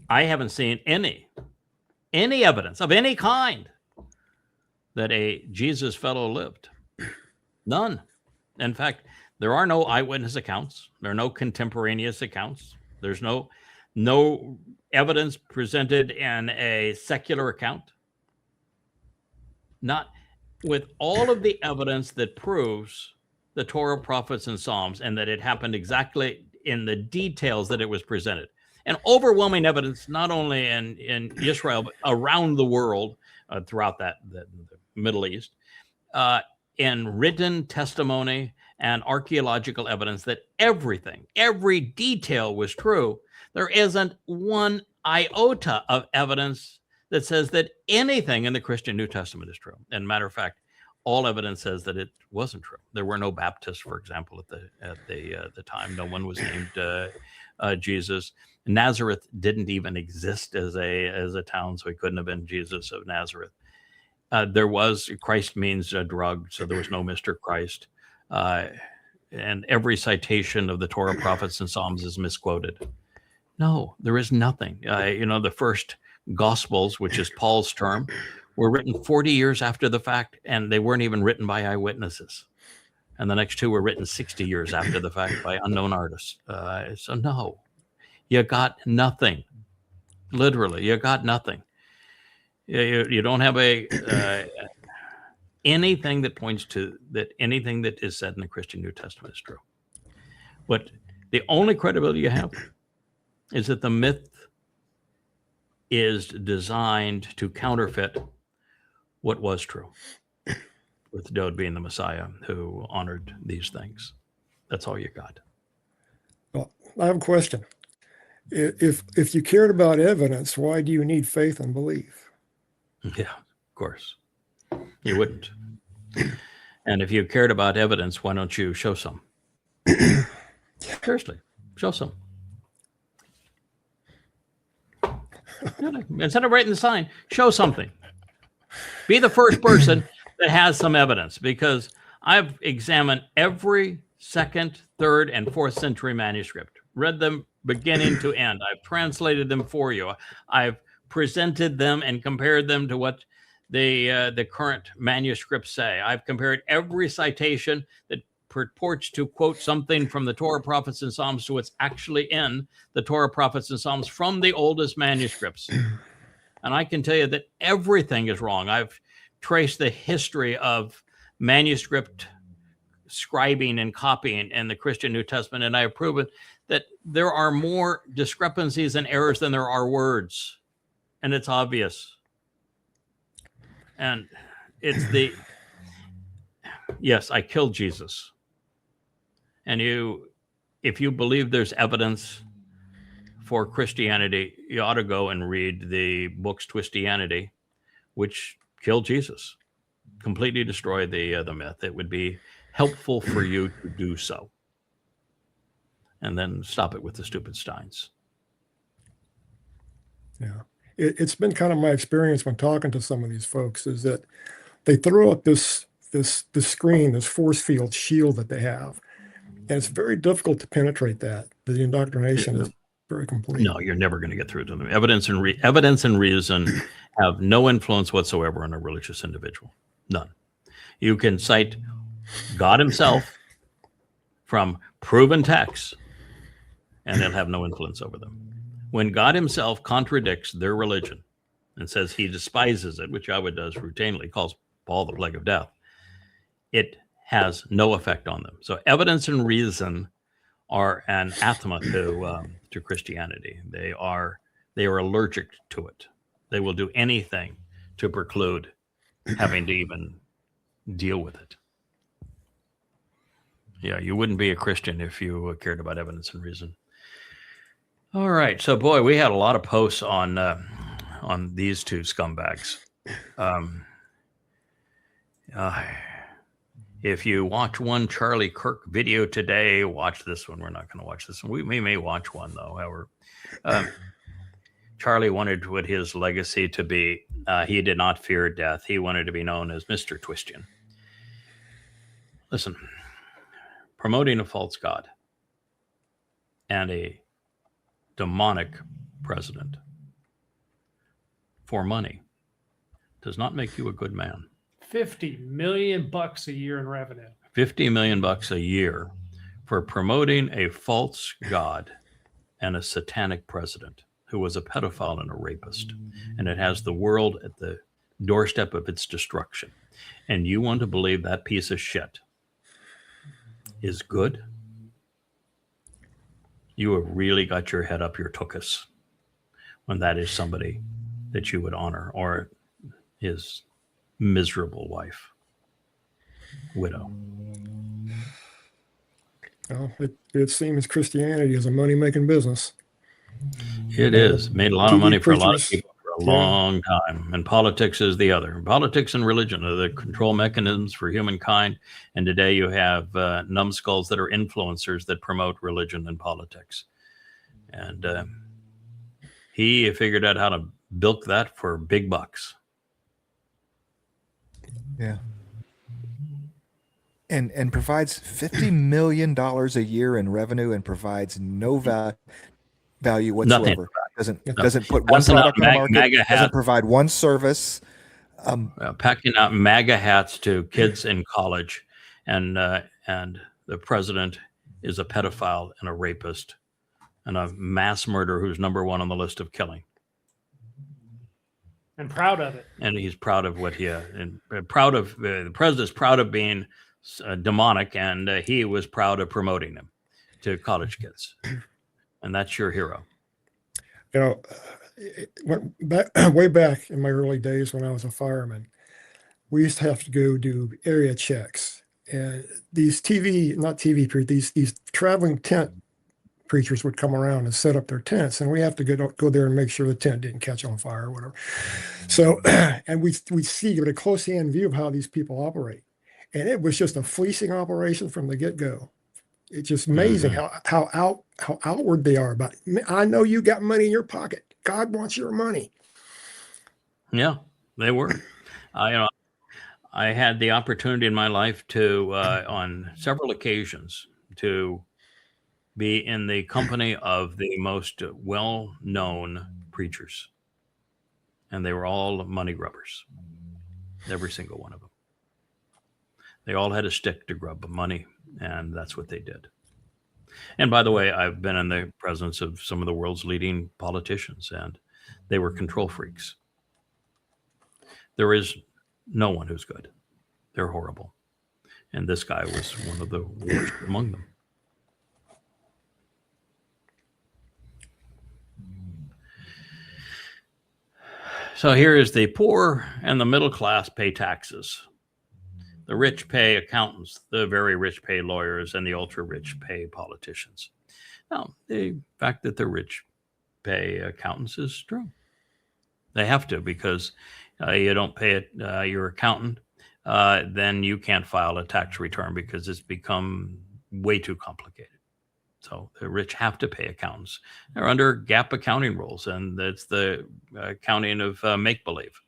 I haven't seen any evidence of any kind that a Jesus fellow lived. None. In fact, there are no eyewitness accounts. There are no contemporaneous accounts. There's no evidence presented in a secular account. Not with all of the evidence that proves the Torah, prophets, and Psalms, and that it happened exactly in the details that it was presented. And overwhelming evidence, not only in Israel, but around the world, throughout the Middle East, in written testimony and archaeological evidence that everything, every detail was true. There isn't one iota of evidence that says that anything in the Christian New Testament is true. And matter of fact, all evidence says that it wasn't true. There were no Baptists, for example, at the time. No one was named Jesus. Nazareth didn't even exist as a town, so he couldn't have been Jesus of Nazareth. There was Christ means a drug, so there was no Mr. Christ. And every citation of the Torah, prophets, and Psalms is misquoted. No, there is nothing. The first Gospels, which is Paul's term, were written 40 years after the fact, and they weren't even written by eyewitnesses. And the next two were written 60 years after the fact by unknown artists. So no, you got nothing. Literally, you got nothing. You don't have anything that points to that anything that is said in the Christian New Testament is true. But the only credibility you have is that the myth is designed to counterfeit what was true, with Dowd being the Messiah who honored these things. That's all you got. Well, I have a question. If you cared about evidence, why do you need faith and belief? Yeah, of course. You wouldn't. And if you cared about evidence, why don't you show some? Seriously, show some. Instead of writing the sign, show something. Be the first person that has some evidence, because I've examined every 2nd, 3rd, and 4th century manuscript, read them beginning to end. I've translated them for you. I've presented them and compared them to what the current manuscripts say. I've compared every citation that purports to quote something from the Torah, prophets, and Psalms to what's actually in the Torah, prophets, and Psalms from the oldest manuscripts. And I can tell you that everything is wrong. I've traced the history of manuscript scribing and copying in the Christian New Testament, and I have proven that there are more discrepancies and errors than there are words. And it's obvious. And it's yes, I killed Jesus. And if you believe there's evidence for Christianity, you ought to go and read the books Twistianity, which killed Jesus, completely destroyed the myth. It would be helpful for you to do so. And then stop it with the stupid Steins. Yeah. It's been kind of my experience when talking to some of these folks is that they throw up this screen, this force field shield that they have. And it's very difficult to penetrate that. The indoctrination is very complete. No, you're never going to get through to them. Evidence and reason have no influence whatsoever on a religious individual. None. You can cite God himself from proven texts, and they'll have no influence over them. When God himself contradicts their religion and says he despises it, which Yahowah does routinely, calls Paul the plague of death, it has no effect on them. So evidence and reason are anathema to Christianity. They are allergic to it. They will do anything to preclude having to even deal with it. Yeah, you wouldn't be a Christian if you cared about evidence and reason. All right, so boy, we had a lot of posts on these two scumbags. If you watch one Charlie Kirk video today, watch this one. We're not going to watch this one. We may watch one, though. However, Charlie wanted what his legacy to be. He did not fear death. He wanted to be known as Mr. Twistian. Listen, promoting a false god and a demonic president for money does not make you a good man. $50 million a year in revenue. $50 million a year for promoting a false god and a satanic president who was a pedophile and a rapist. And it has the world at the doorstep of its destruction, and you want to believe that piece of shit is good, you have really got your head up your tuchus when that is somebody that you would honor, or his miserable wife, widow. Well, it seems Christianity is a money-making business. It is. Made a lot of TV money for a lot of preachers, people for a yeah. long time. And politics is the other. Politics and religion are the control mechanisms for humankind. And today you have numbskulls that are influencers that promote religion and politics. And he figured out how to bilk that for big bucks. Yeah. And provides $50 million a year in revenue and provides no value whatsoever. Nothing. Doesn't put one Passing out product on the market. MAGA Doesn't hats. provide one service. Packing out MAGA hats to kids in college, and the president is a pedophile and a rapist and a mass murderer who's number one on the list of killing. And proud of it. And he's proud of what the president's proud of being demonic, and he was proud of promoting them to college kids. And that's your hero. You know, way back in my early days when I was a fireman, we used to have to go do area checks. And these these traveling tent preachers would come around and set up their tents, and we have to go there and make sure the tent didn't catch on fire or whatever. So, and we see get a close-hand view of how these people operate, and it was just a fleecing operation from the get-go. It's just amazing how outward they are about it. I know you got money in your pocket. God wants your money. Yeah, they were. I had the opportunity in my life to, on several occasions, to be in the company of the most well-known preachers. And they were all money grubbers, every single one of them. They all had a stick to grub money, and that's what they did. And by the way, I've been in the presence of some of the world's leading politicians, and they were control freaks. There is no one who's good. They're horrible. And this guy was one of the worst among them. So here is the poor and the middle class pay taxes. The rich pay accountants, the very rich pay lawyers, and the ultra rich pay politicians. Now, the fact that the rich pay accountants is true. They have to, because you don't pay it, your accountant, then you can't file a tax return because it's become way too complicated. So the rich have to pay accountants. They're under GAAP accounting rules, and it's the accounting of make-believe.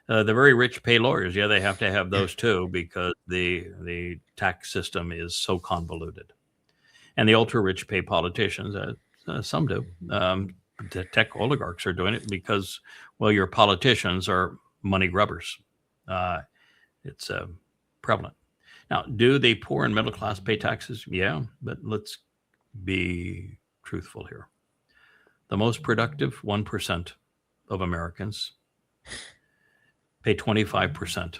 The very rich pay lawyers. Yeah, they have to have those too, because the tax system is so convoluted. And the ultra-rich pay politicians, some do. The tech oligarchs are doing it because, well, your politicians are money grubbers. It's prevalent. Now, do the poor and middle class pay taxes? Yeah, but let's be truthful here. The most productive 1% of Americans pay 25%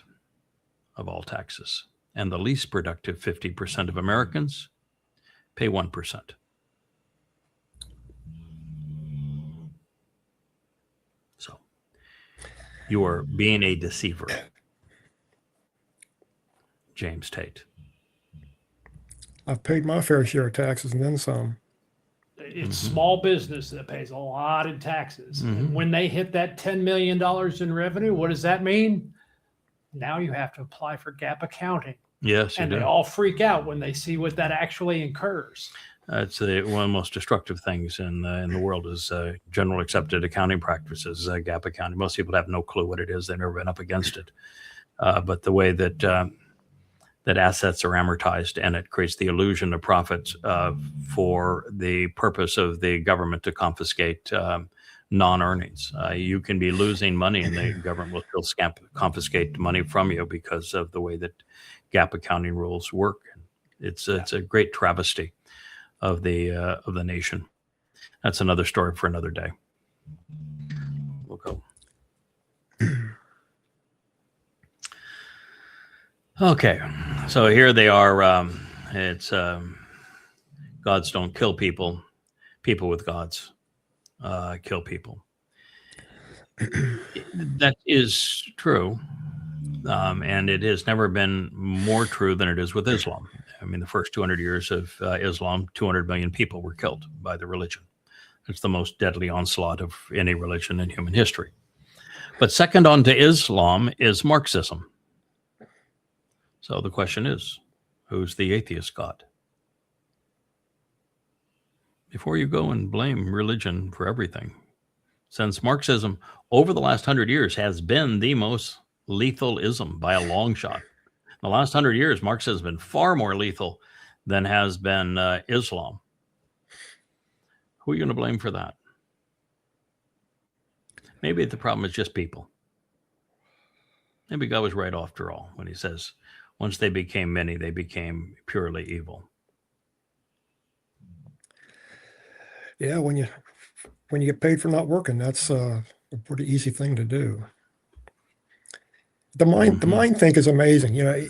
of all taxes, and the least productive 50% of Americans pay 1%. So you are being a deceiver, James Tate. I've paid my fair share of taxes and then some. It's small business that pays a lot in taxes. And when they hit that $10 million in revenue, what does that mean? Now you have to apply for GAAP accounting. Yes, you And do. they all freak out when they see what that actually incurs. It's one of the most destructive things in the world is general accepted accounting practices, GAAP accounting. Most people have no clue what it is. They've never been up against it. But the way that that assets are amortized, and it creates the illusion of profits for the purpose of the government to confiscate non-earnings. You can be losing money, and the government will still confiscate money from you because of the way that GAAP accounting rules work. It's a great travesty of the nation. That's another story for another day. We'll go. Okay, so here they are. It's gods don't kill people. People with gods kill people. That is true. And it has never been more true than it is with Islam. I mean, the first 200 years of Islam, 200 million people were killed by the religion. It's the most deadly onslaught of any religion in human history. But second on to Islam is Marxism. So the question is, who's the atheist God? Before you go and blame religion for everything, since Marxism over the last 100 years has been the most lethal ism by a long shot. In the last 100 years, Marxism has been far more lethal than has been Islam. Who are you going to blame for that? Maybe the problem is just people. Maybe God was right after all when he says, once they became many, they became purely evil. Yeah, when you get paid for not working, that's a pretty easy thing to do. The mind think is amazing. You know,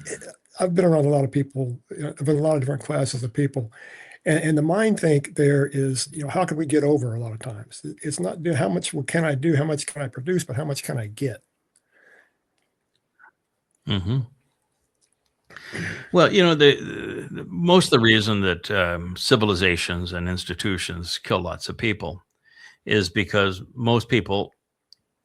I've been around a lot of people. I've been in a lot of different classes of people, and the mind think there is, you know, how can we get over? A lot of times, it's not how much can I do, how much can I produce, but how much can I get? Mm-hmm. Well, you know, the most of the reason that civilizations and institutions kill lots of people is because most people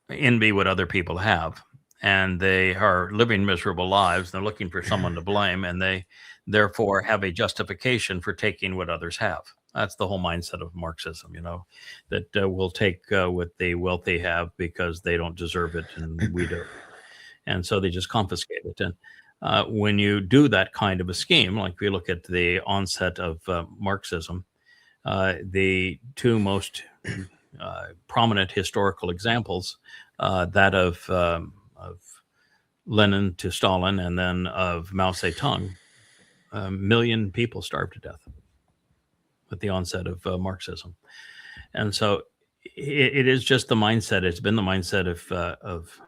envy what other people have, and they are living miserable lives. They're looking for someone to blame, and they therefore have a justification for taking what others have. That's the whole mindset of Marxism, you know, that we'll take what the wealthy have because they don't deserve it and we do. And so they just confiscate it. And when you do that kind of a scheme, like we look at the onset of Marxism, the two most prominent historical examples, that of Lenin to Stalin and then of Mao Zedong, 1 million people starved to death at the onset of Marxism. And so it is just the mindset. It's been the mindset of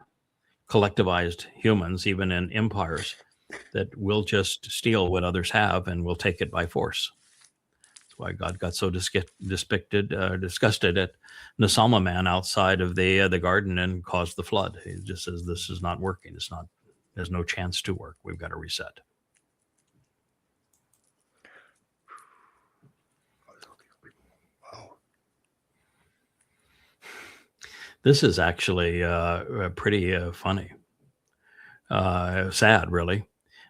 collectivized humans, even in empires, that will just steal what others have and will take it by force. That's why God got so disgusted at Nasama man outside of the garden and caused the flood. He just says, this is not working. There's no chance to work. We've got to reset. This is actually pretty funny, sad, really.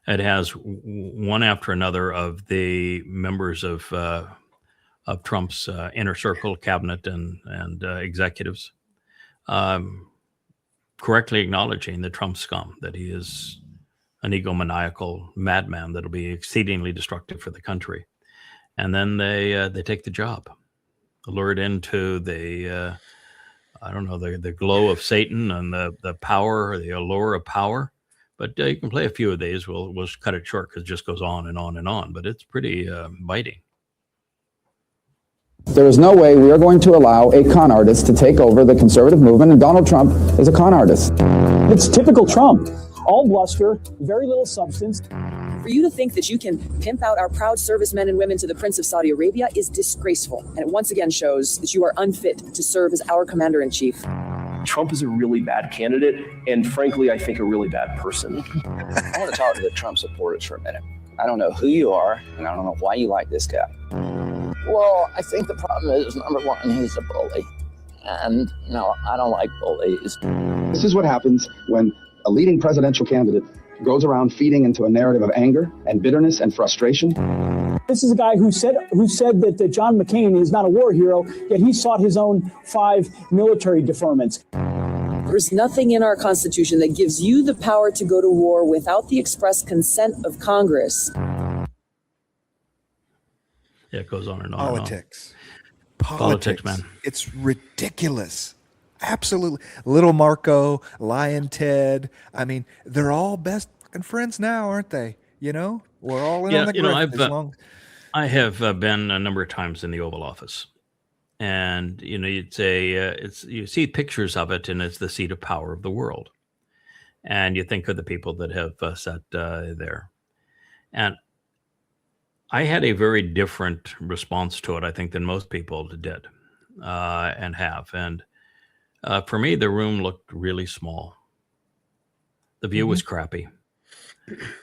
It has one after another of the members of Trump's inner circle, cabinet, and executives correctly acknowledging the Trump scum, that he is an egomaniacal madman that'll be exceedingly destructive for the country. And then they take the job, lured into the the glow of Satan and the power, the allure of power. But you can play a few of these. We'll cut it short because it just goes on and on and on. But it's pretty biting. There is no way we are going to allow a con artist to take over the conservative movement, and Donald Trump is a con artist. It's typical Trump. All bluster, very little substance. For you to think that you can pimp out our proud servicemen and women to the Prince of Saudi Arabia is disgraceful. And it once again shows that you are unfit to serve as our commander-in-chief. Trump is a really bad candidate, and frankly, I think a really bad person. I want to talk to the Trump supporters for a minute. I don't know who you are, and I don't know why you like this guy. Well, I think the problem is, number one, he's a bully. And no, I don't like bullies. This is what happens when a leading presidential candidate goes around feeding into a narrative of anger and bitterness and frustration. This is a guy who said that John McCain is not a war hero, yet he sought his own 5 military deferments. There's nothing in our Constitution that gives you the power to go to war without the express consent of Congress. Yeah, it goes on and on. Politics. And on. Politics, man. It's ridiculous. Absolutely. Little Marco, Lion Ted. I mean, they're all best fucking friends now, aren't they? You know, we're all in on the grift. I have been a number of times in the Oval Office, and you know, you'd say you see pictures of it, and it's the seat of power of the world. And you think of the people that have sat there. And I had a very different response to it, I think, than most people did and have. And for me, the room looked really small. The view was crappy.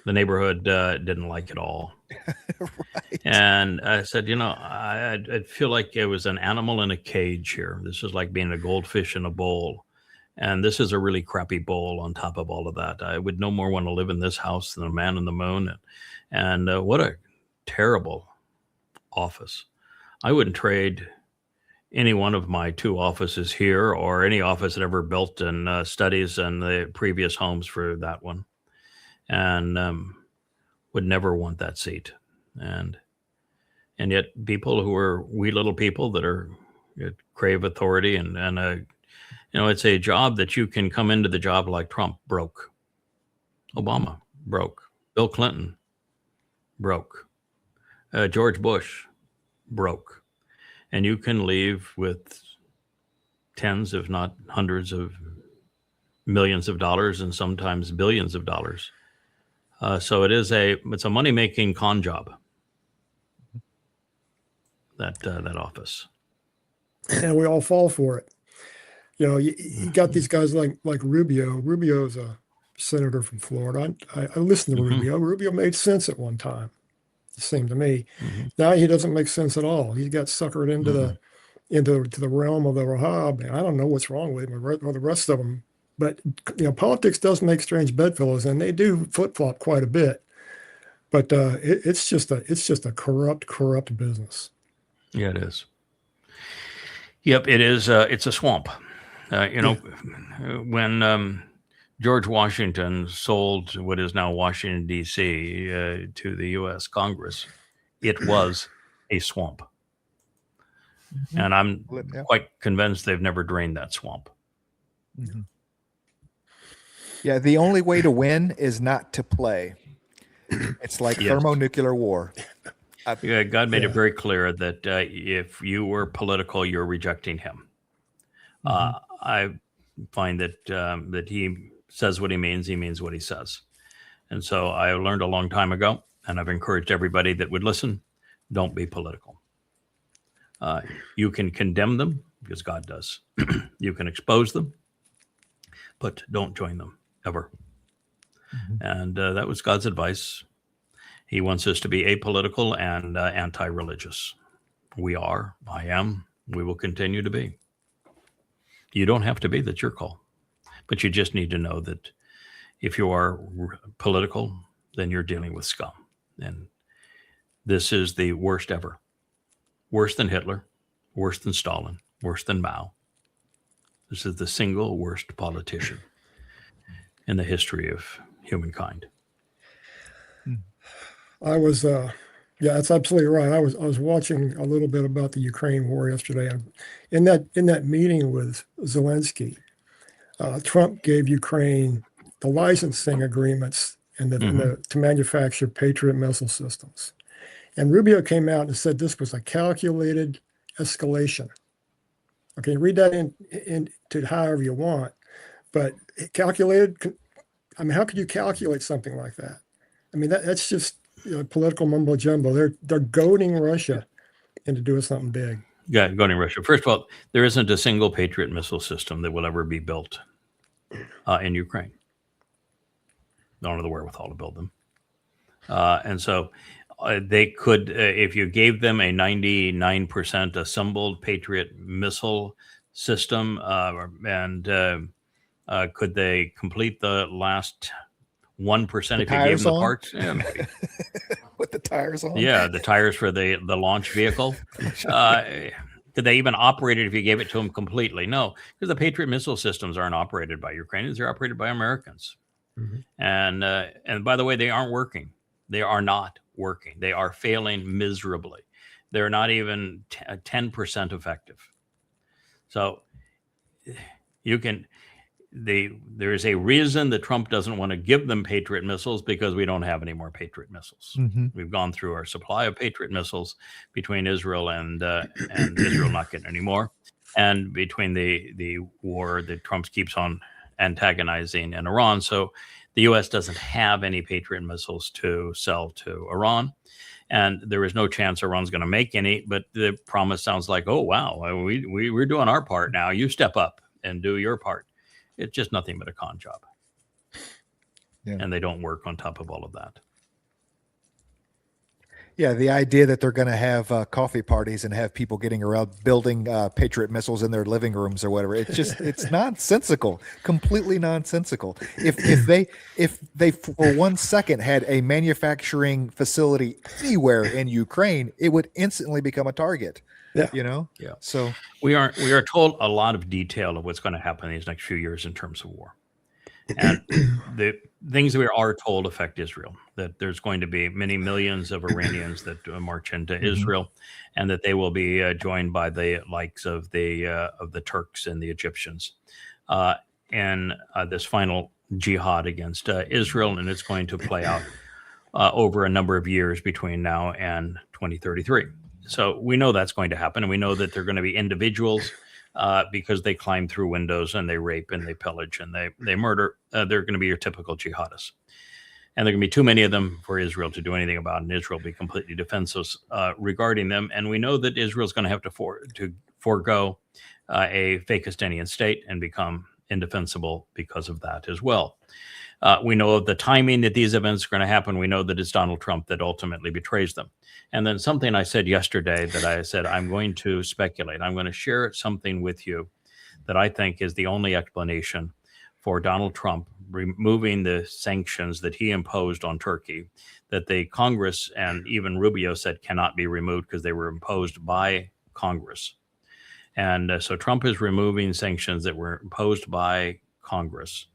The neighborhood didn't like it all. Right. And I said, I feel like it was an animal in a cage here. This is like being a goldfish in a bowl. And this is a really crappy bowl on top of all of that. I would no more want to live in this house than a man in the moon. And what a terrible office. I wouldn't trade any one of my 2 offices here or any office that ever built in studies and the previous homes for that one. And would never want that seat. And yet people who are wee little people that crave authority and it's a job that you can come into the job like Trump broke. Obama broke. Bill Clinton broke. George Bush broke. And you can leave with tens, if not hundreds of millions of dollars and sometimes billions of dollars. So it's a money-making con job, that office. And we all fall for it. You got these guys like Rubio. Rubio's a senator from Florida. I listened to Rubio. Rubio made sense at one time, it seemed to me. Now he doesn't make sense at all. He got suckered into the realm of the Rahab. And I don't know what's wrong with him or the rest of them. But politics does make strange bedfellows, and they do flip flop quite a bit. But it's just a corrupt business. Yeah, it is. Yep, it is. It's a swamp. When George Washington sold what is now Washington, D.C. To the U.S. Congress, it was a swamp. And I'm quite convinced they've never drained that swamp. Yeah, the only way to win is not to play. It's like thermonuclear war. God made it very clear that if you were political, you're rejecting him. I find that he says what he means what he says. And so I learned a long time ago, and I've encouraged everybody that would listen, don't be political. You can condemn them, because God does. You can expose them, but don't join them, ever. And that was God's advice. He wants us to be apolitical and anti-religious. We are, I am, we will continue to be. You don't have to be, that's your call. But you just need to know that if you are political, then you're dealing with scum. And this is the worst ever. Worse than Hitler, worse than Stalin, worse than Mao. This is the single worst politician in the history of humankind. I was, that's absolutely right. I was watching a little bit about the Ukraine war yesterday. In that meeting with Zelensky, Trump gave Ukraine the licensing agreements to manufacture Patriot missile systems. And Rubio came out and said this was a calculated escalation. Okay, read that into however you want, but calculated. I mean, how could you calculate something like that? I mean, that's just political mumbo jumbo. They're goading Russia into doing something big. Yeah, goading Russia. First of all, there isn't a single Patriot missile system that will ever be built in Ukraine. They don't have the wherewithal to build them, and so they could, if you gave them a 99% assembled Patriot missile system, could they complete the last 1% if you gave them the parts? Yeah, maybe. With the tires on? Yeah, the tires for the launch vehicle. Could they even operate it if you gave it to them completely? No, because the Patriot missile systems aren't operated by Ukrainians. They're operated by Americans. And by the way, they aren't working. They are not working. They are failing miserably. They're not even 10% effective. So there is a reason that Trump doesn't want to give them Patriot missiles, because we don't have any more Patriot missiles. We've gone through our supply of Patriot missiles between Israel and Israel not getting any more, and between the war that Trump keeps on antagonizing in Iran. So the U.S. doesn't have any Patriot missiles to sell to Iran. And there is no chance Iran's going to make any, but the promise sounds like, oh, wow, we're doing our part now. You step up and do your part. It's just nothing but a con job. Yeah. And they don't work on top of all of that. Yeah, the idea that they're going to have coffee parties and have people getting around building Patriot missiles in their living rooms or whatever. It's just, it's nonsensical, completely nonsensical. If they for 1 second had a manufacturing facility anywhere in Ukraine, it would instantly become a target. Yeah. You know? Yeah. So we are told a lot of detail of what's going to happen in these next few years in terms of war. And the things that we are told affect Israel, that there's going to be many millions of Iranians that march into Israel, and that they will be joined by the likes of the Turks and the Egyptians in this final jihad against Israel. And it's going to play out over a number of years between now and 2033. So we know that's going to happen. And we know that they're going to be individuals because they climb through windows and they rape and they pillage and they murder. They're going to be your typical jihadists. And there are going to be too many of them for Israel to do anything about, and Israel will be completely defenseless regarding them. And we know that Israel's going to have to forego a Fakistanian state and become indefensible because of that as well. We know of the timing that these events are going to happen. We know that it's Donald Trump that ultimately betrays them. And then something I said yesterday that I said, I'm going to speculate. I'm going to share something with you that I think is the only explanation for Donald Trump removing the sanctions that he imposed on Turkey, that the Congress and even Rubio said cannot be removed because they were imposed by Congress. And so Trump is removing sanctions that were imposed by Congress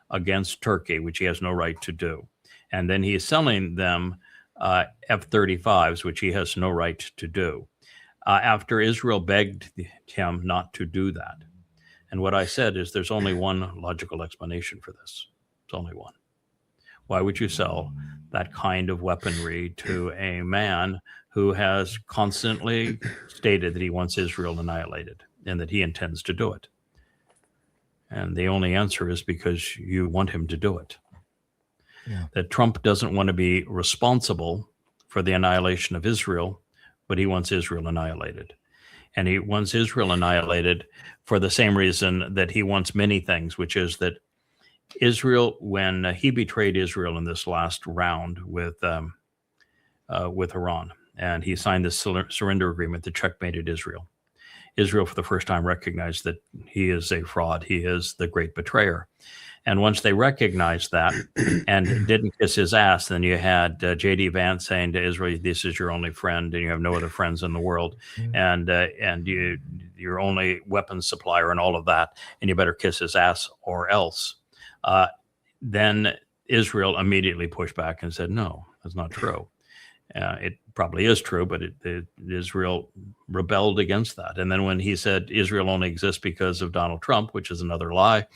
against Turkey, which he has no right to do. And then he is selling them F-35s, which he has no right to do, after Israel begged him not to do that. And what I said is there's only one logical explanation for this. It's only one. Why would you sell that kind of weaponry to a man who has constantly stated that he wants Israel annihilated and that he intends to do it? And the only answer is because you want him to do it. Yeah. That Trump doesn't want to be responsible for the annihilation of Israel, but he wants Israel annihilated. And he wants Israel annihilated for the same reason that he wants many things, which is that Israel, when he betrayed Israel in this last round with Iran, and he signed this surrender agreement that checkmated Israel, Israel for the first time recognized that he is a fraud. He is the great betrayer. And once they recognized that and didn't kiss his ass, then you had J.D. Vance saying to Israel, this is your only friend and you have no other friends in the world. And your only weapons supplier and all of that. And you better kiss his ass or else. Then Israel immediately pushed back and said, no, that's not true. It probably is true, but Israel rebelled against that. And then when he said Israel only exists because of Donald Trump, which is another lie,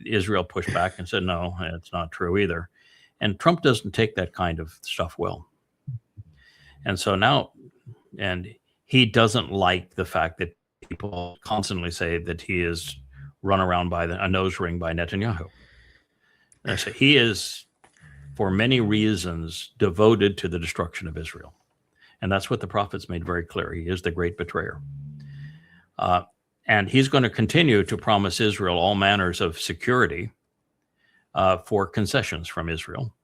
Israel pushed back and said, no, it's not true either. And Trump doesn't take that kind of stuff well. And so now, and he doesn't like the fact that people constantly say that he is run around by a nose ring by Netanyahu. And so he is, for many reasons, devoted to the destruction of Israel. And that's what the prophets made very clear. He is the great betrayer. And he's going to continue to promise Israel all manners of security for concessions from Israel.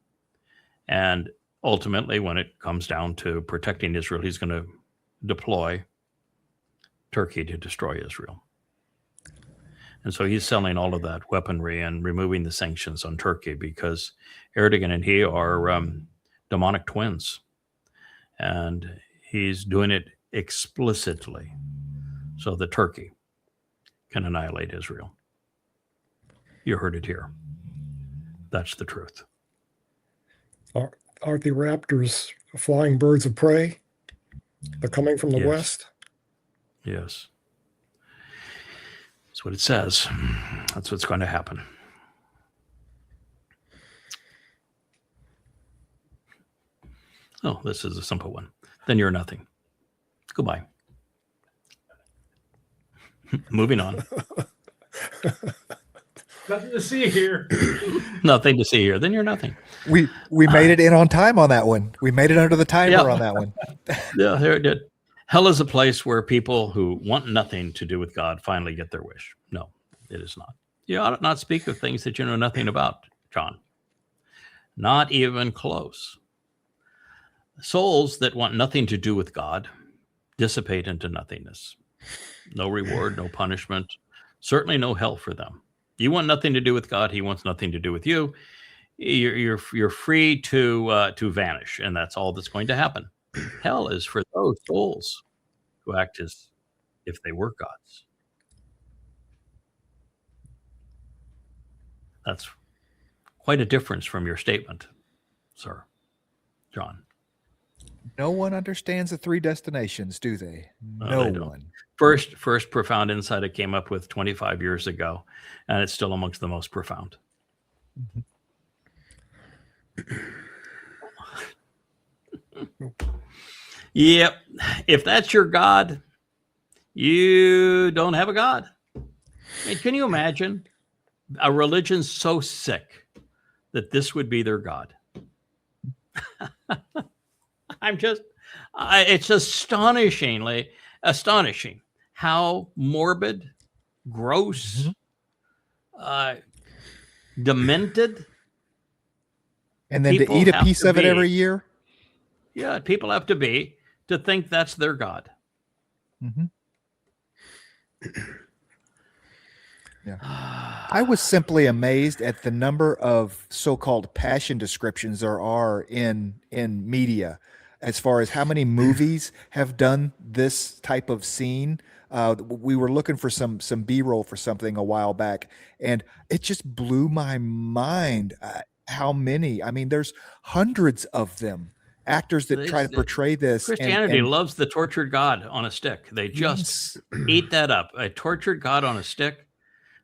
And ultimately, when it comes down to protecting Israel, he's going to deploy Turkey to destroy Israel. And so he's selling all of that weaponry and removing the sanctions on Turkey because Erdogan and he are demonic twins. And he's doing it explicitly so that Turkey can annihilate Israel. You heard it here. That's the truth. Aren't the raptors flying birds of prey? They're coming from the Yes. west? Yes. That's what it says. That's what's going to happen. Oh, this is a simple one. Then you're nothing. Goodbye. Moving on. Nothing to see here. Nothing to see here. Then you're nothing. We made it in on time on that one. We made it under the timer Yeah. on that one. Yeah, there it did. Hell is a place where people who want nothing to do with God finally get their wish. No, it is not. You ought not speak of things that you know nothing about, John. Not even close. Souls that want nothing to do with God dissipate into nothingness. No reward, no punishment, certainly no hell for them. You want nothing to do with God. He wants nothing to do with you. You're free to vanish, and that's all that's going to happen. Hell is for those souls who act as if they were gods. That's quite a difference from your statement, sir, John. No one understands the three destinations, do they? No, No they don't. one. First profound insight I came up with 25 years ago, and it's still amongst the most profound. Yep. If that's your God, you don't have a God. I mean, can you imagine a religion so sick that this would be their God? It's astonishing how morbid, gross, demented. And then to people eat a have piece to of it be. every year. Yeah, people have to be to think that's their God. Mm-hmm. Yeah. I was simply amazed at the number of so-called passion descriptions there are in media, as far as how many movies have done this type of scene. We were looking for some B-roll for something a while back, and it just blew my mind how many. I mean, there's hundreds of them. Actors that try to portray this. Christianity loves the tortured God on a stick. They just eat that up. A tortured God on a stick.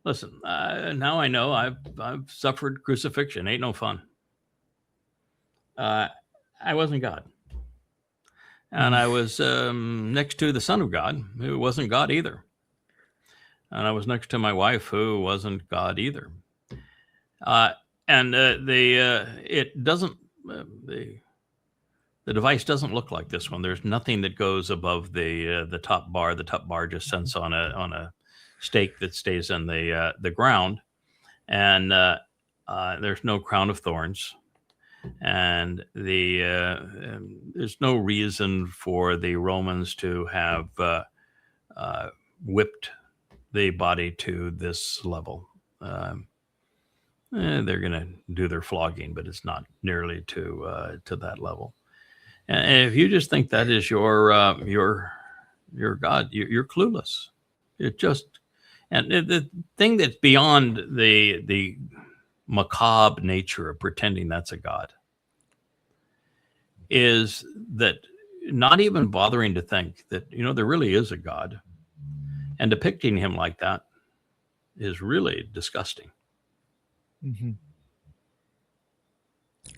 Listen, now I know I've suffered crucifixion. Ain't no fun. I wasn't God. And I was next to the Son of God, who wasn't God either. And I was next to my wife, who wasn't God either. The device doesn't look like this one. There's nothing that goes above the top bar. The top bar just sits on a stake that stays in the ground, and there's no crown of thorns, and there's no reason for the Romans to have whipped the body to this level. They're going to do their flogging, but it's not nearly to that level. And if you just think that is your God, you're clueless. It just, and the thing that's beyond the macabre nature of pretending that's a God is that not even bothering to think that, there really is a God, and depicting him like that is really disgusting. Mm-hmm.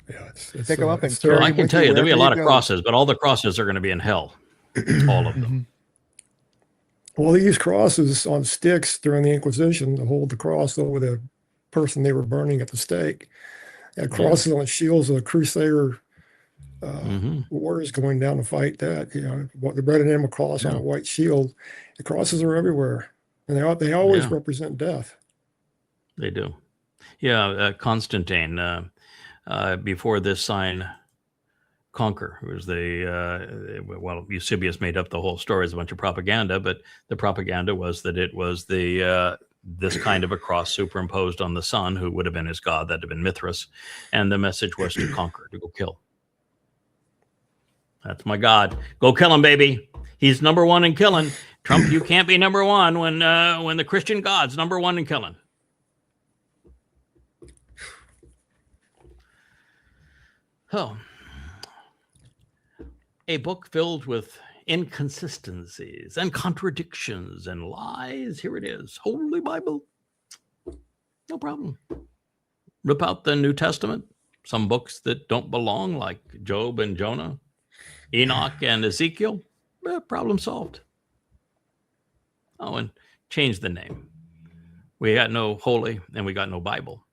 Yeah, Pick them up and So carry I them can with tell you, there'll be a wherever lot you of go. crosses, but all the crosses are going to be in hell. All of them. Well, they used crosses on sticks during the Inquisition to hold the cross over the person they were burning at the stake. They had crosses on the shields of the Crusader warriors going down to fight that. The red and emerald cross on a white shield. The crosses are everywhere, and they always represent death. They do. Yeah, Constantine, before this sign, Conquer, who was Eusebius made up the whole story as a bunch of propaganda, but the propaganda was that it was this kind of a cross superimposed on the sun, who would have been his god, that had been Mithras, and the message was to conquer, to go kill. That's my God. Go kill him, baby. He's number one in killing. Trump, you can't be number one when the Christian God's number one in killing. Oh, a book filled with inconsistencies and contradictions and lies. Here it is. Holy Bible. No problem. Rip out the New Testament. Some books that don't belong, like Job and Jonah, Enoch and Ezekiel. Problem solved. Oh, and change the name. We got no holy and we got no Bible,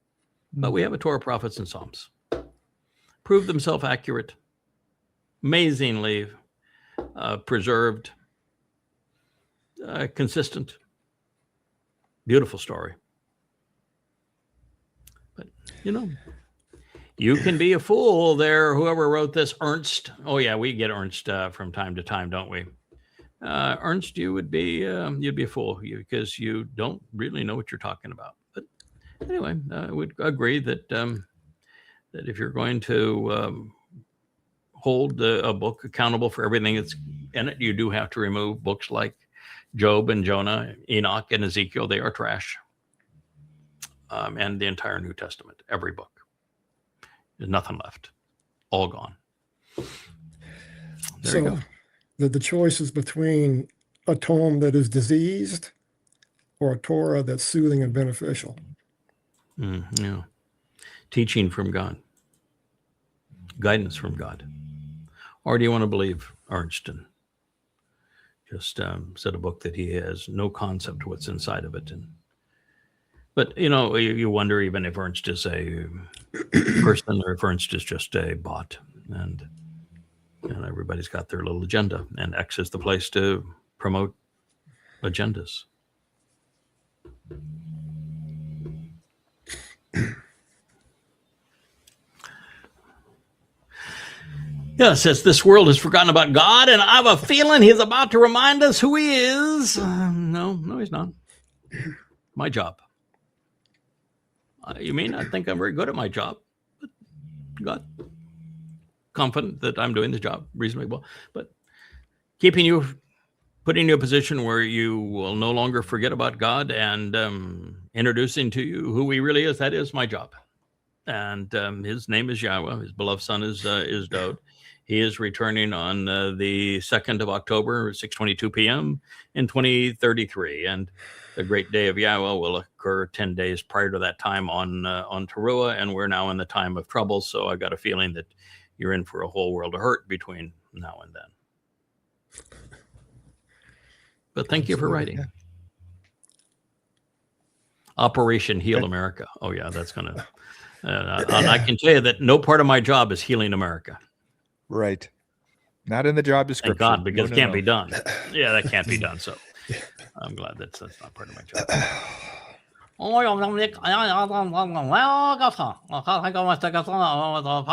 but we have a Torah, prophets, and Psalms. Prove themselves accurate, amazingly preserved, consistent, beautiful story. But, you can be a fool there. Whoever wrote this, Ernst. Oh yeah, we get Ernst from time to time, don't we? Ernst, you'd be a fool because you don't really know what you're talking about. But anyway, I would agree that that if you're going to hold a book accountable for everything that's in it, you do have to remove books like Job and Jonah, Enoch and Ezekiel. They are trash. And the entire New Testament, every book. There's nothing left. All gone. There you go. The choice is between a tome that is diseased or a Torah that's soothing and beneficial. Yeah. Teaching from God. Guidance from God. Or do you want to believe Ernst and just said a book that he has no concept what's inside of it? But, you wonder even if Ernst is a person or if Ernst is just a bot. And everybody's got their little agenda. And X is the place to promote agendas. Yeah, it says this world has forgotten about God, and I have a feeling he's about to remind us who he is. No, he's not. My job. You mean I think I'm very good at my job? But God, confident that I'm doing the job reasonably well. But putting you in a position where you will no longer forget about God and introducing to you who he really is, that is my job. And his name is Yahowah. His beloved son is Dowd. He is returning on the 2nd of October, 6:22 p.m. in 2033. And the great day of Yahowah will occur 10 days prior to that time on Towrah, and we're now in the time of trouble. So I got a feeling that you're in for a whole world of hurt between now and then. But thank you for writing. Yeah. Operation Heal America. Oh yeah, that's gonna. I can tell you that no part of my job is healing America. Right. Not in the job description. Thank God, because No, it can't no. be done. Yeah, that can't be done. So I'm glad that's not part of my job. Thank you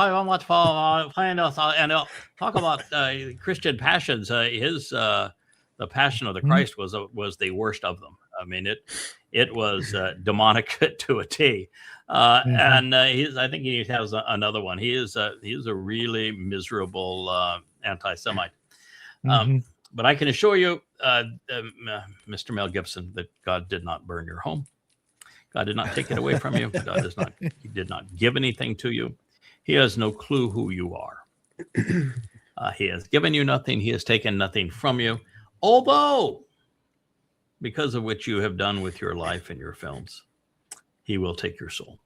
very much for playing us. And talk about Christian passions. The Passion of the Christ was the worst of them. I mean, it was demonic to a T. And I think he has another one. He is a really miserable anti-Semite. But I can assure you, Mr. Mel Gibson, that God did not burn your home. God did not take it away from you. He did not give anything to you. He has no clue who you are. He has given you nothing. He has taken nothing from you. Although, because of what you have done with your life and your films, he will take your soul.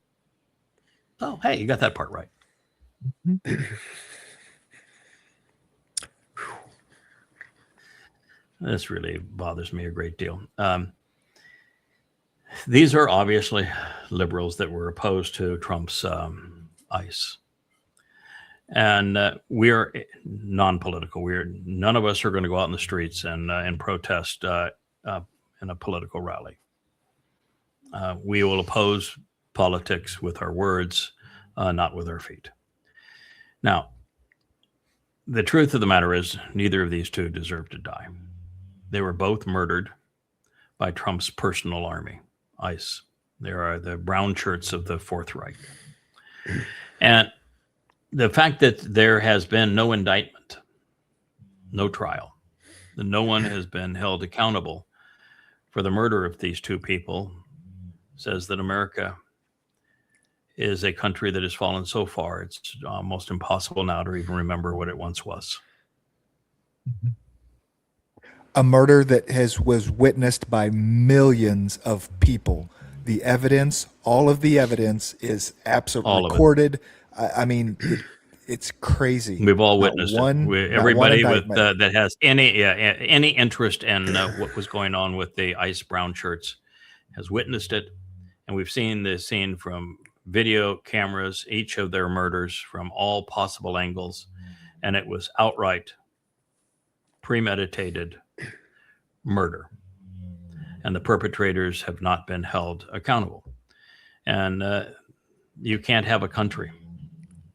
Oh, hey, you got that part right. This really bothers me a great deal. These are obviously liberals that were opposed to Trump's ICE. And we are non-political. None of us are going to go out in the streets and protest in a political rally. We will oppose politics with our words, not with our feet. Now, the truth of the matter is neither of these two deserve to die. They were both murdered by Trump's personal army, ICE. They are the brown shirts of the Fourth Reich. And the fact that there has been no indictment, no trial, that no one has been held accountable for the murder of these two people says that America is a country that has fallen so far, it's almost impossible now to even remember what it once was. A murder that was witnessed by millions of people. The evidence, all of the evidence is absolutely recorded. I mean, it's crazy. We've all witnessed it. Everybody that has any interest in what was going on with the ICE brown shirts has witnessed it, and we've seen this scene from video cameras, each of their murders from all possible angles, and it was outright premeditated murder, and the perpetrators have not been held accountable. And you can't have a country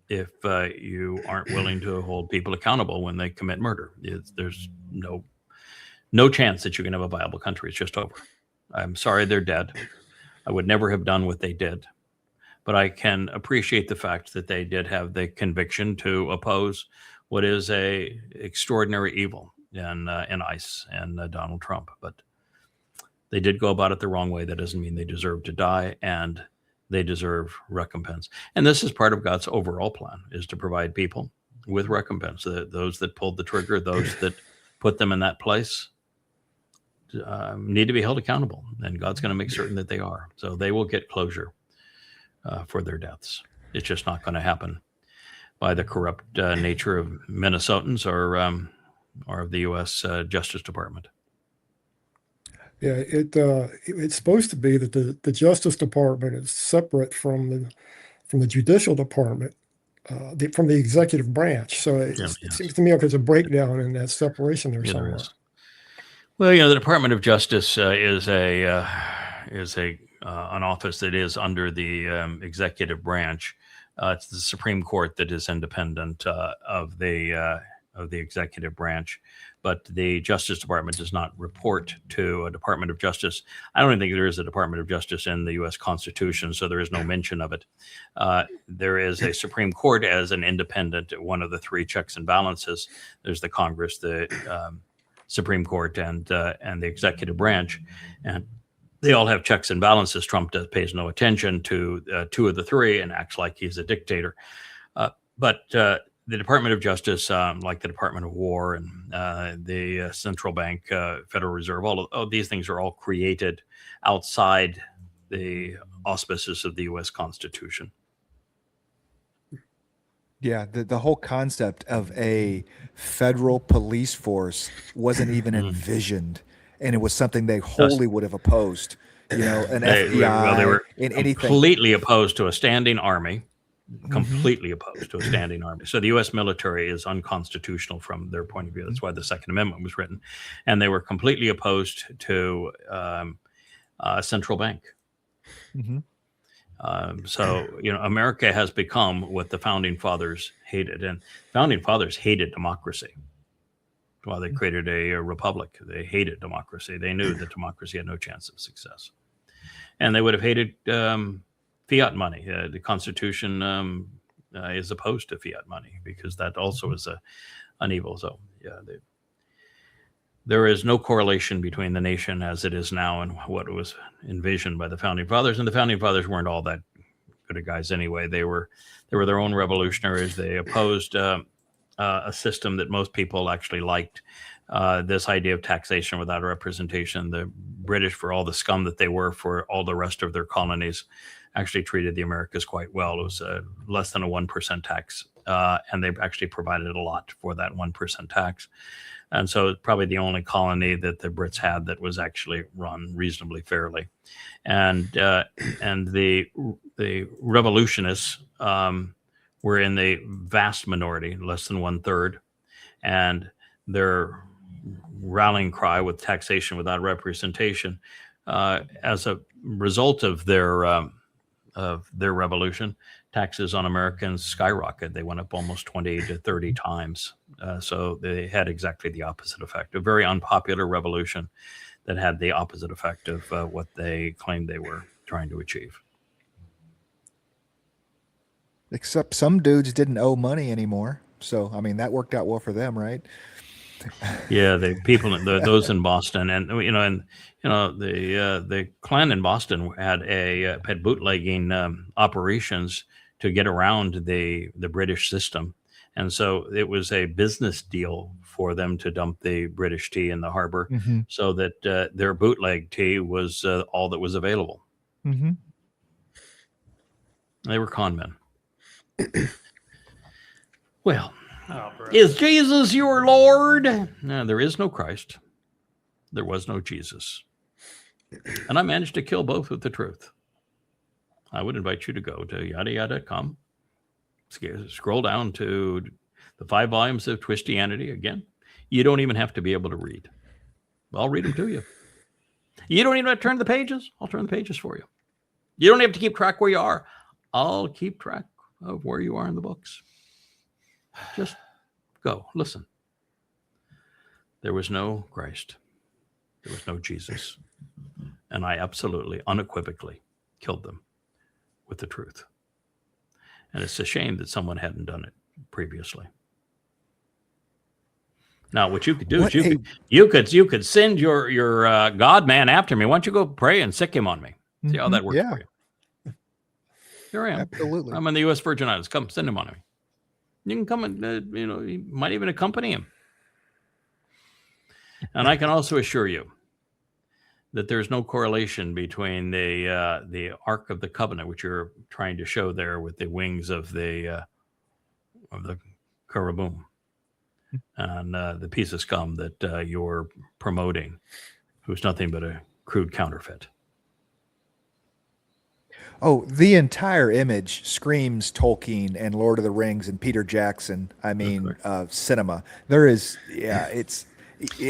if you aren't willing to hold people accountable when they commit murder. There's no chance that you can have a viable country. It's just over. I'm sorry they're dead. I would never have done what they did, but I can appreciate the fact that they did have the conviction to oppose what is a extraordinary evil in ICE and Donald Trump. But they did go about it the wrong way. That doesn't mean they deserve to die, and they deserve recompense. And this is part of God's overall plan, is to provide people with recompense. Those that pulled the trigger, those that put them in that place, need to be held accountable, and God's going to make certain that they are. So they will get closure for their deaths. It's just not going to happen by the corrupt nature of Minnesotans or of the U.S. Justice Department. Yeah, it's supposed to be that the Justice Department is separate from the Judicial Department, from the executive branch. So it seems to me like there's a breakdown in that separation there somewhere. Well, the Department of Justice is an office that is under the executive branch. It's the Supreme Court that is independent of the executive branch, but the Justice Department does not report to a Department of Justice. I don't even think there is a Department of Justice in the U.S. Constitution, so there is no mention of it. There is a Supreme Court as an independent, one of the three checks and balances. There's the Congress, the Supreme Court, and the executive branch, and they all have checks and balances. Trump pays no attention to two of the three and acts like he's a dictator. But the Department of Justice, like the Department of War and the Central Bank, Federal Reserve, all of these things are all created outside the auspices of the U.S. Constitution. Yeah, the whole concept of a federal police force wasn't even envisioned, and it was something they wholly would have opposed. An FBI, they were in anything. Completely opposed to a standing army. Completely opposed to a standing army. So the U.S. military is unconstitutional from their point of view. That's why the Second Amendment was written. And they were completely opposed to a central bank. So, America has become what the Founding Fathers hated. And Founding Fathers hated democracy. While they created a republic, they hated democracy. They knew that democracy had no chance of success. And they would have hated fiat money. The Constitution is opposed to fiat money because that also is an evil. So, there is no correlation between the nation as it is now and what was envisioned by the Founding Fathers. And the Founding Fathers weren't all that good of guys anyway. They were their own revolutionaries. They opposed a system that most people actually liked. This idea of taxation without representation. The British, for all the scum that they were for all the rest of their colonies, actually treated the Americas quite well. It was less than a 1% tax, and they actually provided a lot for that 1% tax. And so it's probably the only colony that the Brits had that was actually run reasonably fairly. And the revolutionists were in the vast minority, less than 1/3, and their rallying cry with taxation without representation, as a result of their revolution, taxes on Americans skyrocketed. They went up almost 20 to 30 times. So they had exactly the opposite effect. A very unpopular revolution that had the opposite effect of what they claimed they were trying to achieve. Except some dudes didn't owe money anymore. So, that worked out well for them, right? Yeah, those in Boston, and the Klan in Boston had bootlegging operations to get around the British system, and so it was a business deal for them to dump the British tea in the harbor, so that their bootleg tea was all that was available. They were con men. Well. Is Jesus your Lord? No, there is no Christ. There was no Jesus. And I managed to kill both with the truth. I would invite you to go to yada.com, scroll down to the 5 volumes of Twistianity. Again, you don't even have to be able to read. I'll read them to you. You don't even have to turn the pages. I'll turn the pages for you. You don't have to keep track where you are. I'll keep track of where you are in the books. Just go, listen. There was no Christ. There was no Jesus. And I absolutely, unequivocally killed them with the truth. And it's a shame that someone hadn't done it previously. Now, what you could do is you could send your God man after me. Why don't you go pray and sick him on me? See how that works for you. Here I am. Absolutely. I'm in the U.S. Virgin Islands. Come, send him on me. You can come and you might even accompany him. And I can also assure you that there's no correlation between the Ark of the Covenant, which you're trying to show there with the wings of the cherubim, and the piece of scum that you're promoting, who's nothing but a crude counterfeit. Oh, the entire image screams Tolkien and Lord of the Rings and Peter Jackson. I mean, cinema. There is, it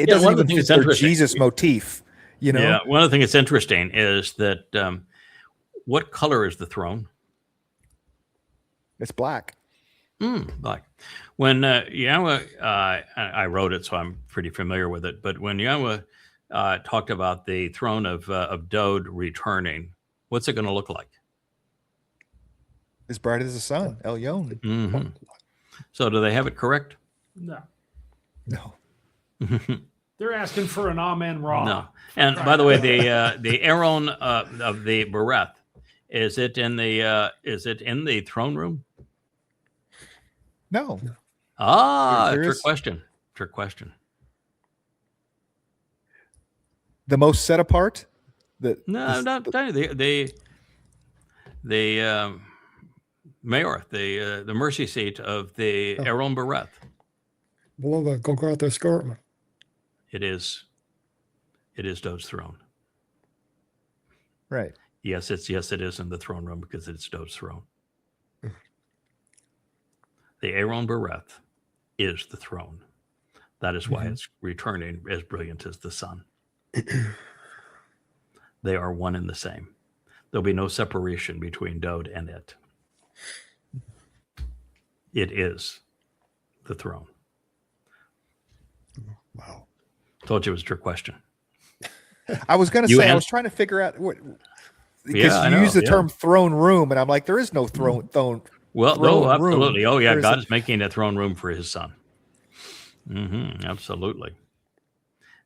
doesn't even fit their Jesus motif. Yeah, one of the things that's interesting is that what color is the throne? It's black. Black. When Yahowah, I wrote it, so I'm pretty familiar with it. But when Yahowah talked about the throne of Dowd returning, what's it going to look like? As bright as the sun, Elyon. Mm-hmm. So do they have it correct? No. No. They're asking for an amen raw. No. And by the way, the Aaron of the Bereth, is it in the throne room? No. Trick question. Trick question. The most set apart? The mayor, the mercy seat of the Aaron Bereth. Below the Golgotha escarpment. It is Dowd's throne. Right. Yes, it is in the throne room because it's Dowd's throne. The Aaron Bereth is the throne. That is why it's returning as brilliant as the sun. They are one and the same. There'll be no separation between Dowd and it. It is the throne. Wow. Told you it was a trick question. I was going to say, I was trying to figure out what, because you use the term throne room, and I'm like, there is no throne. Well, no, absolutely. Room. Oh, yeah, God is making a throne room for his son. Absolutely.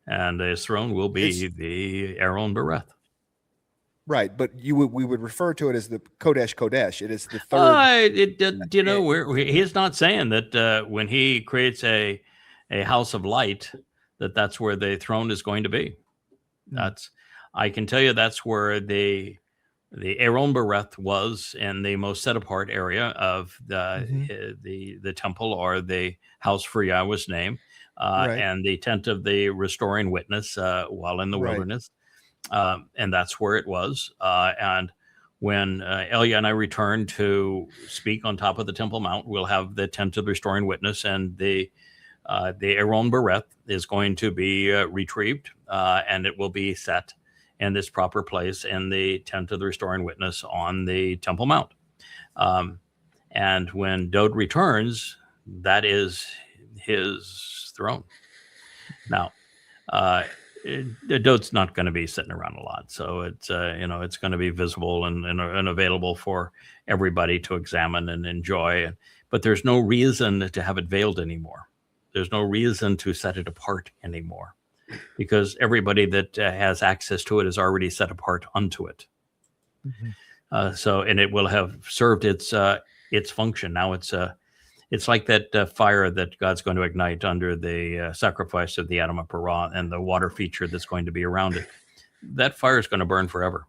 And his throne will be the Aaron Bereth. Right, but we would refer to it as the Kodesh. It is the third. He's not saying that when he creates a house of light, that's where the throne is going to be. I can tell you that's where the Aaron Bereth was in the most set apart area of the temple or the house for Yahweh's name, and the tent of the restoring witness while in the wilderness. And that's where it was. And when Elia and I return to speak on top of the Temple Mount, we'll have the tent of the restoring witness, and the Aaron Bereth is going to be retrieved, and it will be set in this proper place in the tent of the restoring witness on the Temple Mount. And when Dowd returns, that is his throne. Now, Dowd's not going to be sitting around a lot, so it's it's going to be visible and available for everybody to examine and enjoy. But there's no reason to have it veiled anymore. There's no reason to set it apart anymore, because everybody that has access to it is already set apart unto it. And it will have served its function. Now it's like that fire that God's going to ignite under the sacrifice of the Adam of Parah and the water feature that's going to be around it. That fire is going to burn forever,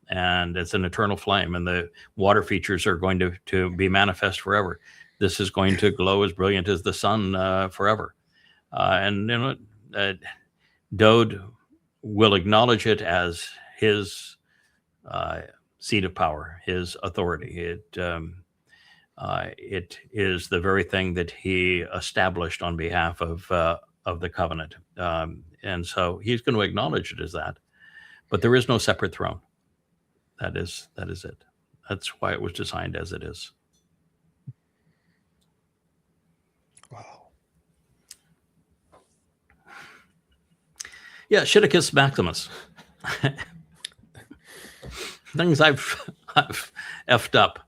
and it's an eternal flame, and the water features are going to be manifest forever. This is going to glow as brilliant as the sun forever. And Dowd will acknowledge it as his seat of power, his authority. It is the very thing that he established on behalf of the covenant, and so he's going to acknowledge it as that. But there is no separate throne. That is it. That's why it was designed as it is. Wow. Yeah, Shittacus Maximus. Things I've effed up.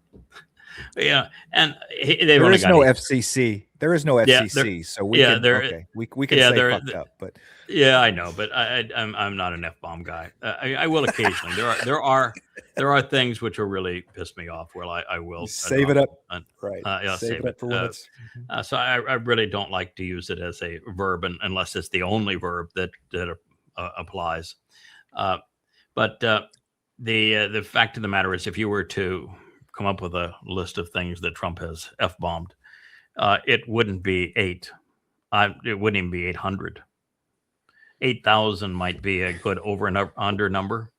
Yeah, and they've There only is got no 8. FCC. There is no Yeah, FCC, so we yeah, can there- okay. We can yeah, say there- fucked up, but Yeah, I know, but I'm not an F-bomb guy. I will occasionally. There are things which will really piss me off. Where I will save it up. and- Right. yeah, save it up for when it's so I really don't like to use it as a verb unless it's the only verb that applies. But the fact of the matter is, if you were to come up with a list of things that Trump has F-bombed, it wouldn't be 8. It wouldn't even be 800. 8,000 might be a good over and under number.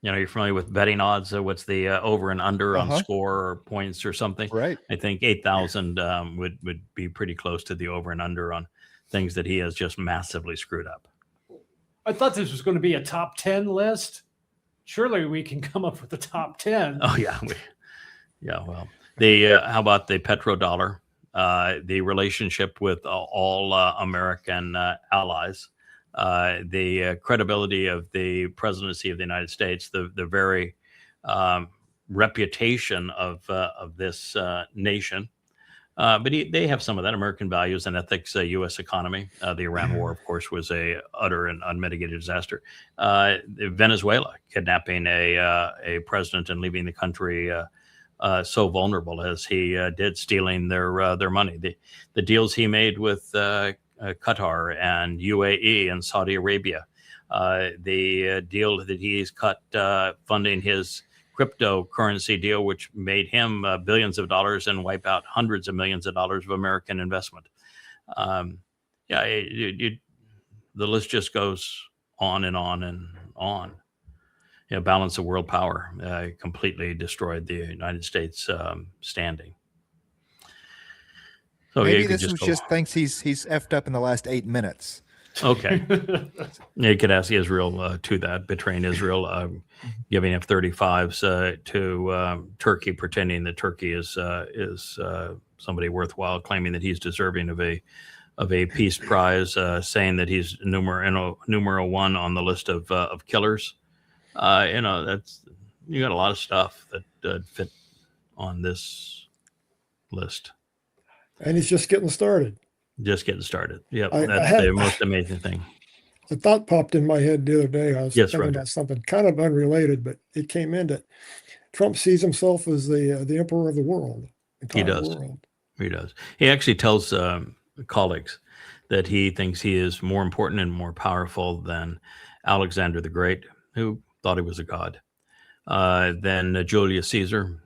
You know, you're familiar with betting odds. What's the over and under on score or points or something? right. I think 8,000 would be pretty close to the over and under on things that he has just massively screwed up. I thought this was going to be a top 10 list. Surely we can come up with a top 10. Oh yeah, well, how about the petrodollar? The relationship with all American allies, the credibility of the presidency of the United States, the very reputation of this nation. But they have some of that, American values and ethics, U.S. economy. The Iran war, of course, was a utter and unmitigated disaster. Venezuela kidnapping a president and leaving the country so vulnerable as he did, stealing their money. The deals he made with Qatar and UAE and Saudi Arabia, the deal that he's cut funding his cryptocurrency deal, which made him billions of dollars and wipe out hundreds of millions of dollars of American investment. The list just goes on and on and on. Balance of world power completely destroyed the United States standing. So maybe you could this was go- just thinks he's effed up in the last 8 minutes. Okay. You could ask Israel to that, betraying Israel, giving F-35s to Turkey, pretending that Turkey is somebody worthwhile, claiming that he's deserving of a peace prize, saying that he's numero one on the list of killers. That's, you got a lot of stuff that fit on this list. And he's just getting started. Just getting started. Yeah, I that's had- the most amazing thing. A thought popped in my head the other day. I was Yes, thinking Roger. about something kind of unrelated, but it came in that Trump sees himself as the emperor of the world. He entire does. World. He does. He actually tells colleagues that he thinks he is more important and more powerful than Alexander the Great, who thought he was a god, than Julius Caesar,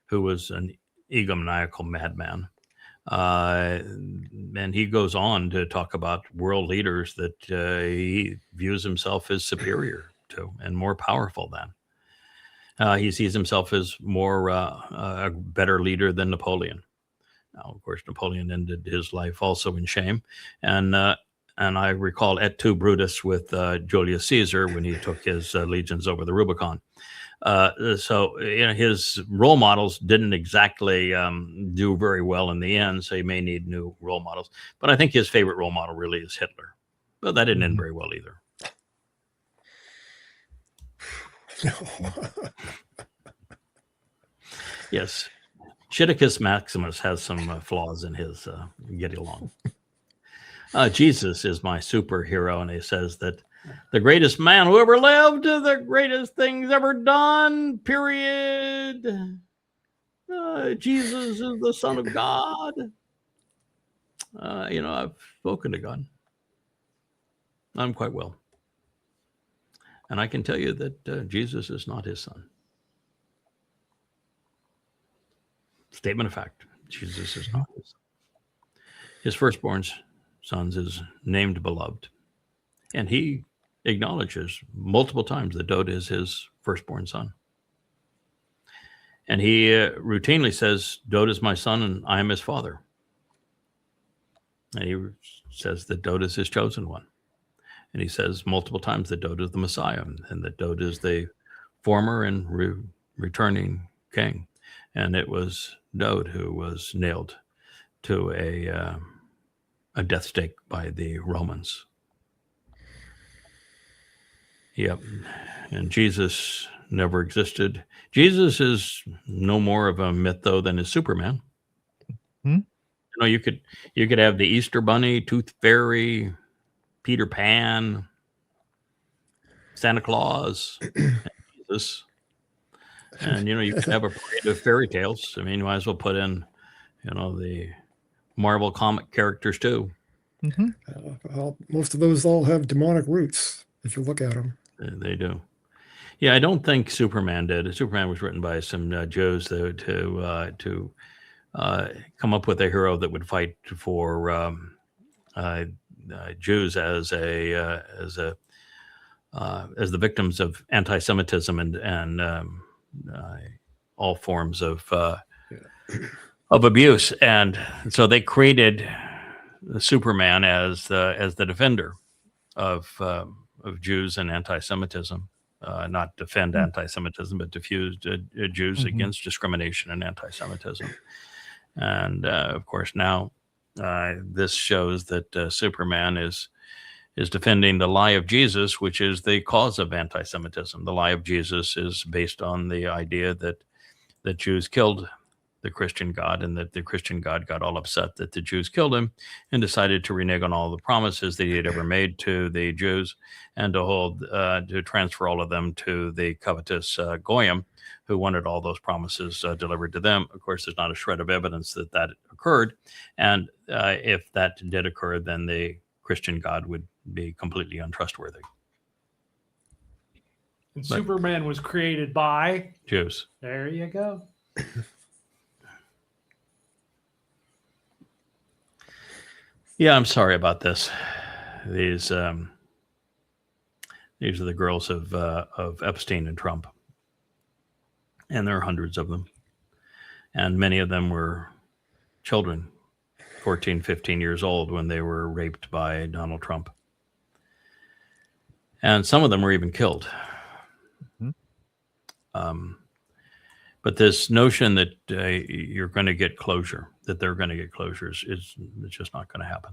who was an egomaniacal madman. And he goes on to talk about world leaders that he views himself as superior to and more powerful than. He sees himself as more a better leader than Napoleon. Now, of course, Napoleon ended his life also in shame, and I recall et tu Brutus with Julius Caesar when he took his legions over the Rubicon. So his role models didn't exactly do very well in the end, so he may need new role models. But I think his favorite role model really is Hitler. But that didn't end very well either. Yes. Shittacus Maximus has some flaws in his getting along. Jesus is my superhero, and he says that the greatest man who ever lived, the greatest things ever done, period. Jesus is the Son of God. I've spoken to God. I'm quite well. And I can tell you that Jesus is not his son. Statement of fact, Jesus is not his son. His firstborn sons is named Beloved. And he acknowledges multiple times that Dowd is his firstborn son. And he routinely says, Dowd is my son and I am his father. And he says that Dowd is his chosen one. And he says multiple times that Dowd is the Messiah and that Dowd is the former and returning king. And it was Dowd who was nailed to a death stake by the Romans. Yep. And Jesus never existed. Jesus is no more of a myth, though, than is Superman. You know, you could have the Easter Bunny, Tooth Fairy, Peter Pan, Santa Claus, and Jesus. And, you know, you could have a parade of fairy tales. I mean, you might as well put in, you know, the Marvel comic characters, too. Well, most of those all have demonic roots, if you look at them. They do. Yeah, I don't think Superman did. Superman was written by some Jews to come up with a hero that would fight for Jews as the victims of anti-Semitism and all forms of abuse, and so they created Superman as the defender of Jews and anti-Semitism. Not defend anti-Semitism, but diffuse Jews against discrimination and anti-Semitism. And of course, now this shows that Superman is defending the lie of Jesus, which is the cause of anti-Semitism. The lie of Jesus is based on the idea that Jews killed the Christian God, and that the Christian God got all upset that the Jews killed him and decided to renege on all the promises that he had ever made to the Jews, and to transfer all of them to the covetous Goyim, who wanted all those promises delivered to them. Of course, there's not a shred of evidence that occurred, and if that did occur, then the Christian God would be completely untrustworthy. And Superman was created by Jews. There you go. Yeah, I'm sorry about this. These are the girls of Epstein and Trump, and there are hundreds of them, and many of them were children, 14, 15 years old when they were raped by Donald Trump, and some of them were even killed. But this notion that you're going to get closure, that they're going to get closures, it's just not going to happen.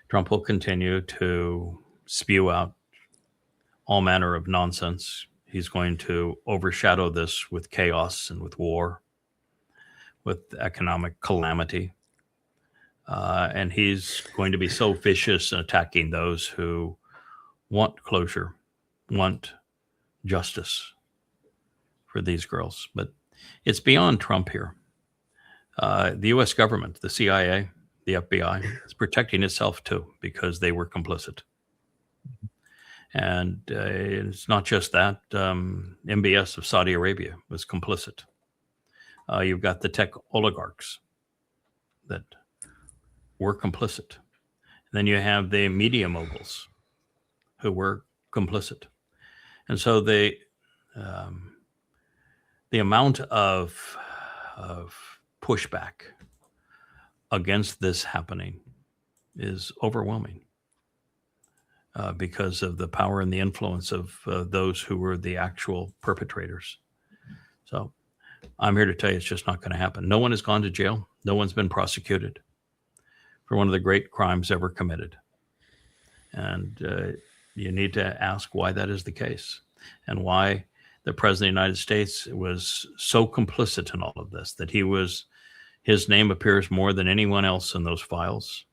Trump will continue to spew out all manner of nonsense. He's going to overshadow this with chaos and with war, with economic calamity. And he's going to be so vicious in attacking those who want closure, want justice for these girls. But it's beyond Trump here. The U.S. government, the CIA, the FBI, is protecting itself too, because they were complicit. And it's not just that. MBS of Saudi Arabia was complicit. You've got the tech oligarchs that were complicit. And then you have the media moguls who were complicit. And so the amount of pushback against this happening is overwhelming because of the power and the influence of those who were the actual perpetrators. So I'm here to tell you it's just not going to happen. No one has gone to jail. No one's been prosecuted for one of the great crimes ever committed. And you need to ask why that is the case, and why the President of the United States was so complicit in all of this, that his name appears more than anyone else in those files,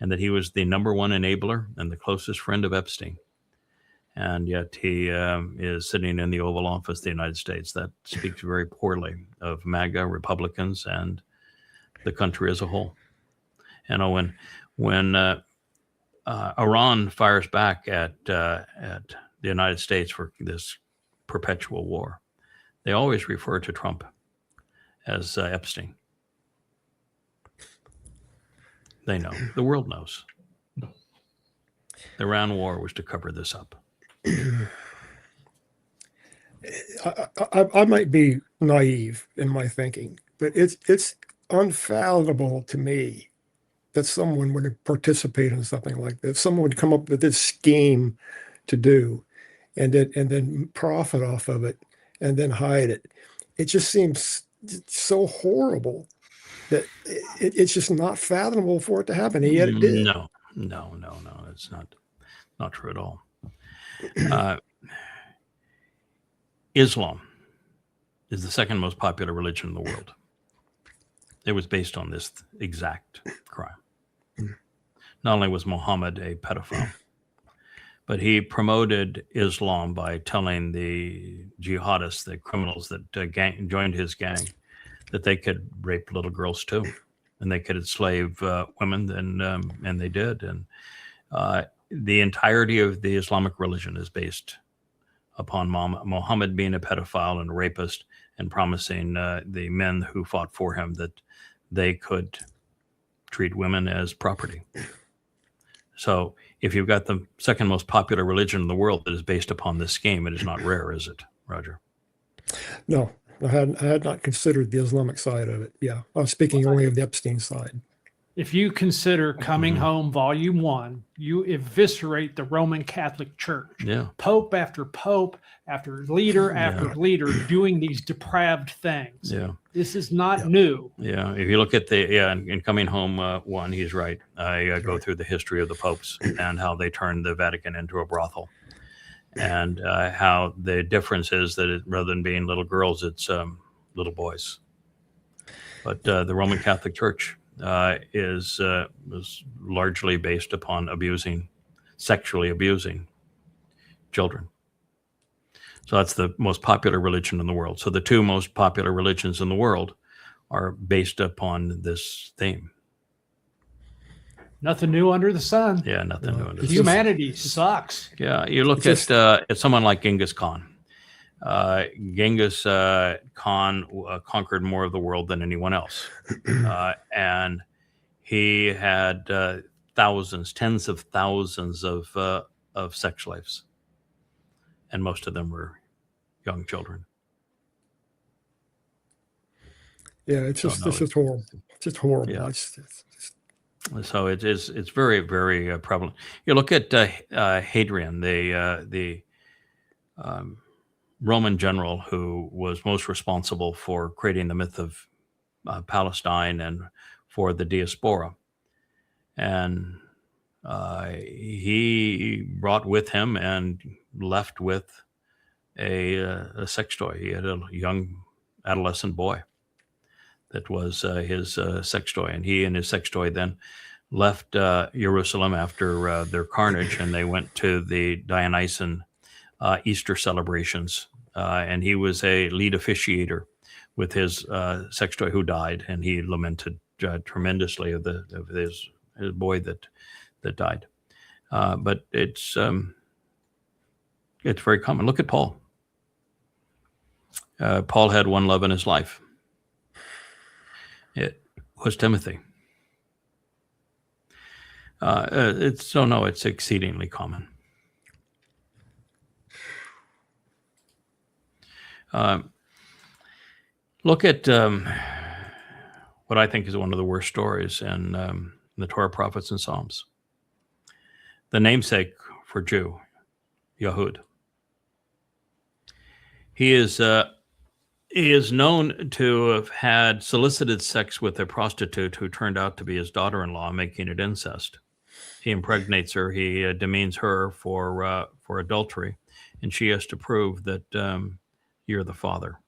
and that he was the number one enabler and the closest friend of Epstein. And yet he is sitting in the Oval Office of the United States. That speaks very poorly of MAGA, Republicans, and the country as a whole. You know, when Iran fires back at the United States for this perpetual war, they always refer to Trump as Epstein. They know. The world knows. The Iran War was to cover this up. I might be naive in my thinking, but it's unfathomable to me that someone would participate in something like this. Someone would come up with this scheme to do, and then profit off of it, and then hide it. It just seems so horrible that it's just not fathomable for it to happen. And yet it did. No. It's not true at all. Islam is the second most popular religion in the world. It was based on this exact crime. Not only was Muhammad a pedophile, but he promoted Islam by telling the jihadists, the criminals that joined his gang, that they could rape little girls too, and they could enslave women, and they did. And the entirety of the Islamic religion is based upon Muhammad being a pedophile and a rapist, and promising the men who fought for him that they could treat women as property. So if you've got the second most popular religion in the world that is based upon this scheme, it is not rare, is it, Roger? No, I had not considered the Islamic side of it. Yeah, I was speaking only of the Epstein side. If you consider Coming Home Volume 1, you eviscerate the Roman Catholic Church. Yeah. Pope after pope, after leader after leader doing these depraved things. Yeah. This is not new. Yeah. If you look at in Coming Home 1, he's right. I go through the history of the popes and how they turned the Vatican into a brothel. And how the difference is that rather than being little girls, it's little boys. But the Roman Catholic Church is largely based upon sexually abusing children. So that's the most popular religion in the world. So the two most popular religions in the world are based upon this theme. Nothing new under the sun. Yeah, nothing new under the sun. Humanity sucks. Yeah, you look at someone like Genghis Khan. Genghis Khan conquered more of the world than anyone else. And he had tens of thousands of sex slaves. And most of them were young children. Yeah, it's just horrible. It's just horrible. Yeah. It's So it's very, very prevalent. You look at Hadrian, the Roman general who was most responsible for creating the myth of Palestine and for the diaspora. And he brought with him and left with a sex toy. He had a young adolescent boy that was his sex toy. And he and his sex toy then left Jerusalem after their carnage, and they went to the Dionysian Easter celebrations. And he was a lead officiator with his sex toy who died, and he lamented tremendously of his boy that died. But it's very common. Look at Paul. Paul had one love in his life. It was Timothy. It's exceedingly common. Look at what I think is one of the worst stories in the Torah, prophets, and Psalms. The namesake for Jew, Yahud. He is known to have had solicited sex with a prostitute who turned out to be his daughter-in-law, making it incest. He impregnates her. He demeans her for adultery, and she has to prove that you're the father.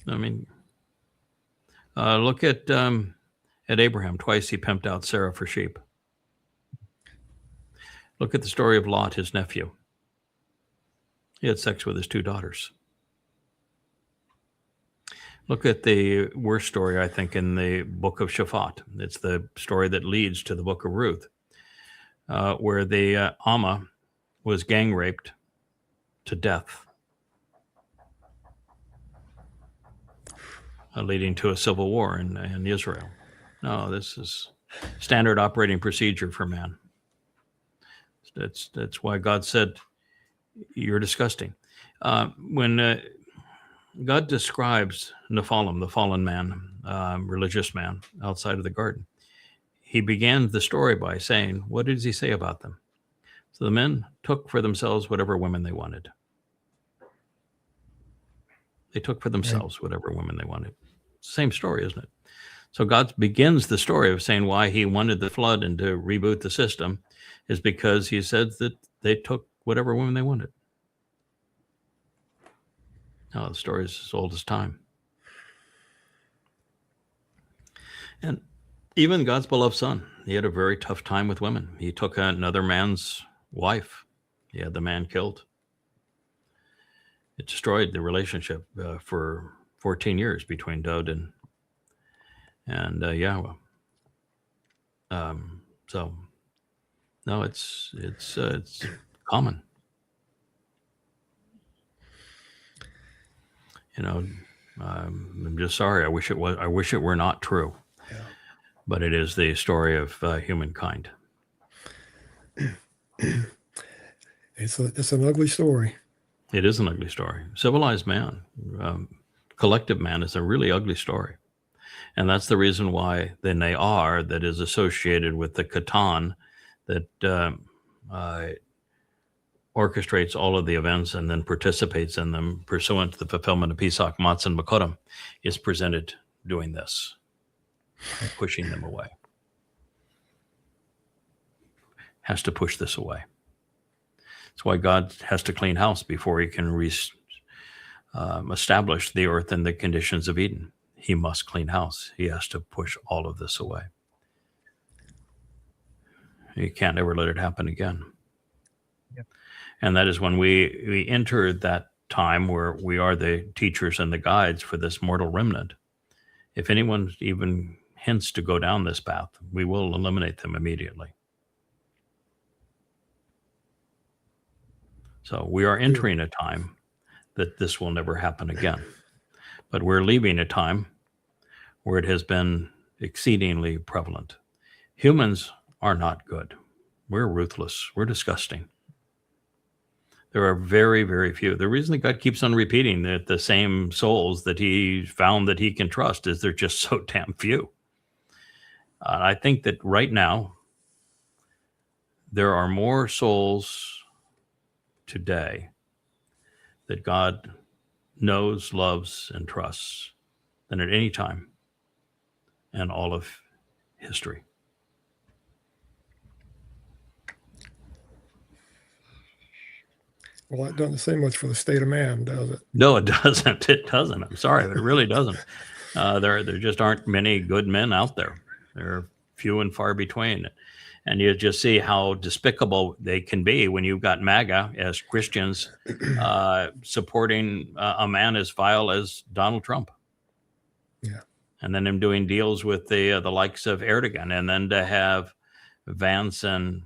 I mean, look at Abraham. Twice he pimped out Sarah for sheep. Look at the story of Lot, his nephew. He had sex with his two daughters. Look at the worst story, I think, in the book of Shaphat. It's the story that leads to the book of Ruth, where the Amma was gang raped to death, leading to a civil war in Israel. No, this is standard operating procedure for man. That's why God said, "You're disgusting." When God describes Nephilim, the fallen man, religious man outside of the garden, he began the story by saying, what does he say about them? So the men took for themselves whatever women they wanted. They took for themselves whatever women they wanted. Same story, isn't it? So God begins the story of saying why he wanted the flood and to reboot the system is because he said that they took whatever women they wanted. Now, the story is as old as time. And even God's beloved son, he had a very tough time with women. He took another man's wife. He had the man killed. It destroyed the relationship for 14 years between Dowd and Yahowah. So, no, it's common. I'm just sorry. I wish it was. I wish it were not true. Yeah. But it is the story of humankind. It's an ugly story. It is an ugly story. Civilized man, collective man, is a really ugly story, and that's the reason why the Nayar that is associated with the Katan that orchestrates all of the events and then participates in them pursuant to the fulfillment of Pesach, Matsah, and Makotim, is presented doing this, pushing them away. Has to push this away. That's why God has to clean house before he can establish the earth in the conditions of Eden. He must clean house. He has to push all of this away. You can't ever let it happen again. And that is when we enter that time where we are the teachers and the guides for this mortal remnant. If anyone even hints to go down this path, we will eliminate them immediately. So we are entering a time that this will never happen again. But we're leaving a time where it has been exceedingly prevalent. Humans are not good. We're ruthless. We're disgusting. There are very, very few. The reason that God keeps on repeating that the same souls that he found that he can trust is they're just so damn few. I think that right now, there are more souls today that God knows, loves, and trusts than at any time in all of history. Well, that doesn't say much for the state of man, does it? No, it doesn't. It doesn't. I'm sorry, but it really doesn't. There just aren't many good men out there. They're few and far between. And you just see how despicable they can be when you've got MAGA as Christians supporting a man as vile as Donald Trump. Yeah. And then him doing deals with the likes of Erdogan, and then to have Vance and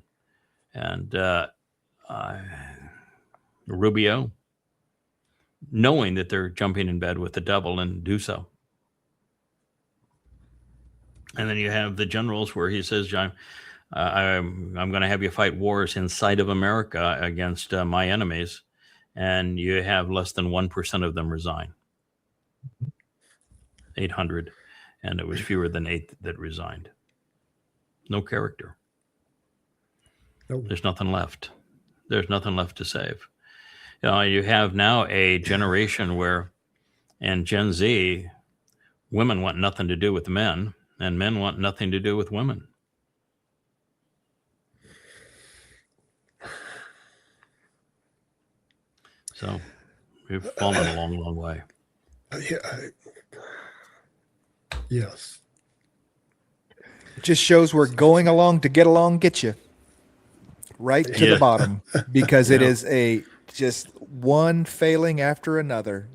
Rubio knowing that they're jumping in bed with the devil and do so. And then you have the generals where he says, John, I'm going to have you fight wars inside of America against my enemies. And you have less than 1% of them resign. 800. And it was fewer than 8 that resigned. No character. Nope. There's nothing left. There's nothing left to save. You have now a generation where, in Gen Z, women want nothing to do with men, and men want nothing to do with women. So we've fallen a long, long way. Yes. It just shows we're going along to get along, get you right to the bottom, because it is just one failing after another.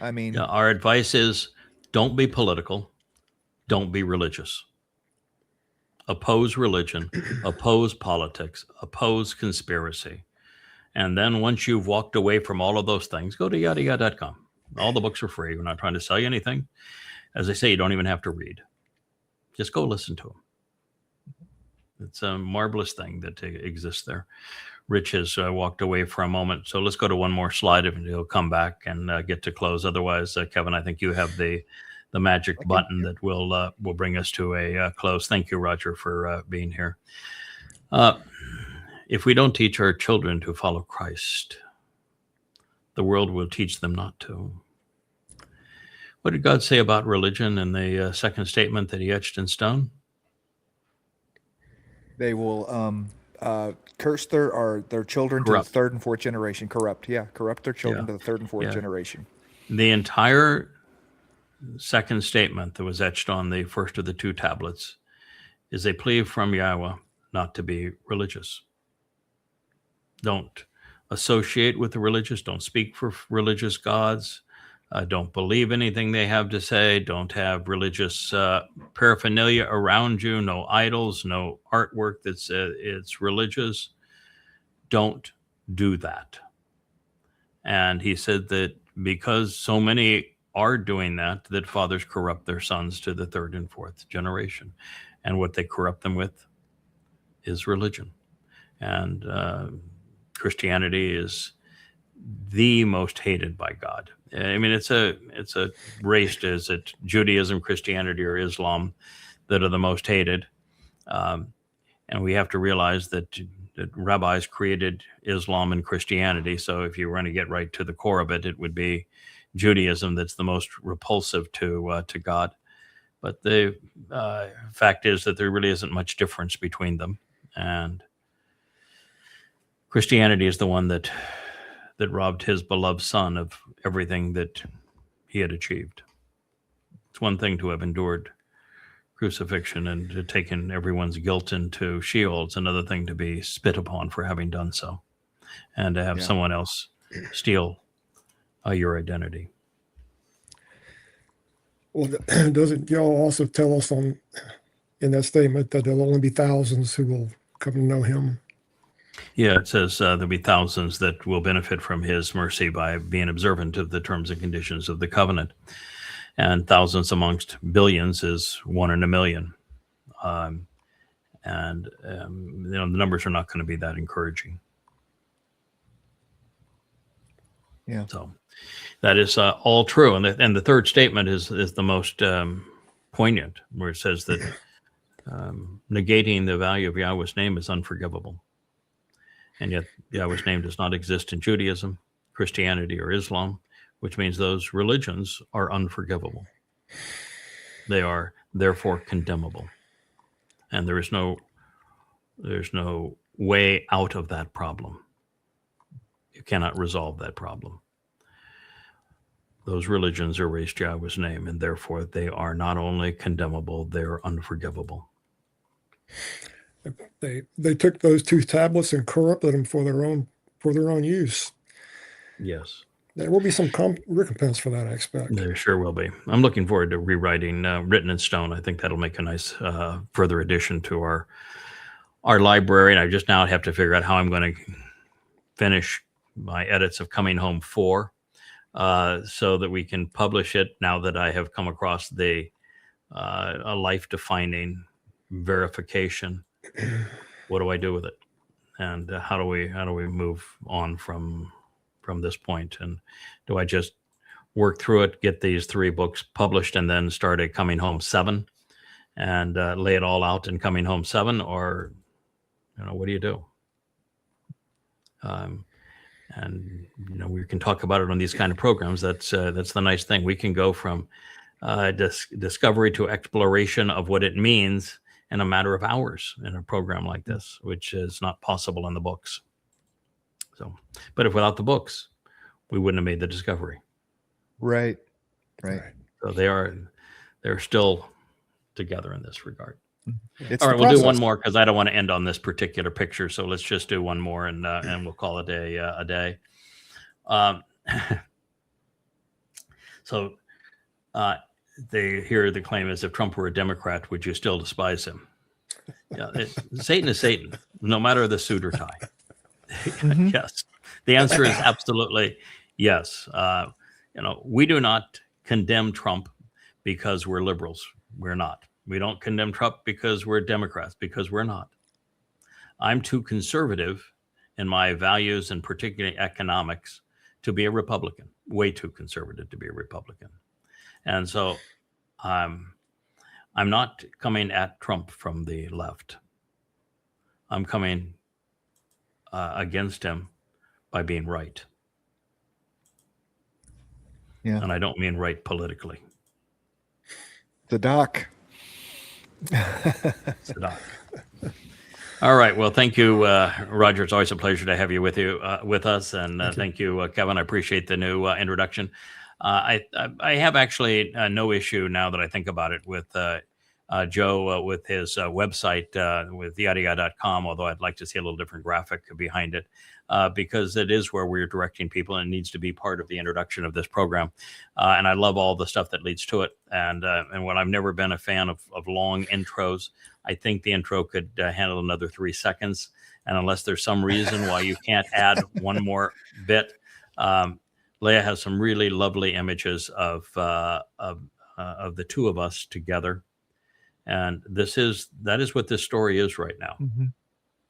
I mean, our advice is don't be political. Don't be religious. Oppose religion, oppose politics, oppose conspiracy. And then once you've walked away from all of those things, go to yadayada.com. All the books are free. We're not trying to sell you anything. As I say, you don't even have to read. Just go listen to them. It's a marvelous thing that exists there. Rich has walked away for a moment, so let's go to one more slide and he'll come back and get to close. Otherwise, Kevin, I think you have the magic button that will bring us to a close. Thank you, Roger, for being here. If we don't teach our children to follow Christ, the world will teach them not to. What did God say about religion in the second statement that he etched in stone? They will curse their children Corrupt. to the third and fourth generation. Corrupt their children to the third and fourth generation. The entire second statement that was etched on the first of the two tablets is a plea from Yahowah not to be religious. Don't associate with the religious. Don't speak for religious gods. Don't believe anything they have to say. Don't have religious paraphernalia around you. No idols, no artwork that's it's religious. Don't do that. And he said that because so many are doing that, that fathers corrupt their sons to the third and fourth generation. And what they corrupt them with is religion. And Christianity is the most hated by God. I mean, it's a race. Is it Judaism, Christianity, or Islam that are the most hated? And we have to realize that rabbis created Islam and Christianity. So if you were going to get right to the core of it, it would be Judaism that's the most repulsive to God. But the fact is that there really isn't much difference between them. And Christianity is the one that robbed his beloved son of everything that he had achieved. It's one thing to have endured crucifixion and to taken everyone's guilt into Sheol. It's another thing to be spit upon for having done so, and to have someone else steal your identity. Well, doesn't y'all also tell us in that statement that there'll only be thousands who will come to know him? Yeah, it says there'll be thousands that will benefit from his mercy by being observant of the terms and conditions of the covenant. And thousands amongst billions is 1 in a million. The numbers are not going to be that encouraging. Yeah. So that is all true. And the third statement is the most poignant, where it says that negating the value of Yahweh's name is unforgivable. And yet Yahweh's name does not exist in Judaism, Christianity, or Islam, which means those religions are unforgivable. They are therefore condemnable. And there's no way out of that problem. You cannot resolve that problem. Those religions erased Yahweh's name, and therefore they are not only condemnable, they are unforgivable. They took those two tablets and corrupted them for their own use. Yes. There will be some recompense for that, I expect. There sure will be. I'm looking forward to rewriting Written in Stone. I think that'll make a nice further addition to our library. And I just now have to figure out how I'm going to finish my edits of Coming Home 4 so that we can publish it now that I have come across a life-defining verification. What do I do with it? And how do we move on from this point? And do I just work through it, get these 3 books published, and then start a Coming Home 7 and lay it all out in Coming Home 7? Or, what do you do? And we can talk about it on these kind of programs. That's the nice thing. We can go from discovery to exploration of what it means in a matter of hours in a program like this, which is not possible in the books. So, but if without the books, we wouldn't have made the discovery. Right. So they're still together in this regard. It's all right, we'll process. do one more because I don't want to end on this particular picture. So let's just do one more and we'll call it a day. The claim is, if Trump were a Democrat, would you still despise him? Yeah, Satan is Satan, no matter the suit or tie. Mm-hmm. Yes. The answer is absolutely yes. We do not condemn Trump because we're liberals. We're not. We don't condemn Trump because we're Democrats, because we're not. I'm too conservative in my values and particularly economics to be a Republican, way too conservative to be a Republican. And so I'm not coming at Trump from the left. I'm coming against him by being right. Yeah. And I don't mean right politically. The doc. It's the doc. All right. Well, thank you, Roger. It's always a pleasure to have you with us. And thank you, Kevin. I appreciate the new introduction. I have actually no issue now that I think about it with Joe with his website with yada.com, although I'd like to see a little different graphic behind it because it is where we're directing people and it needs to be part of the introduction of this program. And I love all the stuff that leads to it. And when I've never been a fan of long intros, I think the intro could handle another 3 seconds. And unless there's some reason why you can't add one more bit, Leah has some really lovely images of the two of us together. And that is what this story is right now. Mm-hmm.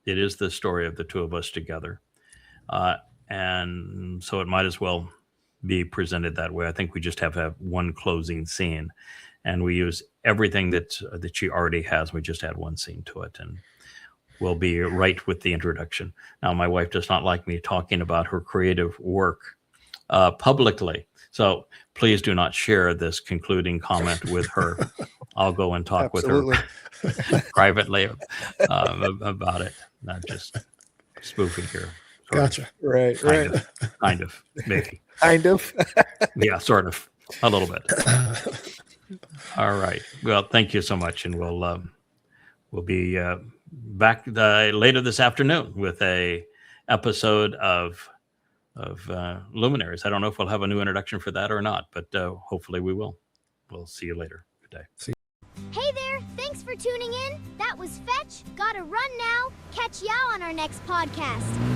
It is the story of the two of us together. And so it might as well be presented that way. I think we just have to have one closing scene and we use everything that she already has. We just add one scene to it and we'll be right with the introduction. Now, my wife does not like me talking about her creative work publicly. So please do not share this concluding comment with her. I'll go and talk Absolutely. with her privately about it, not just spoofing here. Gotcha. Right. Kind of, maybe. Kind of. Yeah, sort of, a little bit. All right. Well, thank you so much, and we'll be back later this afternoon with a episode of Luminaries. I don't know if we'll have a new introduction for that or not, but hopefully we will. We'll see you later. Good day. Hey there, thanks for tuning in. That was Fetch. Gotta run now. Catch Yow on our next podcast.